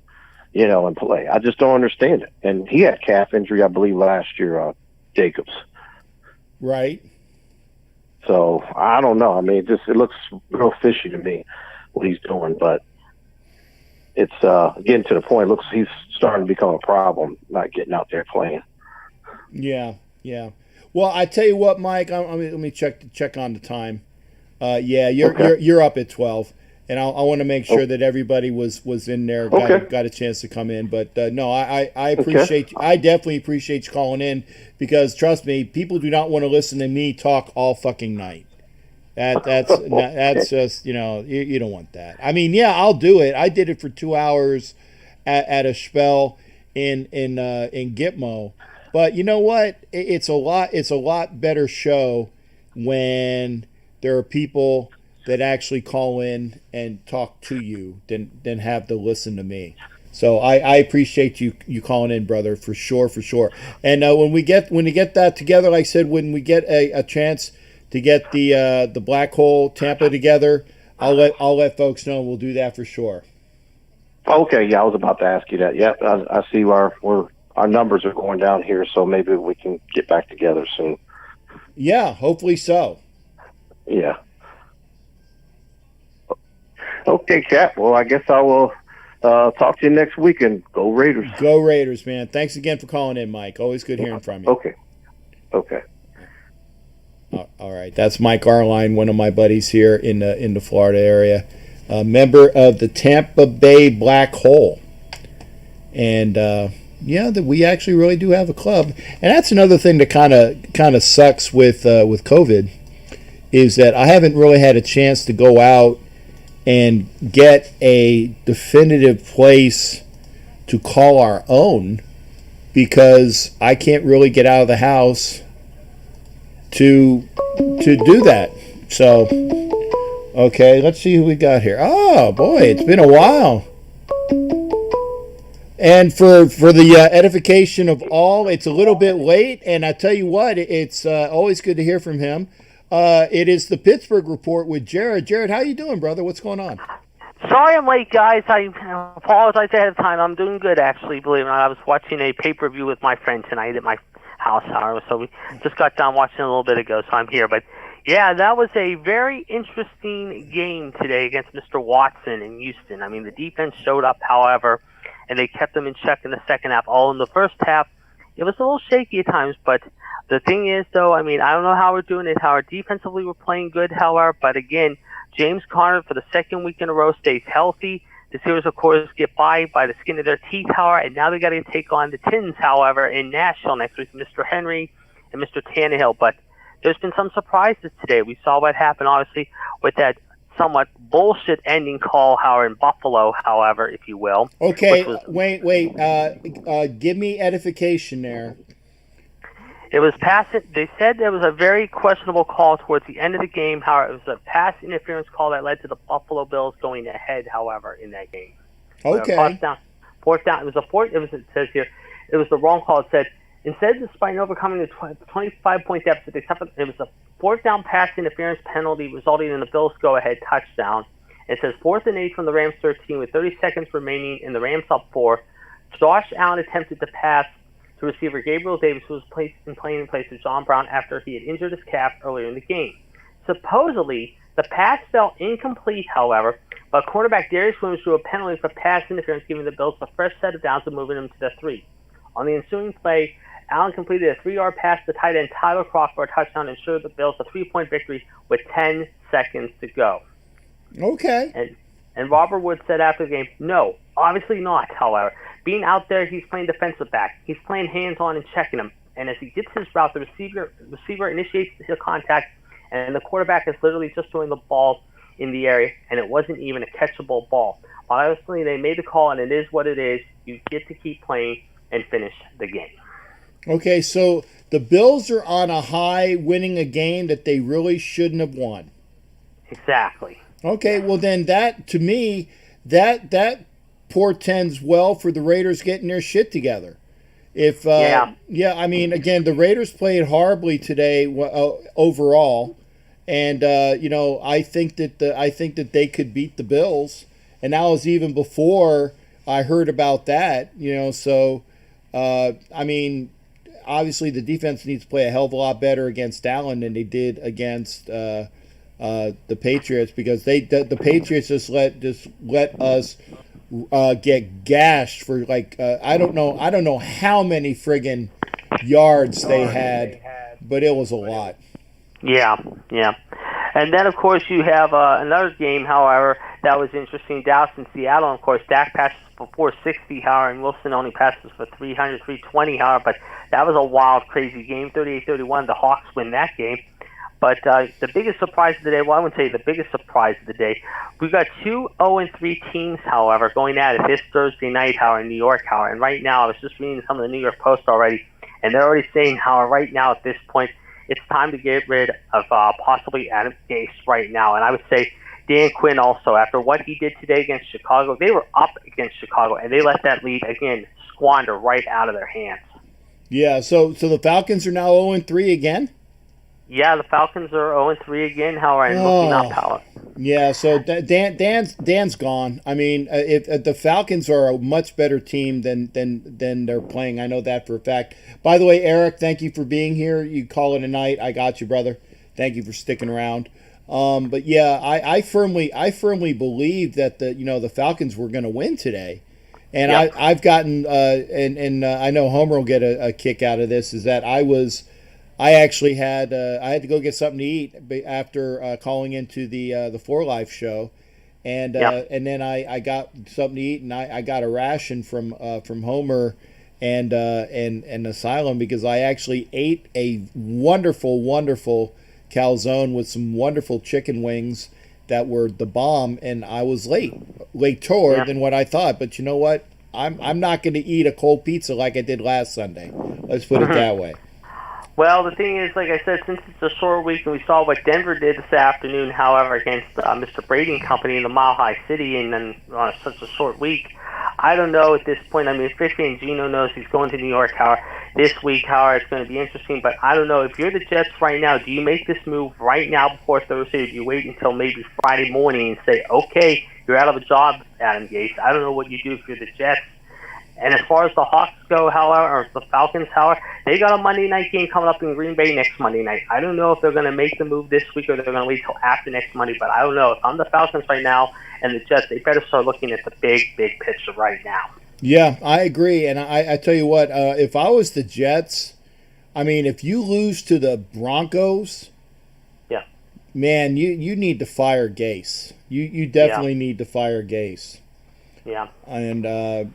play? I just don't understand it. And he had calf injury, I believe, last year, Jacobs. Right. So, I don't know. I mean, it looks real fishy to me, what he's doing. But it's getting to the point. It looks he's starting to become a problem, not getting out there playing. Yeah. Well, I tell you what, Mike. Let me check on the time. You're up at 12, and I want to make sure that everybody was in there, got a chance to come in. But no, I appreciate I definitely appreciate you calling in, because trust me, people do not want to listen to me talk all fucking night. That's just, you don't want that. I mean, yeah, I'll do it. I did it for 2 hours at a spell in Gitmo. But you know what? It's a lot better show when there are people that actually call in and talk to you than have to listen to me. So I appreciate you calling in, brother, for sure. And when we get that together, like I said, when we get a chance to get the Black Hole Tampa together, I'll let folks know. We'll do that for sure. Okay, yeah, I was about to ask you that. Yeah, I see our numbers are going down here, so maybe we can get back together soon. Yeah, hopefully so. Yeah. Okay, Cap. Well, I guess I will talk to you next week, and go Raiders. Go Raiders, man. Thanks again for calling in, Mike. Always good hearing from you. Okay. All right. That's Mike Arline, one of my buddies here in the Florida area, a member of the Tampa Bay Black Hole. And that we actually really do have a club. And that's another thing that kind of sucks with COVID, is that I haven't really had a chance to go out and get a definitive place to call our own, because I can't really get out of the house to do that. So, okay, let's see who we got here. Oh boy, it's been a while. And for the edification of all, it's a little bit late, and I tell you what, it's always good to hear from him. It is the Pittsburgh Report with Jared. Jared, how you doing, brother? What's going on? Sorry I'm late, guys. I apologize ahead of time. I'm doing good, actually, believe it or not. I was watching a pay-per-view with my friend tonight at my house, however, so we just got done watching a little bit ago, so I'm here. But, yeah, that was a very interesting game today against Mr. Watson in Houston. I mean, the defense showed up, however, and they kept them in check in the second half. All in the first half, it was a little shaky at times, but the thing is, though, I mean, I don't know how we're doing it, how defensively we're playing good, however, but again, James Conner for the second week in a row stays healthy. The Steelers, of course, get by the skin of their teeth, however, and now they got to take on the Tins, however, in Nashville next week, Mr. Henry and Mr. Tannehill. But there's been some surprises today. We saw what happened, obviously, with that somewhat bullshit ending call, however, in Buffalo, however, if you will. Okay, wait. Give me edification there. It was pass. They said there was a very questionable call towards the end of the game. However, it was a pass interference call that led to the Buffalo Bills going ahead. However, in that game, okay, fourth down. It was a fourth. It says here, it was the wrong call. It said instead, despite overcoming the 25-point deficit, they suffered. It was a fourth down pass interference penalty, resulting in the Bills' go-ahead touchdown. It says 4th and 8 from the Rams 13 with 30 seconds remaining, and the Rams up 4. Josh Allen attempted to pass to receiver Gabriel Davis, who was playing in place of John Brown after he had injured his calf earlier in the game. Supposedly, the pass fell incomplete, however, but quarterback Darius Williams drew a penalty for pass interference, giving the Bills a fresh set of downs and moving them to the 3. On the ensuing play, Allen completed a 3-yard pass to tight end Tyler Croft for a touchdown and ensured the Bills a 3-point victory with 10 seconds to go. Okay. And Robert Woods said after the game, no, obviously not, however. Being out there, he's playing defensive back. He's playing hands-on and checking him. And as he gets his route, the receiver initiates the contact, and the quarterback is literally just throwing the ball in the area, and it wasn't even a catchable ball. Obviously, they made the call, and it is what it is. You get to keep playing and finish the game. Okay, so the Bills are on a high, winning a game that they really shouldn't have won. Exactly. Okay, well then that, to me, that portends well for the Raiders getting their shit together. If I mean, again, the Raiders played horribly today overall, and I think that they could beat the Bills, and that was even before I heard about that. So I mean, obviously the defense needs to play a hell of a lot better against Allen than they did against the Patriots, because the Patriots just let us get gashed for I don't know how many friggin' yards they had, but it was a lot. Yeah. And then, of course, you have another game, however, that was interesting. Dallas and Seattle, and of course, Dak passes for 460, however, and Wilson only passes for 320, however, but that was a wild, crazy game, 38-31. The Hawks win that game. But the biggest surprise of the day, well, I wouldn't say the biggest surprise of the day, we've got 2 0-3 teams, however, going at it this Thursday night, however, in New York, however. And right now, I was just reading some of the New York Post already, and they're already saying how right now at this point, it's time to get rid of possibly Adam Gase right now. And I would say Dan Quinn also, after what he did today against Chicago, they were up against Chicago, and they let that lead, again, squander right out of their hands. Yeah, so the Falcons are now 0-3 again? Yeah, the Falcons are 0-3 again, however, and looking up, however. Yeah, so Dan's gone. I mean, if the Falcons are a much better team than they're playing, I know that for a fact. By the way, Eric, thank you for being here. You call it a night. I got you, brother. Thank you for sticking around. But yeah, I firmly believe that the Falcons were going to win today, and Yep. I've gotten and I know Homer will get a kick out of this. Is that I actually had I had to go get something to eat after calling into the 4Life show, and and then I got something to eat, and I got a ration from Homer and Asylum, because I actually ate a wonderful calzone with some wonderful chicken wings that were the bomb, and I was later than what I thought. But you know what? I'm not going to eat a cold pizza like I did last Sunday. Let's put it that way. Well, the thing is, like I said, since it's a short week, and we saw what Denver did this afternoon, however, against Mr. Brady and company in the Mile High City, and then on such a short week, I don't know at this point. I mean, Fishy and Gino knows he's going to New York, however, this week, however, it's going to be interesting, but I don't know. If you're the Jets right now, do you make this move right now before Thursday, or do you wait until maybe Friday morning and say, okay, you're out of a job, Adam Gase? I don't know what you do if you're the Jets. And as far as the Hawks go, however, or the Falcons, however, they got a Monday night game coming up in Green Bay next Monday night. I don't know if they're going to make the move this week or they're going to wait till after next Monday, but I don't know. If I'm the Falcons right now and the Jets, they better start looking at the big picture right now. Yeah, I agree. And I tell you what, if I was the Jets, I mean, if you lose to the Broncos, yeah, man, you need to fire Gase. You definitely need to fire Gase. Yeah. And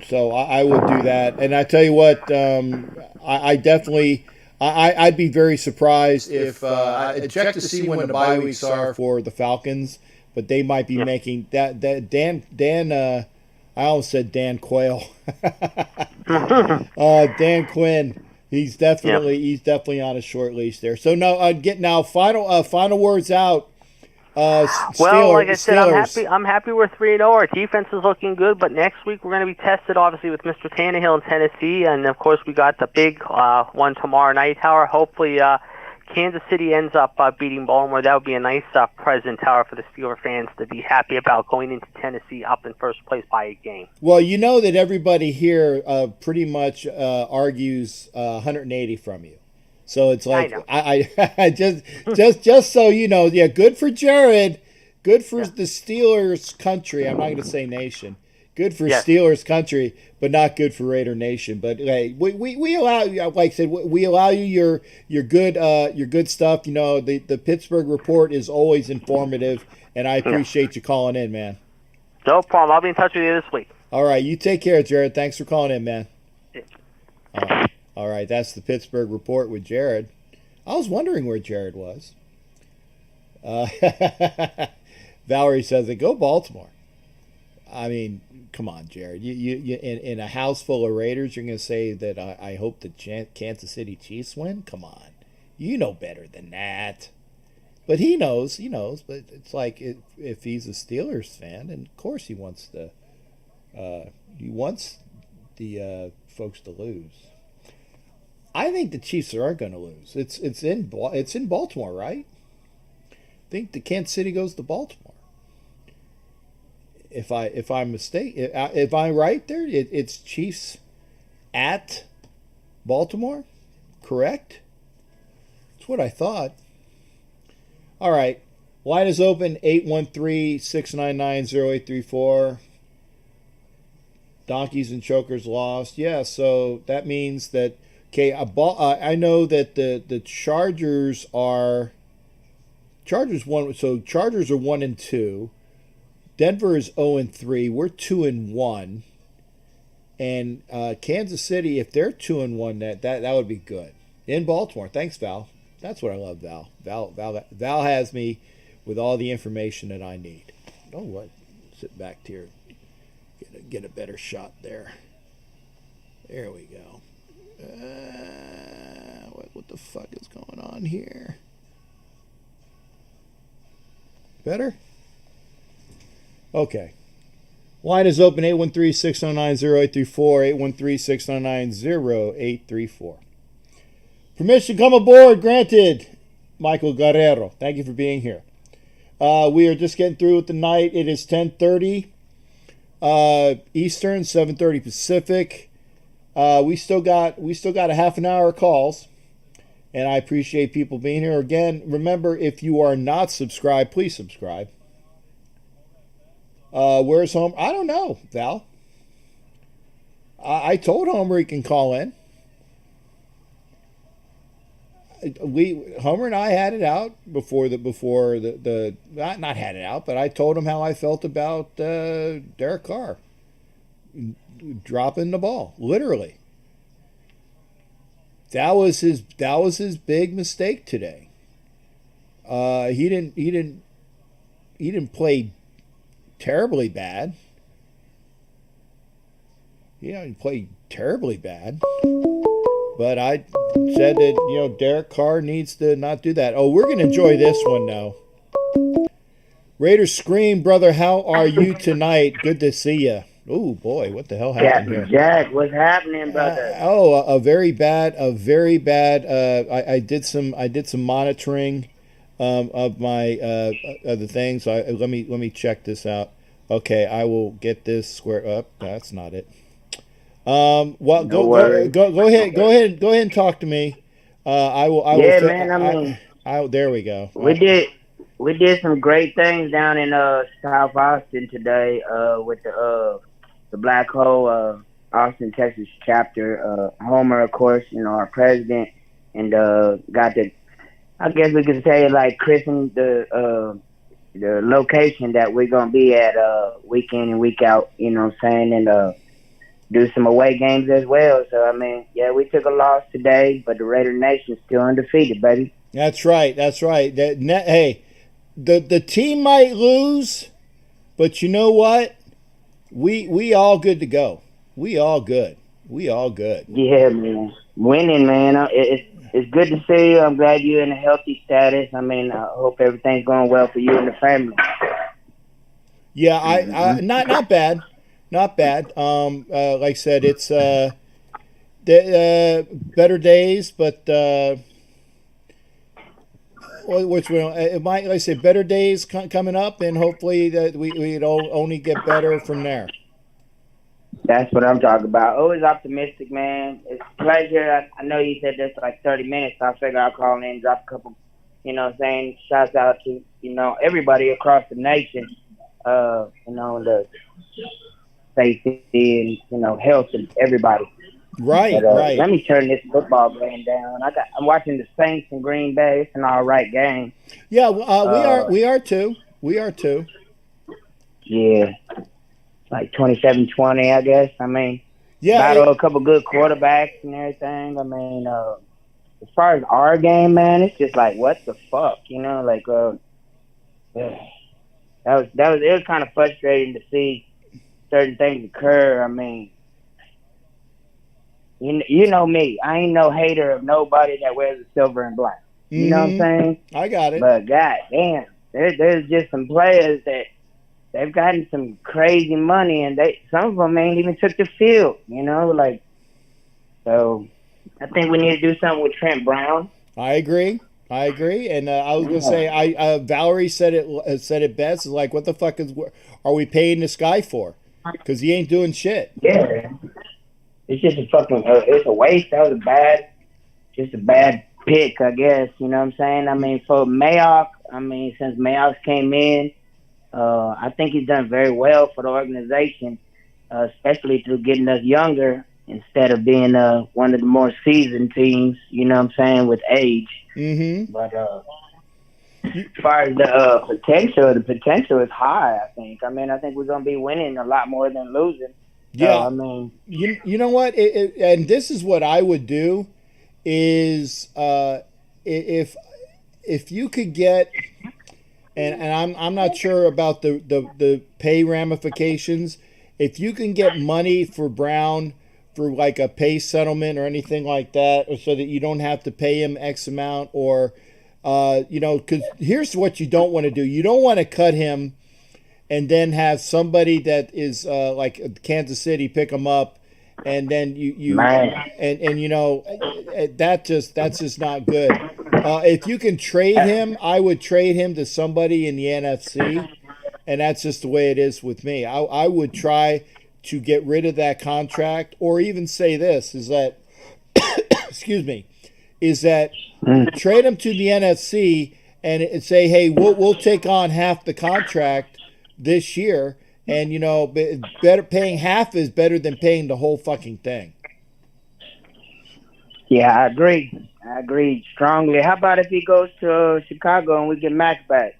so I would do that. And I tell you what, I definitely, I'd be very surprised if I check to see when the bye weeks are for the Falcons, but they might be making that Dan. I almost said Dan Quayle. Dan Quinn. He's definitely on a short leash there. So now final words out. Well, like I said, I'm happy we're 3-0. Our defense is looking good, but next week we're going to be tested, obviously, with Mr. Tannehill in Tennessee, and of course we got the big one tomorrow night. However, hopefully Kansas City ends up beating Baltimore. That would be a nice present, however, for the Steeler fans to be happy about going into Tennessee up in first place by a game. Well, you know that everybody here pretty much argues 180 from you. So it's like I just so you know, yeah, good for Jared, good for the Steelers country. I'm not going to say nation. Good for Steelers country, but not good for Raider Nation. But hey, we allow you, like I said, we allow you your good stuff. You know, the Pittsburgh Report is always informative, and I appreciate you calling in, man. No problem. I'll be in touch with you this week. All right, you take care, Jared. Thanks for calling in, man. All right, that's the Pittsburgh Report with Jared. I was wondering where Jared was. Valerie says, "Go Baltimore." I mean, come on, Jared. You in a house full of Raiders, you're going to say that I hope the Kansas City Chiefs win? Come on. You know better than that. But he knows. But it's like if he's a Steelers fan, and of course he wants the folks to lose. I think the Chiefs are going to lose. It's in Baltimore, right? I think the Kansas City goes to Baltimore. If I'm mistaken, if I'm right there, it's Chiefs at Baltimore, correct? That's what I thought. All right, line is open 813-699-0834. Donkeys and Chokers lost. Yeah, so that means that. Okay, I know that the Chargers are one. So Chargers are 1-2. Denver is 0-3. We're 2-1. And Kansas City, if they're 2-1, that would be good. In Baltimore, thanks, Val. That's what I love, Val. Val has me with all the information that I need. Oh, what? Sit back here, get a better shot there. There we go. What the fuck is going on here? Better? Okay. Line is open, 813-609-0834, 813-609-0834. Permission to come aboard granted, Michael Guerrero. Thank you for being here. We are just getting through with the night. It is 10:30 Eastern, 7:30 Pacific. We still got a half an hour of calls, and I appreciate people being here. Again, remember, if you are not subscribed, please subscribe. Where's Homer? I don't know, Val. I told Homer he can call in. Homer and I had it out before the not had it out, but I told him how I felt about Derek Carr dropping the ball, literally. That was his big mistake today. He didn't play terribly bad. He played terribly bad. But I said that, Derek Carr needs to not do that. Oh, we're going to enjoy this one now. Raiders Scream, brother, how are you tonight? Good to see you. Oh, boy, what the hell happened here? Jack, what's happening, brother? A very bad. I did some monitoring of my other things. So let me check this out. Okay, I will get this square up. That's not it. Well, go ahead and talk to me. I will. Yeah, man. There we go. We did some great things down in South Austin today with the Black Hole Austin, Texas chapter. Homer, of course, our president, and got the, I guess we could say, like, christened the location that we're gonna be at week in and week out. You know what I'm saying? And do some away games as well. So, I mean, yeah, we took a loss today, but the Raider Nation's still undefeated, baby. That's right. Hey, the team might lose, but you know what? We all good to go. We all good. Yeah, man. Winning, man. It's good to see you. I'm glad you're in a healthy status. I mean, I hope everything's going well for you and the family. Yeah, I not bad. Not bad. Like I said, it's better days, but which will it might, like I say, better days coming up, and hopefully that we'd only get better from there. That's what I'm talking about. Always optimistic, man. It's a pleasure. I know you said this for like 30 minutes. So I figured I'll call in and drop a couple, saying shouts out to, everybody across the nation, the safety and, health and everybody. Right, but, right. Let me turn this football game down. I'm watching the Saints and Green Bay. It's an all right game. Yeah, we are too. Yeah. Like 27-20, I guess. I mean, battle a couple good quarterbacks and everything. I mean, as far as our game, man, it's just like, what the fuck, Like, it was kind of frustrating to see certain things occur. I mean, you know me. I ain't no hater of nobody that wears the silver and black. You know what I'm saying? I got it. But goddamn, there's just some players that they've gotten some crazy money, and some of them ain't even took the field. So I think we need to do something with Trent Brown. I agree, and I was gonna say, Valerie said it best. It's like, what the fuck are we paying this guy for? Because he ain't doing shit. Yeah, it's just a fucking it's a waste. That was a bad pick, I guess. You know what I'm saying? I mean, for Mayock, since Mayock came in, I think he's done very well for the organization, especially through getting us younger instead of being one of the more seasoned teams, you know what I'm saying, with age. Mm-hmm. But as far as the potential is high, I think. I think we're going to be winning a lot more than losing. Yeah. You know what? And this is what I would do is if you could get, and I'm not sure about the pay ramifications. If you can get money for Brown for like a pay settlement or anything like that, or so that you don't have to pay him X amount, or because here's what you don't want to do. You don't want to cut him and then have somebody that is like Kansas City pick him up, and then and you know that's just not good. If you can trade him, I would trade him to somebody in the NFC, and that's just the way it is with me. I would try to get rid of that contract, or even say this is that excuse me, is that trade him to the NFC and say, hey, we'll take on half the contract this year, and you know, better paying half is better than paying the whole fucking thing. Yeah, I agree. I agree strongly. How about if he goes to Chicago and we get Max back?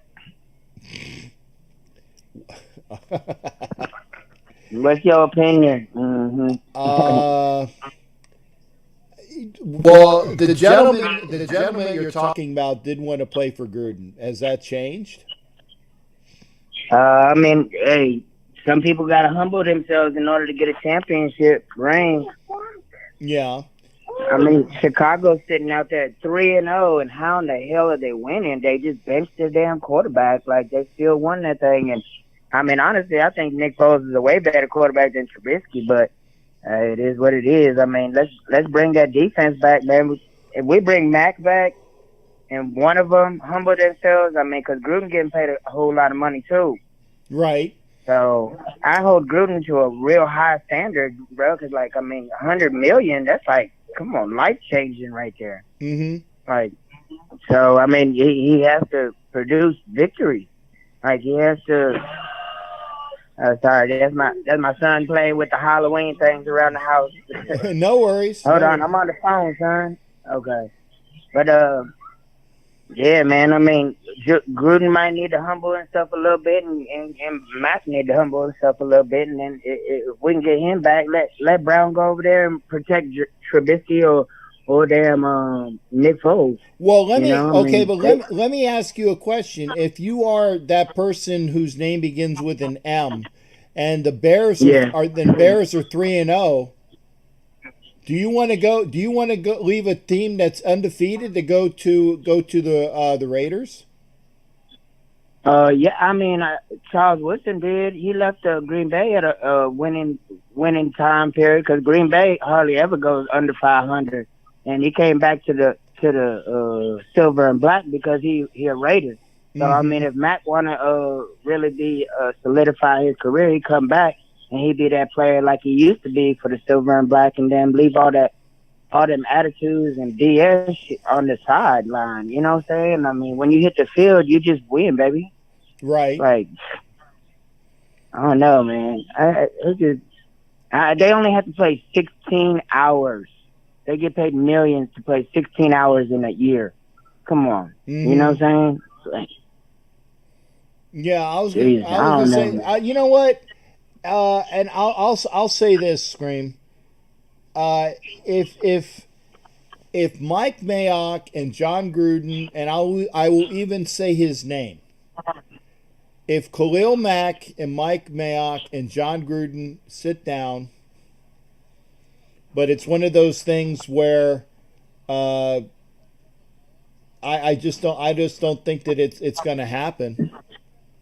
What's your opinion? Well, the gentleman you're talking about didn't want to play for Gruden. Has that changed? I mean, hey, some people got to humble themselves in order to get a championship ring. Yeah. I mean, Chicago's sitting out there 3-0, and how in the hell are they winning? They just benched their damn quarterback. Like, they still won that thing. And, I mean, honestly, I think Nick Foles is a way better quarterback than Trubisky, but it is what it is. I mean, let's bring that defense back, man. If we bring Mac back and one of them humble themselves, I mean, because Gruden getting paid a whole lot of money, too. Right. So I hold Gruden to a real high standard, bro, because, like, I mean, $100 million, that's like, come on, life-changing right there. Mm-hmm. Like, so, I mean, he has to produce victory. Like, he has to... sorry, that's my son playing with the Halloween things around the house. No worries. Hold on, I'm on the phone, son. Okay. But, yeah, man, I mean, Gruden might need to humble himself a little bit, and Matt need to humble himself a little bit, and then if we can get him back, let Brown go over there and protect Trubisky or damn Nick Foles. Well, let me ask you a question. If you are that person whose name begins with an M, and the Bears are 3-0, do you want to go? Do you want to go leave a team that's undefeated to go to the Raiders? Yeah, I mean, Charles Woodson did. He left Green Bay at a winning time period because Green Bay hardly ever goes under 500, and he came back to the silver and black because he a Raider. So I mean, if Matt want to really be solidify his career, he come back and he be that player like he used to be for the silver and black, and then leave all them attitudes and BS shit on the sideline. You know what I'm saying? I mean, when you hit the field, you just win, baby. Right. Like, I don't know, man. They only have to play 16 hours. They get paid millions to play 16 hours in a year. Come on. You know what I'm saying? Yeah, I was gonna say, you know what? And I'll say this, Scream. If Mike Mayock and John Gruden, and I will even say his name, if Khalil Mack and Mike Mayock and John Gruden sit down, but it's one of those things where I just don't think that it's going to happen.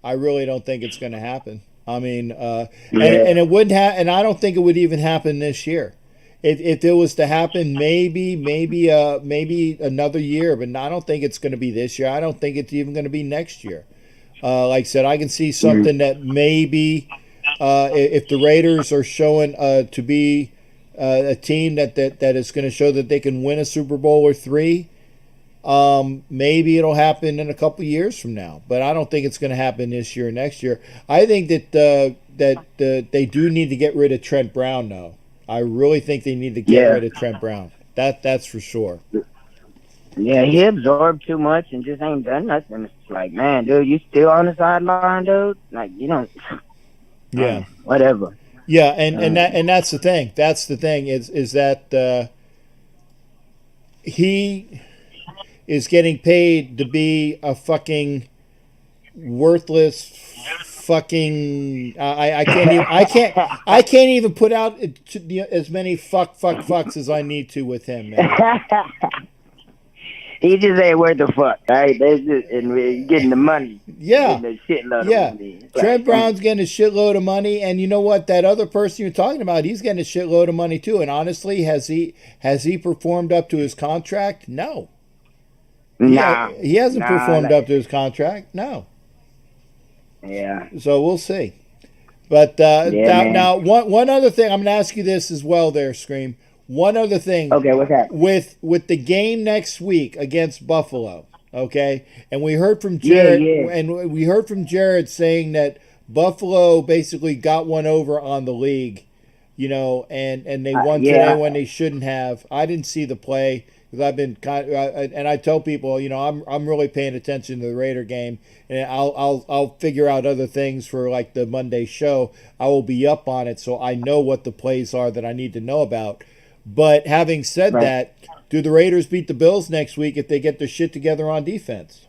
I really don't think it's going to happen. I mean, and it wouldn't and I don't think it would even happen this year. If it was to happen, maybe another year, but I don't think it's going to be this year. I don't think it's even going to be next year. Like I said, I can see something that maybe if the Raiders are showing to be a team that is going to show that they can win a Super Bowl or 3, maybe it'll happen in a couple of years from now. But I don't think it's going to happen this year or next year. I think that they do need to get rid of Trent Brown, though. I really think they need to get rid of Trent Brown. That's for sure. Yeah, he absorbed too much and just ain't done nothing. It's like, man, dude, you still on the sideline, dude? Like, you don't. Yeah. Whatever. Yeah, and that's the thing. That's the thing is that he is getting paid to be a fucking worthless fucking. I can't even put out as many fucks as I need to with him, man. He just ain't worth the fuck, right? That's just, and we're getting the money. Yeah. Getting a shitload Yeah. of money. It's Trent like, Brown's getting a shitload of money, and you know what? That other person you're talking about, he's getting a shitload of money too. And honestly, has he performed up to his contract? No. Nah. He hasn't performed like, up to his contract. No. Yeah. So we'll see. But now one other thing, I'm going to ask you this as well there, Scream. One other thing. Okay, what's that? With the game next week against Buffalo, okay? And we heard from Jared and we heard from Jared saying that Buffalo basically got one over on the league, you know, and they won today when they shouldn't have. I didn't see the play because I've been and I tell people, you know, I'm really paying attention to the Raider game, and I'll figure out other things for like the Monday show. I will be up on it, so I know what the plays are that I need to know about. But having said that, do the Raiders beat the Bills next week if they get their shit together on defense?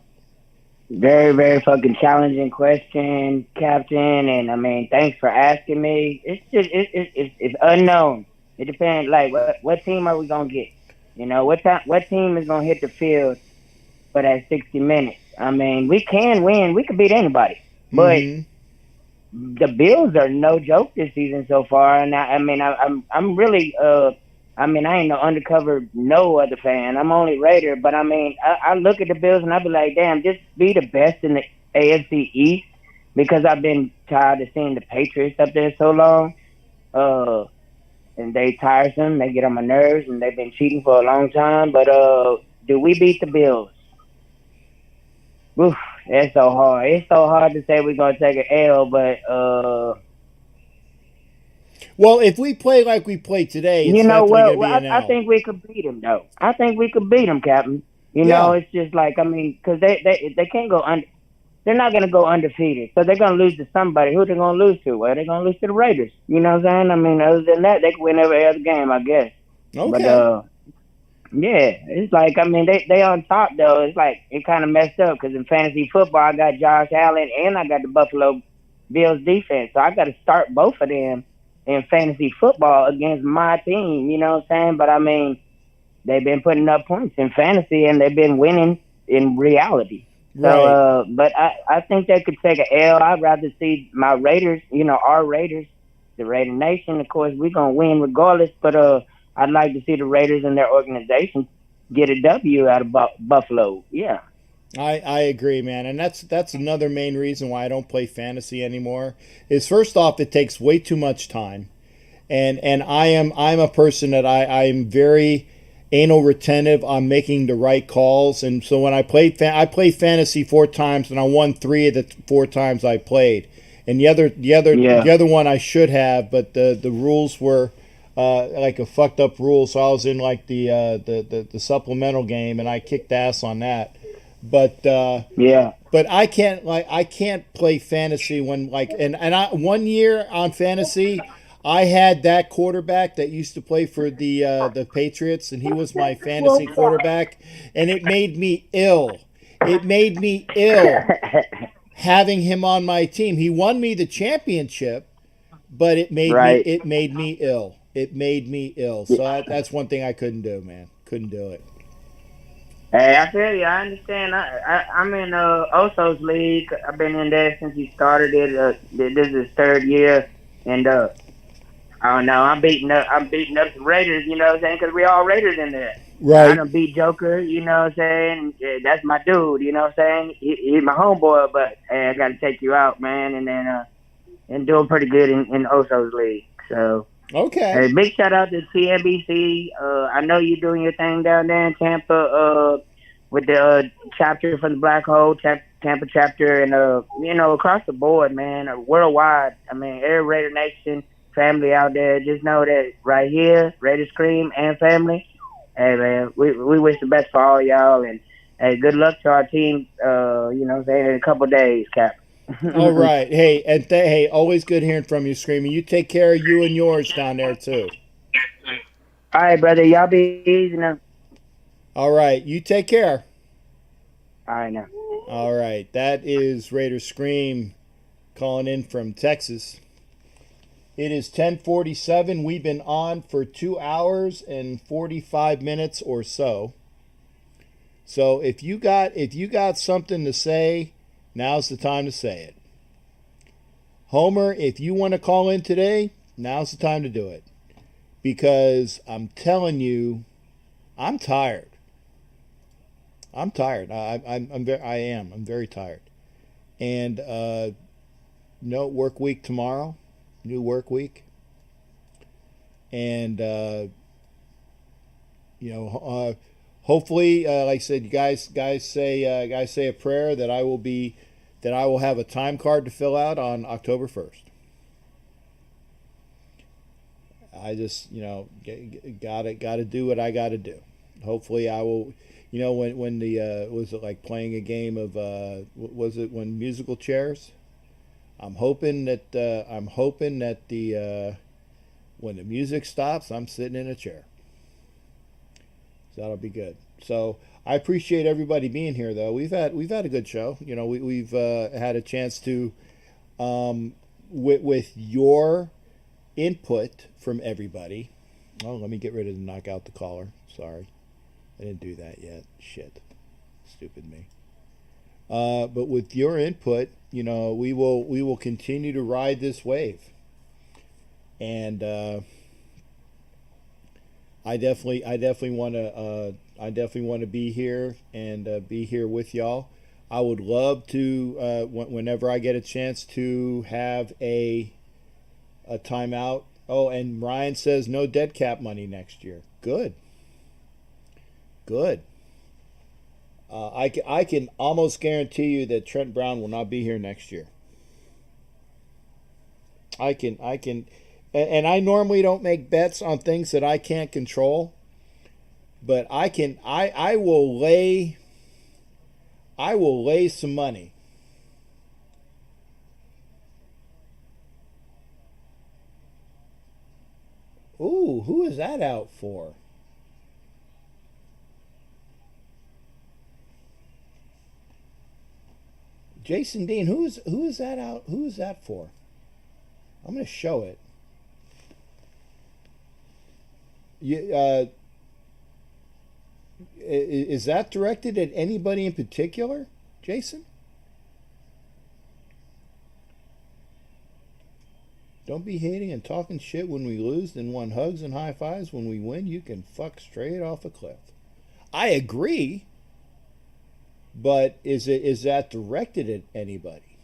Very, very fucking challenging question, Captain. And I mean, thanks for asking me. It's just it's unknown. It depends. Like, what team are we gonna get? You know, what team is gonna hit the field for that 60 minutes? I mean, we can win. We could beat anybody, but the Bills are no joke this season so far. And I'm really I ain't no undercover no other fan. I'm only Raider, but I mean, I look at the Bills and I be like, damn, just be the best in the AFC East, because I've been tired of seeing the Patriots up there so long. And they tiresome. They get on my nerves, and they've been cheating for a long time. But do we beat the Bills? Oof, it's so hard. It's so hard to say we're gonna take an L, but well, if we play like we played today, it's you know what? I think we could beat them, though. I think we could beat them, Captain. You know, it's just like, I mean, because they can't go under. They're not going to go undefeated, so they're going to lose to somebody. Who they going to lose to? Well, they're going to lose to the Raiders. You know what I'm saying? I mean, other than that, they can win every other game, I guess. Okay. But yeah, it's like, I mean, they on top though. It's like it kind of messed up because in fantasy football, I got Josh Allen and I got the Buffalo Bills defense, so I got to start both of them in fantasy football against my team. You know what I'm saying? But I mean, they've been putting up points in fantasy and they've been winning in reality. So, but I think they could take an L. I'd rather see my Raiders, you know, our Raiders, the Raider Nation. Of course, we're going to win regardless, but I'd like to see the Raiders and their organization get a W out of Buffalo. Yeah. I agree, man. And that's another main reason why I don't play fantasy anymore. Is first off, it takes way too much time. And I'm a person that I'm very anal retentive on making the right calls, and so when I played fantasy 4 times and I won 3 of the 4 times I played, and the other one I should have, but the rules were like a fucked up rule, so I was in like the supplemental game and I kicked ass on that. But but I can't play fantasy when one year on fantasy I had that quarterback that used to play for the Patriots, and he was my fantasy quarterback, and it made me ill. It made me ill having him on my team. He won me the championship, but it made me ill. It made me ill. So that's one thing I couldn't do, man. Couldn't do it. Hey, I tell you, I understand. I'm in Oso's league. I've been in there since he started it. This is his 3rd year, and I don't know. I'm beating up some Raiders, you know what I'm saying? Because we all Raiders in there. Right. I done beat Joker, you know what I'm saying? Yeah, that's my dude, you know what I'm saying? He's my homeboy, but hey, I got to take you out, man. And then and doing pretty good in Oso's league. So okay. Hey, big shout out to TNBC. I know you're doing your thing down there in Tampa with the chapter from the Black Hole, Tampa chapter, and you know, across the board, man, worldwide. I mean, every Raider Nation family out there, just know that right here, Raider Scream and family, hey man, we wish the best for all y'all, and hey, good luck to our team, you know what I'm saying, in a couple of days, Cap. All right. Hey, and hey, always good hearing from you, Screaming. You take care of you and yours down there too. All right, brother, y'all be easy now. All right, you take care. All right now. All right, that is Raider Scream calling in from Texas. It is 10:47. We've been on for 2 hours and 45 minutes or so. So if you got something to say, now's the time to say it. Homer, if you want to call in today, now's the time to do it. Because I'm telling you, I'm tired. I'm tired. I'm very tired. And no work week tomorrow, new work week. And hopefully, like I said, you guys say a prayer that I will have a time card to fill out on October 1st. I just, gotta do what I gotta do. Hopefully I will, when the, was it like playing a game of, was it when musical chairs? I'm hoping that when the music stops, I'm sitting in a chair. So that'll be good. So I appreciate everybody being here, though. We've had a good show. We've had a chance to, with your input from everybody. Oh, let me get rid of the knock out the caller. Sorry, I didn't do that yet. Shit, stupid me. But with your input, we will continue to ride this wave. And I definitely want to be here and be here with y'all. I would love to whenever I get a chance to have a timeout. Oh, and Ryan says no dead cap money next year. Good. I can almost guarantee you that Trent Brown will not be here next year. I can, and I normally don't make bets on things that I can't control, but I will lay some money. Ooh, who is that out for? Jason Dean, who is that out? Who is that for? I'm going to show it. Is that directed at anybody in particular, Jason? Don't be hating and talking shit when we lose, then want hugs and high fives. When we win, you can fuck straight off a cliff. I agree, but is that directed at anybody?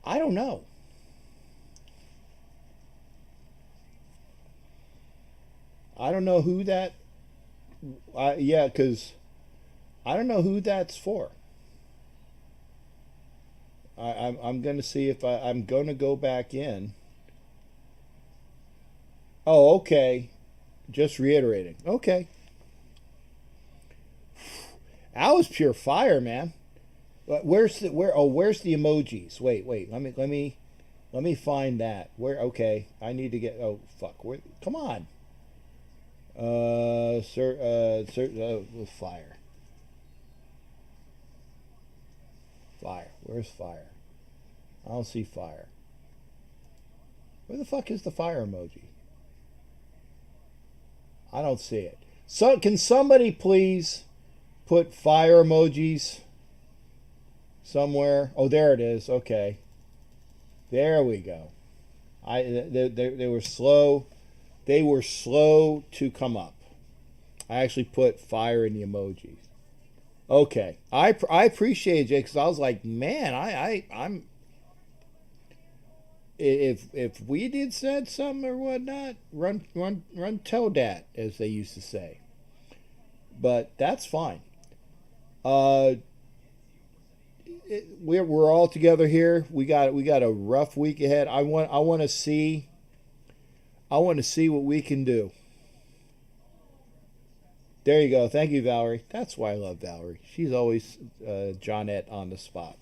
I don't know. I don't know who that. Because I don't know who that's for. I'm going to see if I'm going to go back in. Oh, okay. Just reiterating. Okay. That was pure fire, man. Where's the emojis? Wait. Let me find that. Where? Okay. I need to get. Oh fuck. Where? Come on. Fire. Fire. Where's fire? I don't see fire. Where the fuck is the fire emoji? I don't see it. So can somebody please put fire emojis somewhere? Oh, there it is. Okay. There we go. They were slow. They were slow to come up. I actually put fire in the emojis. Okay, I appreciate it, Jay, because I was like, man, I'm. If we did said something or whatnot, run tell dat, as they used to say. But that's fine. We're all together here. We got a rough week ahead. I want to see what we can do. There you go. Thank you, Valerie. That's why I love Valerie. She's always Johnette on the spot.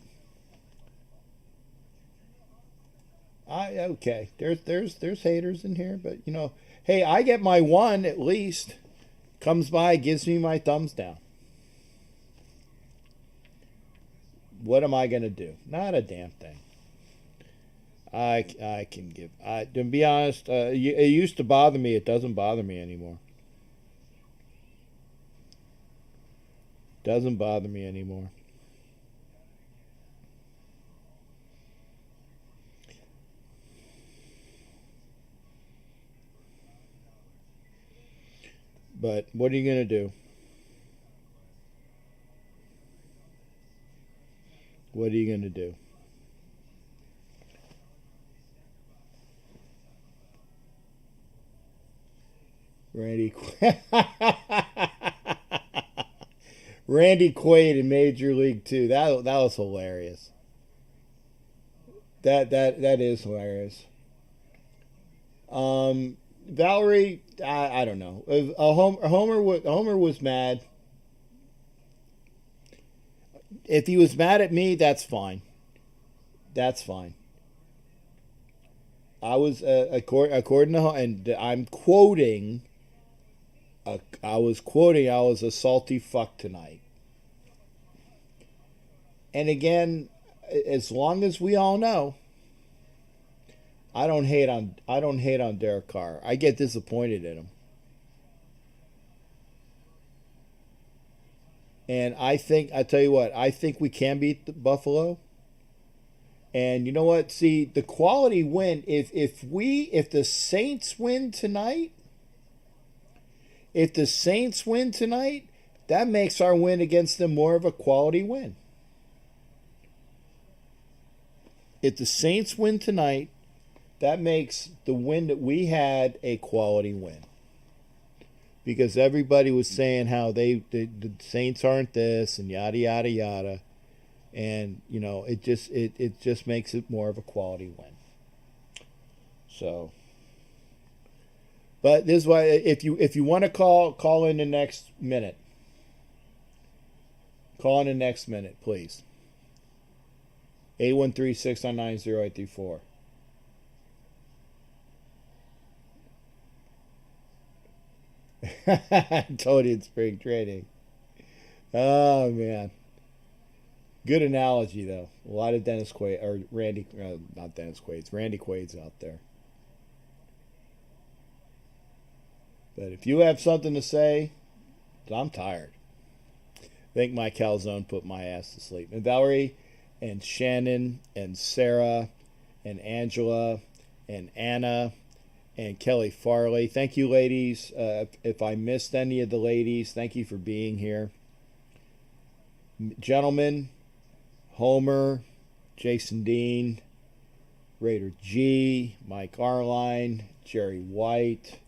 Okay. There's haters in here, but hey, I get my one at least. Comes by, gives me my thumbs down. What am I gonna do? Not a damn thing. I can give. To be honest, it used to bother me. It doesn't bother me anymore. Doesn't bother me anymore. But what are you going to do? What are you going to do? Randy Randy Quaid in Major League 2. That was hilarious. That is hilarious. Valerie, I don't know. Homer was mad. If he was mad at me, that's fine. That's fine. I was according to, and I'm quoting. I was a salty fuck tonight. And again, as long as we all know, I don't hate on Derek Carr. I get disappointed in him. And I tell you what, I think we can beat Buffalo. And you know what? See, the quality win, if the Saints win tonight, that makes our win against them more of a quality win. If the Saints win tonight, that makes the win that we had a quality win. Because everybody was saying how the Saints aren't this and yada yada yada. And you know, it just makes it more of a quality win. So, but this is why if you want to call in the next minute. Call in the next minute, please. 813-699-0834. Told you it's spring training. Oh man. Good analogy, though. A lot of Dennis Quaid, or Randy, not Dennis Quaid's, Randy Quaid's out there. But if you have something to say, I'm tired. I think my calzone put my ass to sleep. And Valerie, and Shannon, and Sarah, and Angela, and Anna, and Kelly Farley. Thank you, ladies. If I missed any of the ladies, thank you for being here. Gentlemen, Homer, Jason Dean, Raider G, Mike Arline, Jerry White.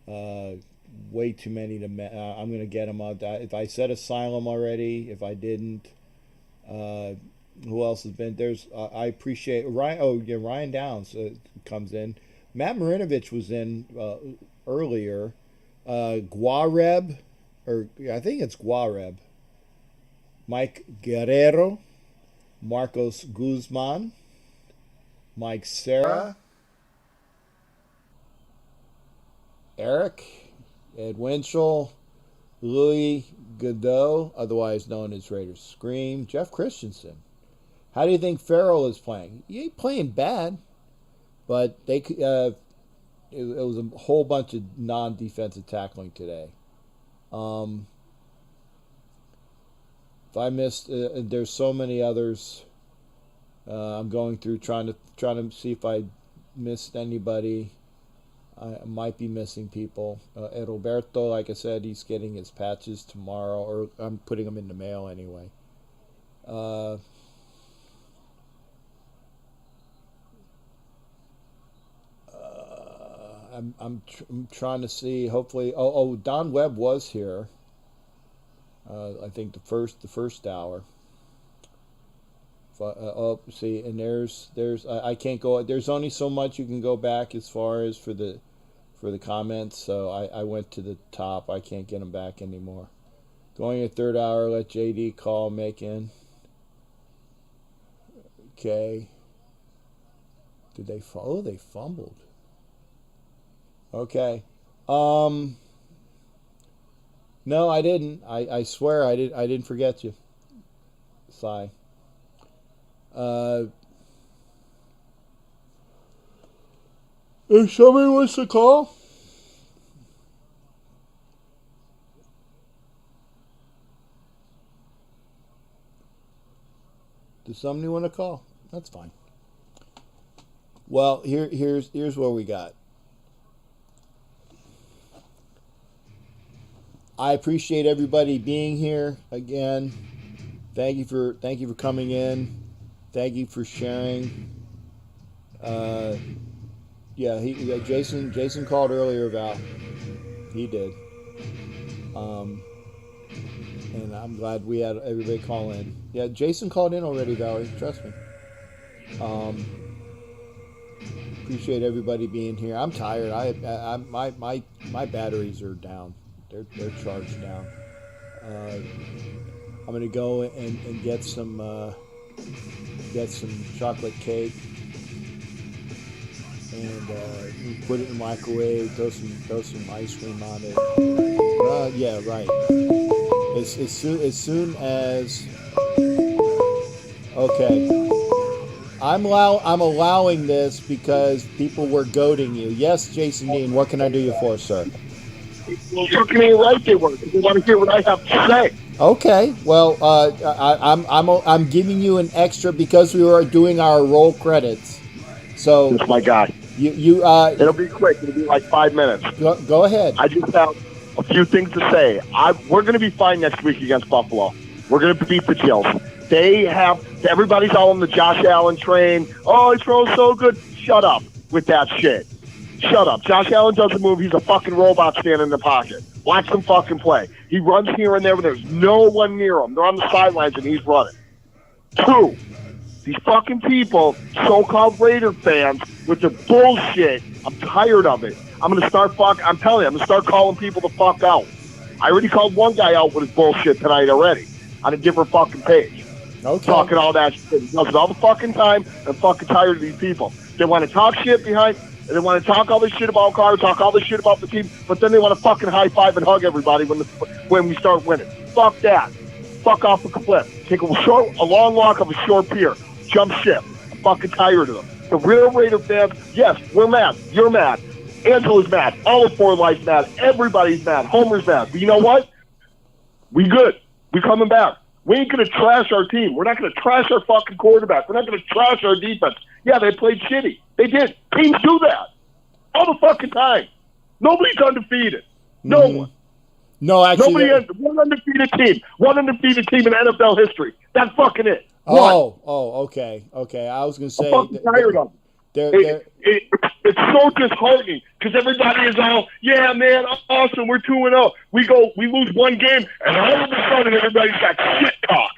Way too many to. I'm going to get them out. If I said Asylum already, if I didn't, who else has been? There's. I appreciate Ryan. Oh yeah, Ryan Downs comes in. Matt Marinovich was in earlier. Guareb, or I think it's Guareb. Mike Guerrero. Marcos Guzman, Mike Serra, Eric, Ed Winchell, Louis Godot, otherwise known as Raiders Scream, Jeff Christensen. How do you think Farrell is playing? He ain't playing bad, but it was a whole bunch of non-defensive tackling today. If I missed, there's so many others. I'm going through trying to see if I missed anybody. I might be missing people. Roberto, like I said, he's getting his patches tomorrow, or I'm putting them in the mail anyway. I'm trying to see. Hopefully, Don Webb was here. I think the first hour. See, and there's I can't go. There's only so much you can go back as far as for the comments. So I went to the top. I can't get them back anymore. Going a third hour. Let JD call, make in. Okay. Did they? Oh, they fumbled. Okay. No, I didn't. I swear I didn't forget you. Sigh. If somebody wants to call, Does somebody want to call? That's fine. Well, here's what we got. I appreciate everybody being here again. Thank you for coming in. Thank you for sharing. Jason called earlier, Val. He did. And I'm glad we had everybody call in. Yeah, Jason called in already, Valerie. Trust me. Appreciate everybody being here. I'm tired. My batteries are down. They're charged down. I'm gonna go and get some chocolate cake and put it in the microwave. Throw some ice cream on it. Yeah, right. As soon as. Okay. I'm allowing this because people were goading you. Yes, Jason Dean. What can I do you for, sir? Well, fucking ain't right they were. They want to hear what I have to say. Okay. Well, I'm giving you an extra because we were doing our roll credits. So. That's my guy. It'll be quick. It'll be like 5 minutes. Go ahead. I just have a few things to say. We're going to be fine next week against Buffalo. We're going to beat the Chills. Everybody's all on the Josh Allen train. Oh, he throws so good. Shut up with that shit. Shut up. Josh Allen doesn't move. He's a fucking robot standing in the pocket. Watch him fucking play. He runs here and there, but there's no one near him. They're on the sidelines, and he's running. 2, these fucking people, so-called Raider fans, with their bullshit, I'm tired of it. I'm going to start I'm telling you, I'm going to start calling people the fuck out. I already called one guy out with his bullshit tonight already on a different fucking page. Okay. Talking all that shit. He does it all the fucking time. I'm fucking tired of these people. They want to talk shit behind, and they want to talk all this shit about Carter, talk all this shit about the team, but then they want to fucking high five and hug everybody when we start winning. Fuck that. Fuck off a cliff. Take a long walk of a short pier. Jump ship. I'm fucking tired of them. The real Raider fans, yes, we're mad. You're mad. Angela's mad. All of Four Life's mad. Everybody's mad. Homer's mad. But you know what? We good. We coming back. We ain't going to trash our team. We're not going to trash our fucking quarterback. We're not going to trash our defense. Yeah, they played shitty. They did. Teams do that all the fucking time. Nobody's undefeated. No one. No, actually. One undefeated team. One undefeated team in NFL history. That's fucking it. Okay. I was going to say. I'm fucking tired of it. It's so disheartening because everybody is all, yeah, man, awesome, we're 2-0. We lose one game, and all of a sudden everybody's got shit talk.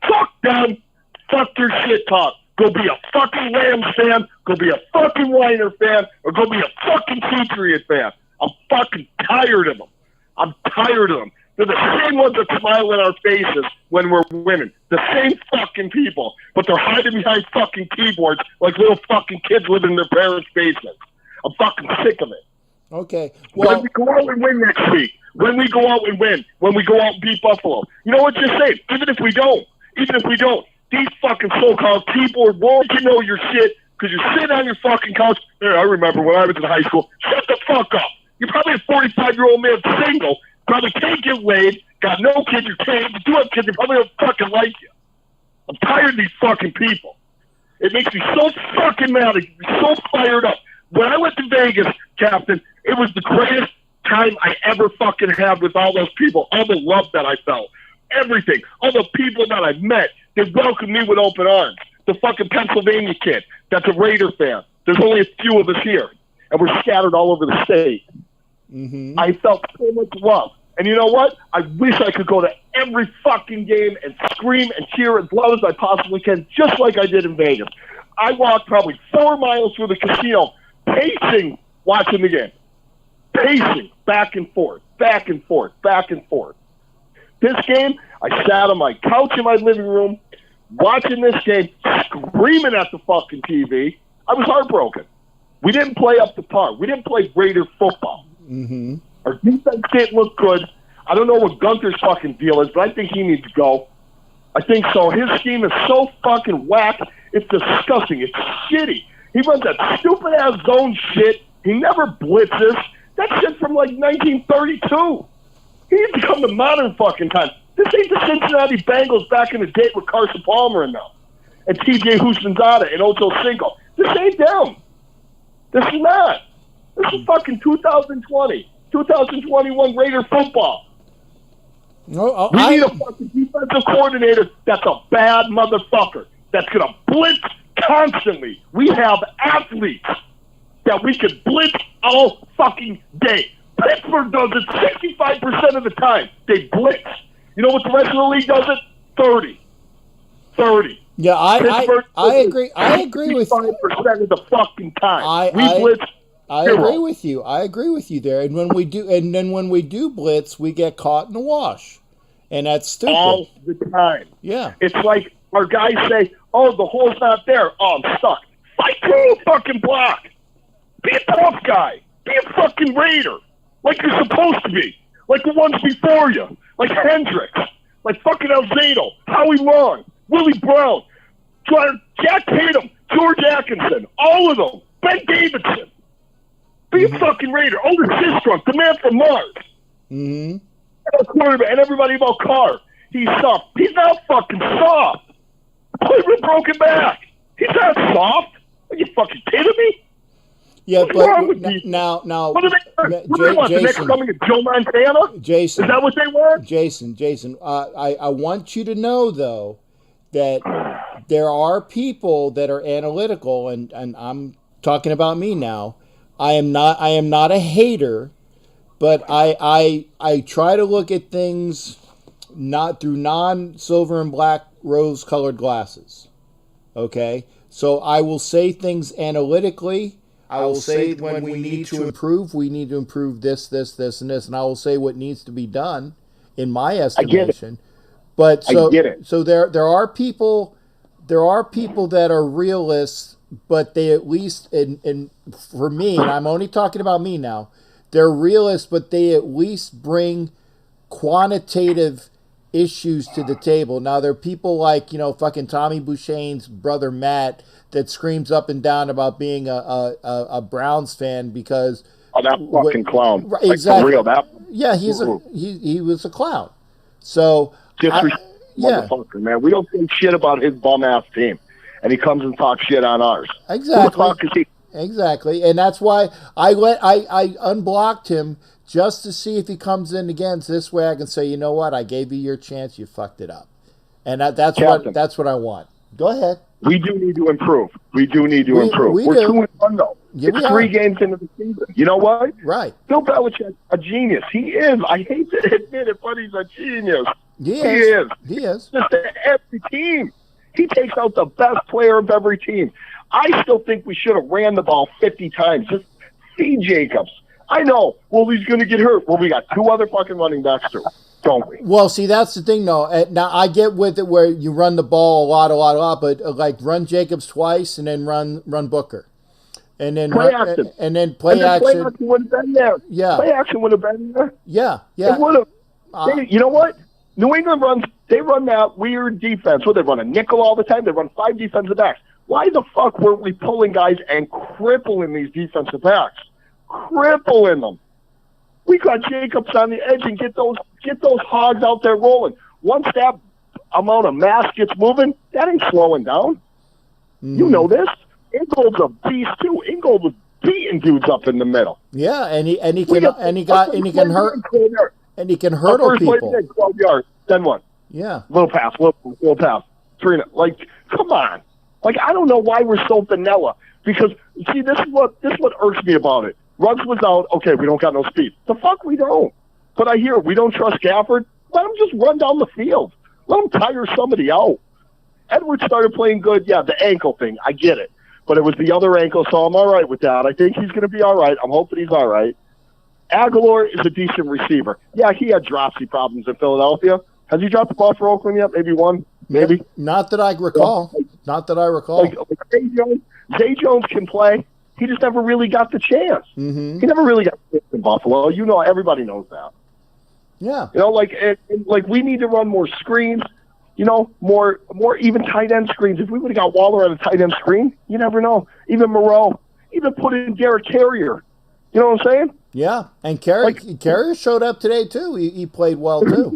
Fuck them. Fuck your shit talk. Go be a fucking Rams fan, go be a fucking Weiner fan, or go be a fucking Patriot fan. I'm fucking tired of them. I'm tired of them. They're the same ones that smile in our faces when we're winning. The same fucking people. But they're hiding behind fucking keyboards like little fucking kids living in their parents' basements. I'm fucking sick of it. Okay. Well, when we go out and win next week, when we go out and win, when we go out and beat Buffalo, you know what you're saying? Even if we don't, these fucking so-called keyboard won't you know your shit because you're sitting on your fucking couch. Hey, I remember when I was in high school. Shut the fuck up. You're probably a 45-year-old man single. Probably can't get laid, got no kids, you can't, you do have kids, they probably don't fucking like you. I'm tired of these fucking people. It makes me so fucking mad, it makes me so fired up. When I went to Vegas, Captain, it was the greatest time I ever fucking had with all those people, all the love that I felt, everything, all the people that I met, they welcomed me with open arms. The fucking Pennsylvania kid, that's a Raider fan. There's only a few of us here, and we're scattered all over the state. Mm-hmm. I felt so much love. And you know what? I wish I could go to every fucking game and scream and cheer as loud as I possibly can, just like I did in Vegas. I walked probably 4 miles through the casino, pacing, watching the game. Pacing, back and forth, back and forth, back and forth. This game, I sat on my couch in my living room, watching this game, screaming at the fucking TV. I was heartbroken. We didn't play up to par. We didn't play Raider football. Mm-hmm. Our defense didn't look good. I don't know what Gunther's fucking deal is, but I think he needs to go. I think so. His scheme is so fucking whack. It's disgusting. It's shitty. He runs that stupid-ass zone shit. He never blitzes. That shit from, like, 1932. He needs to come to modern fucking time. This ain't the Cincinnati Bengals back in the day with Carson Palmer and them. and TJ Houshmandzadeh and Ocho Cinco. This ain't them. This is not. This is fucking 2020, 2021 Raider football. No, we need a fucking defensive coordinator that's a bad motherfucker, that's going to blitz constantly. We have athletes that we could blitz all fucking day. Pittsburgh does it 65% of the time. They blitz. You know what the rest of the league does it? 30. Yeah, I agree. I agree with 65% of the fucking time. We blitz. I agree with you. I agree with you there. And when we do, and then when we do blitz, we get caught in the wash, and that's stupid all the time. Yeah, it's like our guys say, "Oh, the hole's not there. Oh, I'm stuck." Fight through a fucking block. Be a tough guy. Be a fucking Raider, like you're supposed to be, like the ones before you, like Hendricks, like fucking Alzado, Howie Long, Willie Brown, Jack Tatum, George Atkinson, all of them, Ben Davidson. Be a fucking Raider. Otis Sistrunk, the man from Mars. Mm-hmm. And everybody about Carr. He's soft. He's not fucking soft. Played with a broken back. He's not soft. Are you fucking kidding me? Yeah, What's wrong with these? Now, what do they want? The next coming of Joe Montana? Jason, is that what they want? Jason, I want you to know though that there are people that are analytical, and I'm talking about me now. I am not a hater, but I try to look at things not through non-silver and black rose-colored glasses. Okay? So I will say things analytically. I will say when we need to improve this, and this, and I will say what needs to be done in my estimation. But so there are people that are realists, but they at least, and for me, and I'm only talking about me now, they're realists, but they at least bring quantitative issues to the table. Now, there are people like, fucking Tommy Bouchane's brother Matt that screams up and down about being a Browns fan because... Oh, that fucking clown. Exactly. Like, for real, yeah, he was a clown. So... motherfucker, man. We don't think shit about his bum-ass team. And he comes and talks shit on ours. Exactly. Who the fuck is he? Exactly. And that's why I unblocked him just to see if he comes in again. So this way I can say, you know what? I gave you your chance. You fucked it up. And that's what I want. Go ahead. We do need to improve. We do need to improve. We're 2-1 though. Yeah, it's 3 games into the season. You know what? Right. Bill Belichick, a genius. He is. I hate to admit it, but he's a genius. He is. Just every team. He takes out the best player of every team. I still think we should have ran the ball 50 times. Just feed Jacobs. I know. Well, he's going to get hurt. Well, we got 2 other fucking running backs too, don't we? Well, see, that's the thing, though. Now, I get with it where you run the ball a lot, but like run Jacobs twice and then run Booker. And then play action. And then play action. Play action would have been there. Yeah. Play action would have been there. Yeah. It would have. You know what? New England they run that weird defense. They run a nickel all the time. They run 5 defensive backs. Why the fuck weren't we pulling guys and crippling these defensive backs? Crippling them. We got Jacobs on the edge and get those hogs out there rolling. Once that amount of mass gets moving, that ain't slowing down. Mm-hmm. You know this. Ingold's a beast too. Ingold was beating dudes up in the middle. Yeah, and he can hurdle people. 12 yards. Then what? Yeah. Little pass. 3. Like, come on. Like, I don't know why we're so vanilla. Because, see, this is what irks me about it. Ruggs was out. Okay, we don't got no speed. The fuck we don't. But I hear we don't trust Gafford. Let him just run down the field. Let him tire somebody out. Edwards started playing good. Yeah, the ankle thing. I get it. But it was the other ankle, so I'm all right with that. I think he's going to be all right. I'm hoping he's all right. Aguilar is a decent receiver. Yeah, he had dropsy problems in Philadelphia. Has he dropped the ball for Oakland yet? Maybe one? Maybe? Not that I recall. Like Zay Jones can play. He just never really got the chance. Mm-hmm. He never really got the chance in Buffalo. Everybody knows that. Yeah. Like we need to run more screens, more even tight end screens. If we would have got Waller on a tight end screen, you never know. Even Moreau, even put in Derek Carrier. You know what I'm saying? Yeah, and Carrier showed up today too. He played well too.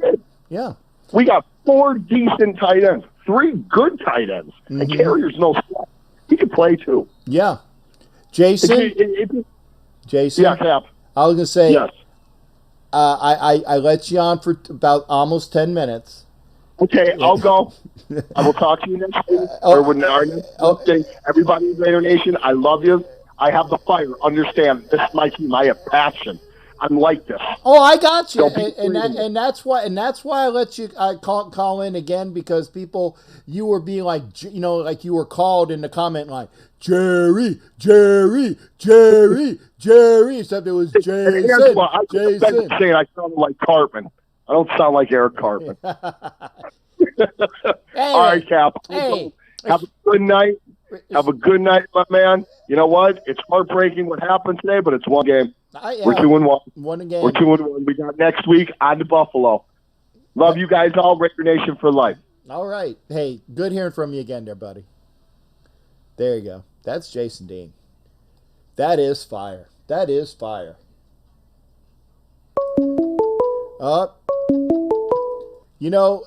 Yeah. We got 4 decent tight ends. three good tight ends. Mm-hmm. And Carrier's no slouch. He can play too. Yeah. Jason? Jason? Yeah, Cap. I was going to say, yes. I let you on for about almost 10 minutes. Okay, I'll go. I will talk to you next week. Everybody in Raider Nation, I love you. I have the fire. Understand, this is my team. I have passion. I'm like this. Oh, I got you, and that's why I let you call in again, because you were being like like you were called in the comment line, Jerry, except it was Jason. Jason. Saying I sound like Cartman. I don't sound like Eric Cartman. All right, Cap. Hey. Have a good night. Have a good night, my man. You know what? It's heartbreaking what happened today, but it's one game. We're 2-1. One again. We're 2-1. We got next week on to Buffalo. Love you guys all. Raider Nation for life. All right. Hey, good hearing from you again there, buddy. There you go. That's Jason Dean. That is fire. That is fire.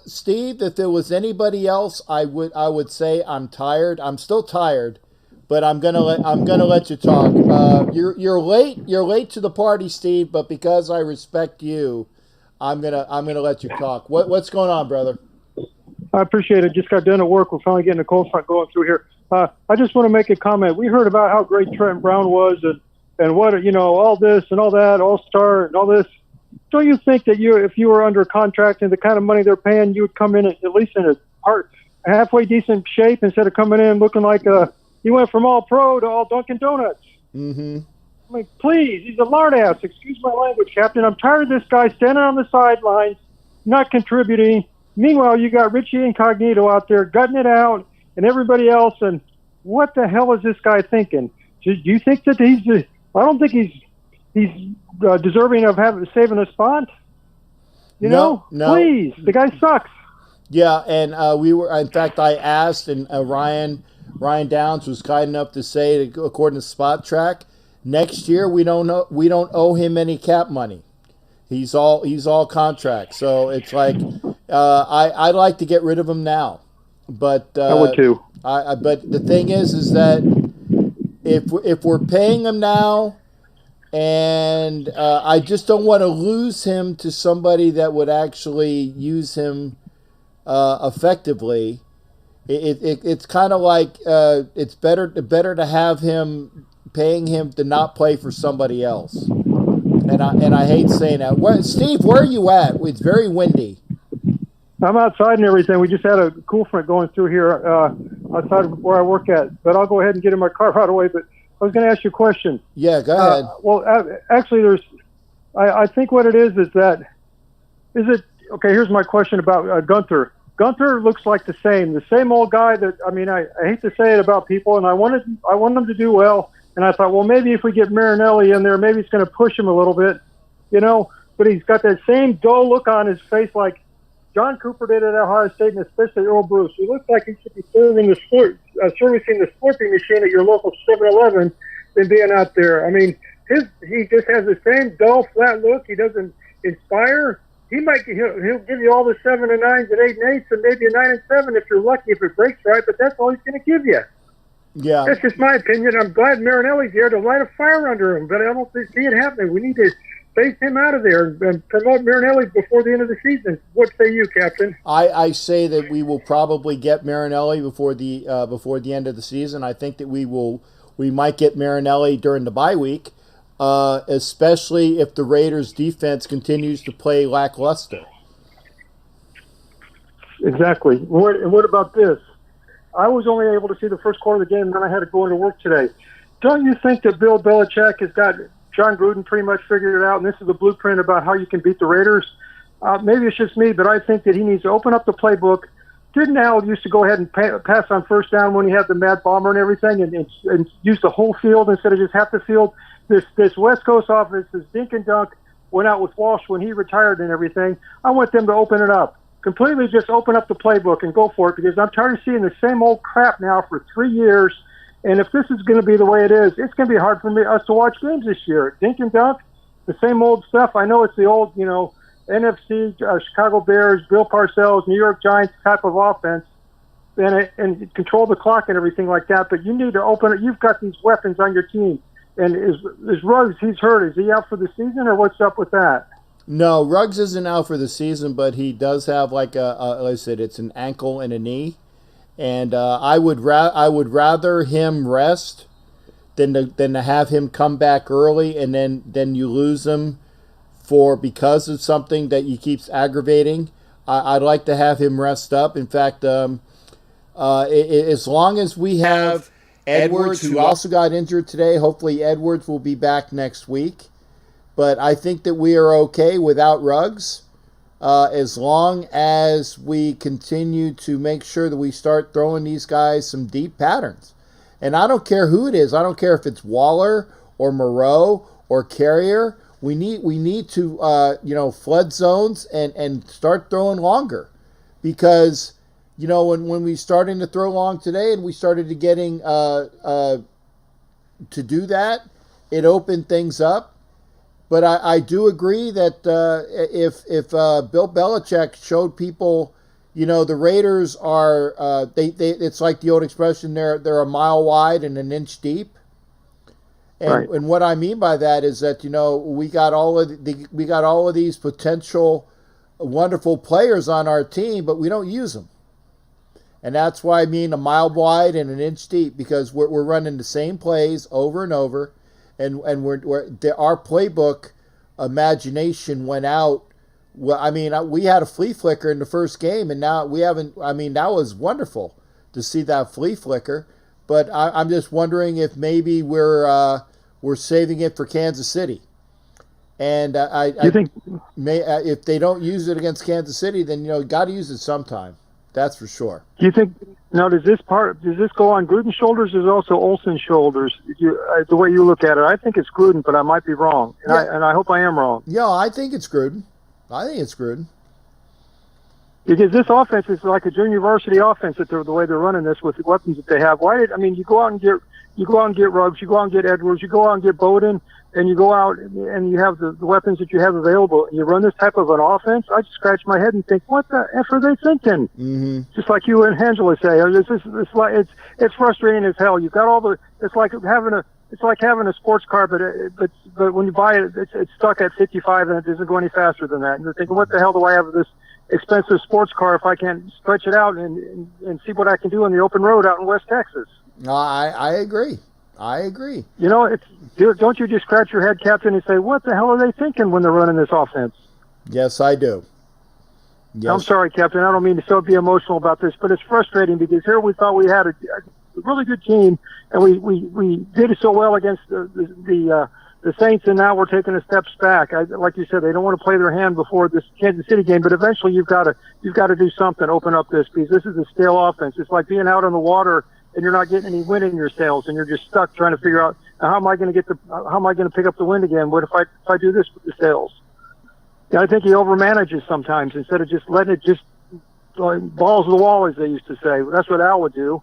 Steve, if there was anybody else, I would say I'm tired. I'm still tired, but I'm gonna let you talk. You're late to the party, Steve, but because I respect you, I'm gonna let you talk. What's going on, brother? I appreciate it. Just got done at work. We're finally getting a cold front going through here. I just want to make a comment. We heard about how great Trent Brown was and what all this and all that, All-Star and all this. Don't you think that if you were under contract and the kind of money they're paying, you would come in at least in a halfway decent shape instead of coming in looking like you went from all pro to all Dunkin' Donuts? Mm-hmm. I mean, please, he's a lard ass. Excuse my language, Captain. I'm tired of this guy standing on the sidelines, not contributing. Meanwhile, you got Richie Incognito out there gutting it out and everybody else. And what the hell is this guy thinking? Do you think that I don't think he's deserving of saving a spot. No. Please, the guy sucks. Yeah, and in fact, I asked, and Ryan Downs was kind enough to say, according to Spot Track, next year we don't owe him any cap money. He's all contract. So it's like I'd like to get rid of him now, but I would too. But the thing is that if we're paying him now. And I just don't want to lose him to somebody that would actually use him effectively. It's kind of like it's better to have him, paying him to not play for somebody else. And I hate saying that. Steve, where are you at? It's very windy. I'm outside and everything. We just had a cool front going through here outside of where I work at. But I'll go ahead and get in my car right away. But I was going to ask you a question. Yeah, go ahead. Actually, I think what it is that, okay, here's my question about Gunther. Gunther looks like the same old guy that, I hate to say it about people, and I want them to do well, and I thought, well, maybe if we get Marinelli in there, maybe it's going to push him a little bit, but he's got that same dull look on his face like John Cooper did at Ohio State, and especially Earl Bruce. He looks like he should be servicing the Slurpee machine at your local 7-Eleven than being out there. He just has the same dull, flat look. He doesn't inspire. He'll give you all the 7 and 9s and 8 and 8s and maybe a 9 and 7 if you're lucky, if it breaks right, but that's all he's going to give you. Yeah. That's just my opinion. I'm glad Marinelli's there to light a fire under him, but I don't see it happening. We need to phase him out of there and promote Marinelli before the end of the season. What say you, Captain? I say that we will probably get Marinelli before the end of the season. I think that we might get Marinelli during the bye week, especially if the Raiders' defense continues to play lackluster. Exactly. And what about this? I was only able to see the first quarter of the game, and then I had to go into work today. Don't you think that Bill Belichick has got John Gruden pretty much figured it out, and this is the blueprint about how you can beat the Raiders? Maybe it's just me, but I think that he needs to open up the playbook. Didn't Al used to go ahead and pass on first down when he had the Mad Bomber and everything and use the whole field instead of just half the field? This West Coast offense, this dink and dunk, went out with Walsh when he retired and everything. I want them to open it up. Completely just open up the playbook and go for it, because I'm tired of seeing the same old crap now for 3 years. And if this is going to be the way it is, it's going to be hard for us to watch games this year. Dink and dunk, the same old stuff. I know it's the old, NFC, Chicago Bears, Bill Parcells, New York Giants type of offense. and control the clock and everything like that. But you need to open it. You've got these weapons on your team. And is Ruggs, he's hurt. Is he out for the season, or what's up with that? No, Ruggs isn't out for the season, but he does have like like I said, it's an ankle and a knee. And I would rather him rest than to have him come back early and then you lose him because of something that he keeps aggravating. I'd like to have him rest up. In fact, as long as we have Edwards, who also got injured today, hopefully Edwards will be back next week. But I think that we are okay without Ruggs as long as we continue to make sure that we start throwing these guys some deep patterns. And I don't care who it is. I don't care if it's Waller or Moreau or Carrier. We need to flood zones and start throwing longer, because when we started to throw long today and we started to getting to do that, it opened things up. But I do agree that if Bill Belichick showed people, the Raiders are it's like the old expression, they're a mile wide and an inch deep. And, right. And what I mean by that is that we got all of these potential wonderful players on our team, but we don't use them. And that's why I mean a mile wide and an inch deep, because we're running the same plays over and over, and our playbook imagination went out. Well, I mean, we had a flea flicker in the first game, and now we haven't. I mean, that was wonderful to see that flea flicker. But I'm just wondering if maybe we're saving it for Kansas City. And I think if they don't use it against Kansas City, then got to use it sometime. That's for sure. Do you think now does this go on Gruden's shoulders? Or is it also Olsen's shoulders? The way you look at it, I think it's Gruden, but I might be wrong, and I hope I am wrong. Yeah, I think it's Gruden. Because this offense is like a junior varsity offense the way they're running this with the weapons that they have. You go out and get Ruggs, you go out and get Edwards, you go out and get Bowden, and you go out and you have the weapons that you have available, and you run this type of an offense. I just scratch my head and think, what the F are they thinking? Mm-hmm. Just like you and Angela say, it's frustrating as hell. You've got all the. It's like having a sports car, but when you buy it, it's stuck at 55 and it doesn't go any faster than that. And you're thinking, what the hell do I have with this expensive sports car if I can't stretch it out and see what I can do on the open road out in West Texas? I agree. Don't you just scratch your head, Captain, and say, what the hell are they thinking when they're running this offense? Yes, I do. Yes. I'm sorry, Captain. I don't mean to be emotional about this, but it's frustrating because here we thought we had a really good team, and we did it so well against the Saints, and now we're taking a steps back. Like you said, they don't want to play their hand before this Kansas City game, but eventually you've got to do something, open up this, because this is a stale offense. It's like being out on the water and you're not getting any wind in your sails, and you're just stuck trying to figure out how am I going to pick up the wind again? What if I do this with the sails? Yeah, I think he overmanages sometimes instead of just letting it just balls to the wall, as they used to say. That's what Al would do.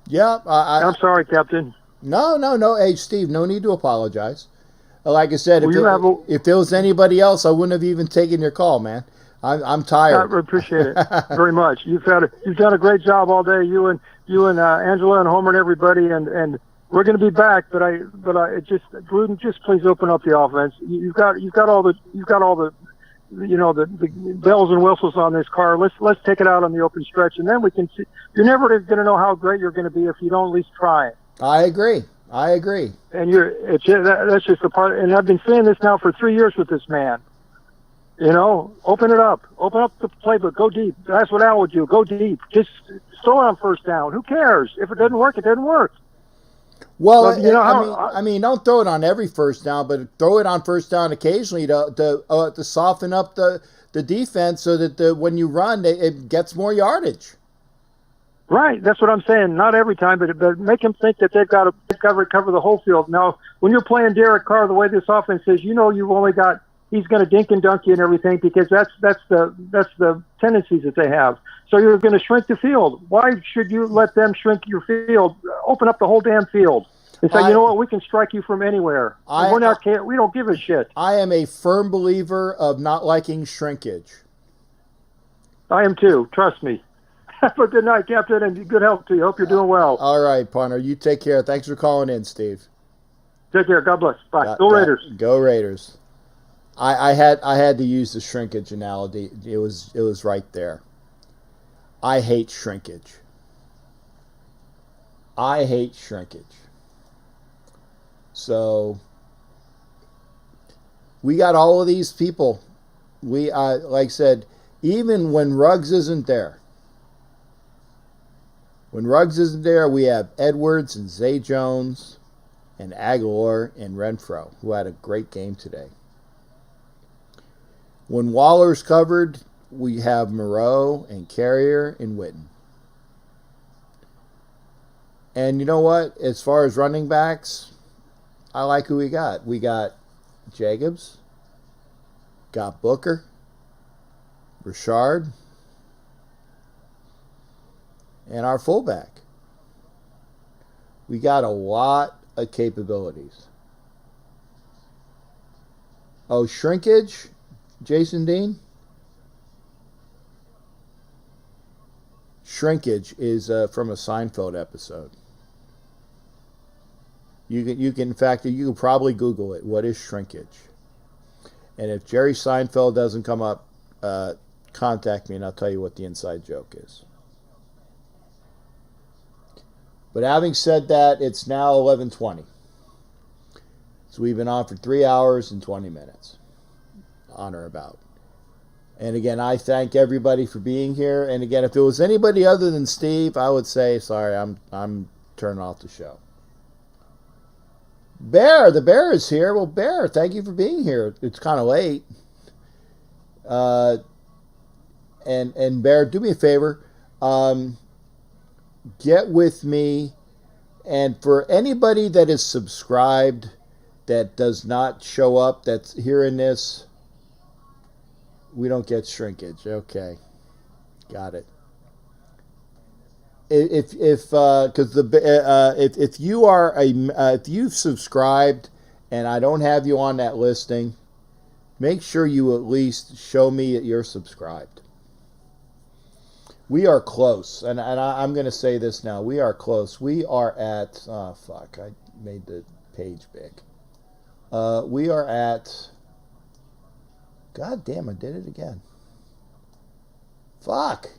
Yeah, I'm sorry, Captain. No. Hey, Steve, no need to apologize. Like I said, if there was anybody else, I wouldn't have even taken your call, man. I'm tired. I appreciate it very much. You've done a great job all day. You and Angela and Homer and everybody, and we're going to be back. But Gruden, just please open up the offense. You've got all the the bells and whistles on this car. Let's take it out on the open stretch, and then we can see. You're never going to know how great you're going to be if you don't at least try it. I agree. And that's just the part. And I've been saying this now for 3 years with this man. Open it up. Open up the playbook. Go deep. That's what Al would do. Go deep. Just throw it on first down. Who cares? If it doesn't work, it doesn't work. Well, I mean, don't throw it on every first down, but throw it on first down occasionally to soften up the defense so that when you run, it gets more yardage. Right, that's what I'm saying. Not every time, but make them think that they've got to recover the whole field. Now, when you're playing Derek Carr, the way this offense is, you've only got. He's going to dink and dunk you and everything because that's the tendencies that they have. So you're going to shrink the field. Why should you let them shrink your field? Open up the whole damn field and say, you know what, we can strike you from anywhere. We don't give a shit. I am a firm believer of not liking shrinkage. I am too. Trust me. Have a good night, Captain, and good health to you. Hope you're doing well. All right, partner. You take care. Thanks for calling in, Steve. Take care. God bless. Bye. Go Raiders. Go Raiders. I had to use the shrinkage analogy. It was right there. I hate shrinkage. I hate shrinkage. So we got all of these people. We like I said, even when Ruggs isn't there. When Ruggs isn't there, we have Edwards and Zay Jones and Aguilar and Renfro, who had a great game today. When Waller's covered, we have Moreau and Carrier and Witten. And you know what? As far as running backs, I like who we got. We got Jacobs, got Booker, Richard, and our fullback. We got a lot of capabilities. Oh, shrinkage, Jason Dean? Shrinkage is from a Seinfeld episode. You can in fact you can probably Google it. What is shrinkage? And if Jerry Seinfeld doesn't come up, contact me and I'll tell you what the inside joke is. But having said that, it's now 11:20. So we've been on for 3 hours and 20 minutes. On or about. And again, I thank everybody for being here. And again, if it was anybody other than Steve, I would say, sorry, I'm turning off the show. Bear, the Bear is here. Well, Bear, thank you for being here. It's kind of late. And Bear, do me a favor. Get with me. And for anybody that is subscribed that does not show up, that's hearing this, we don't get shrinkage. Okay, got it. If you are if you've subscribed and I don't have you on that listing, make sure you at least show me that you're subscribed. We are close, and I'm going to say this now. We are close. We are at I made the page big. We are at. God damn, I did it again. Fuck.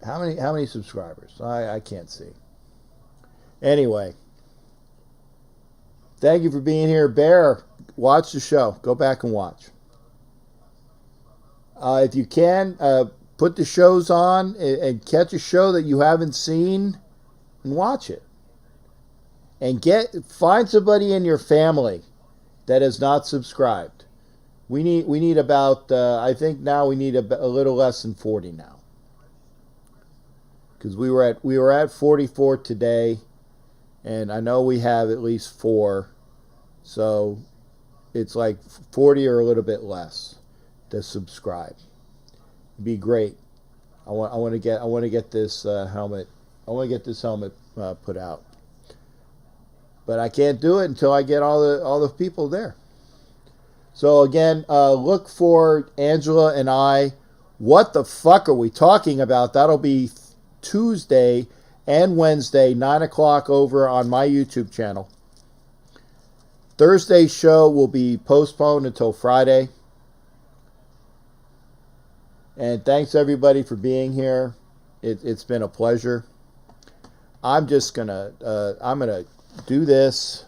How many subscribers? I can't see. Anyway. Thank you for being here. Bear, watch the show. Go back and watch. If you can, put the shows on and catch a show that you haven't seen and watch it. And find somebody in your family that is not subscribed. We need about I think now we need a little less than 40 now. Because we were at 44 today, and I know we have at least 4, so it's like 40 or a little bit less to subscribe. It'd be great. I want to get this helmet. I want to get this helmet put out. But I can't do it until I get all the people there. So again, look for Angela and I. What the fuck are we talking about? That'll be Tuesday and Wednesday, 9 o'clock over on my YouTube channel. Thursday's show will be postponed until Friday. And thanks everybody for being here. It's been a pleasure. I'm just gonna do this.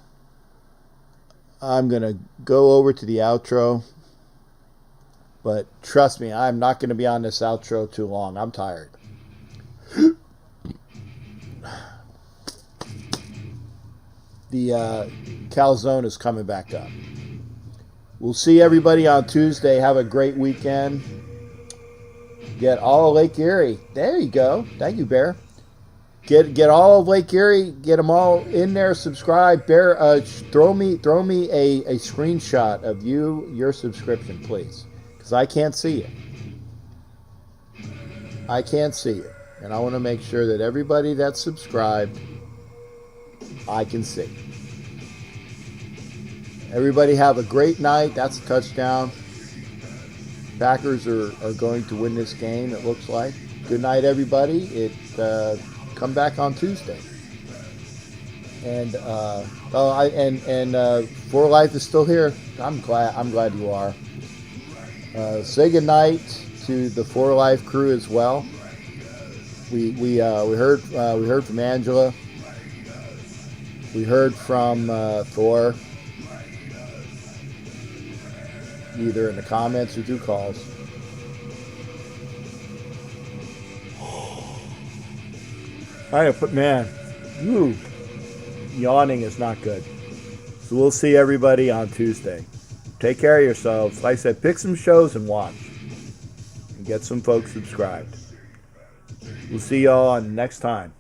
I'm going to go over to the outro. But trust me, I'm not going to be on this outro too long. I'm tired. The calzone is coming back up. We'll see everybody on Tuesday. Have a great weekend. Get all of Lake Erie. There you go. Thank you, Bear. Get all of Lake Erie. Get them all in there. Subscribe. Bear, throw me a screenshot of your subscription, please, because I can't see it. I can't see it, and I want to make sure that everybody that's subscribed, I can see. Everybody have a great night. That's a touchdown. Packers are going to win this game, it looks like. Good night, everybody. Come back on Tuesday. And For Life is still here. I'm glad you are. Say good night to the For Life crew as well. We heard from Angela. We heard from Thor, either in the comments or through calls. Yawning is not good. So we'll see everybody on Tuesday. Take care of yourselves. Like I said, pick some shows and watch. And get some folks subscribed. We'll see y'all on next time.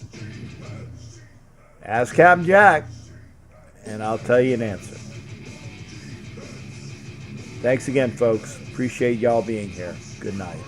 Ask Captain Jack, and I'll tell you an answer. Thanks again, folks. Appreciate y'all being here. Good night.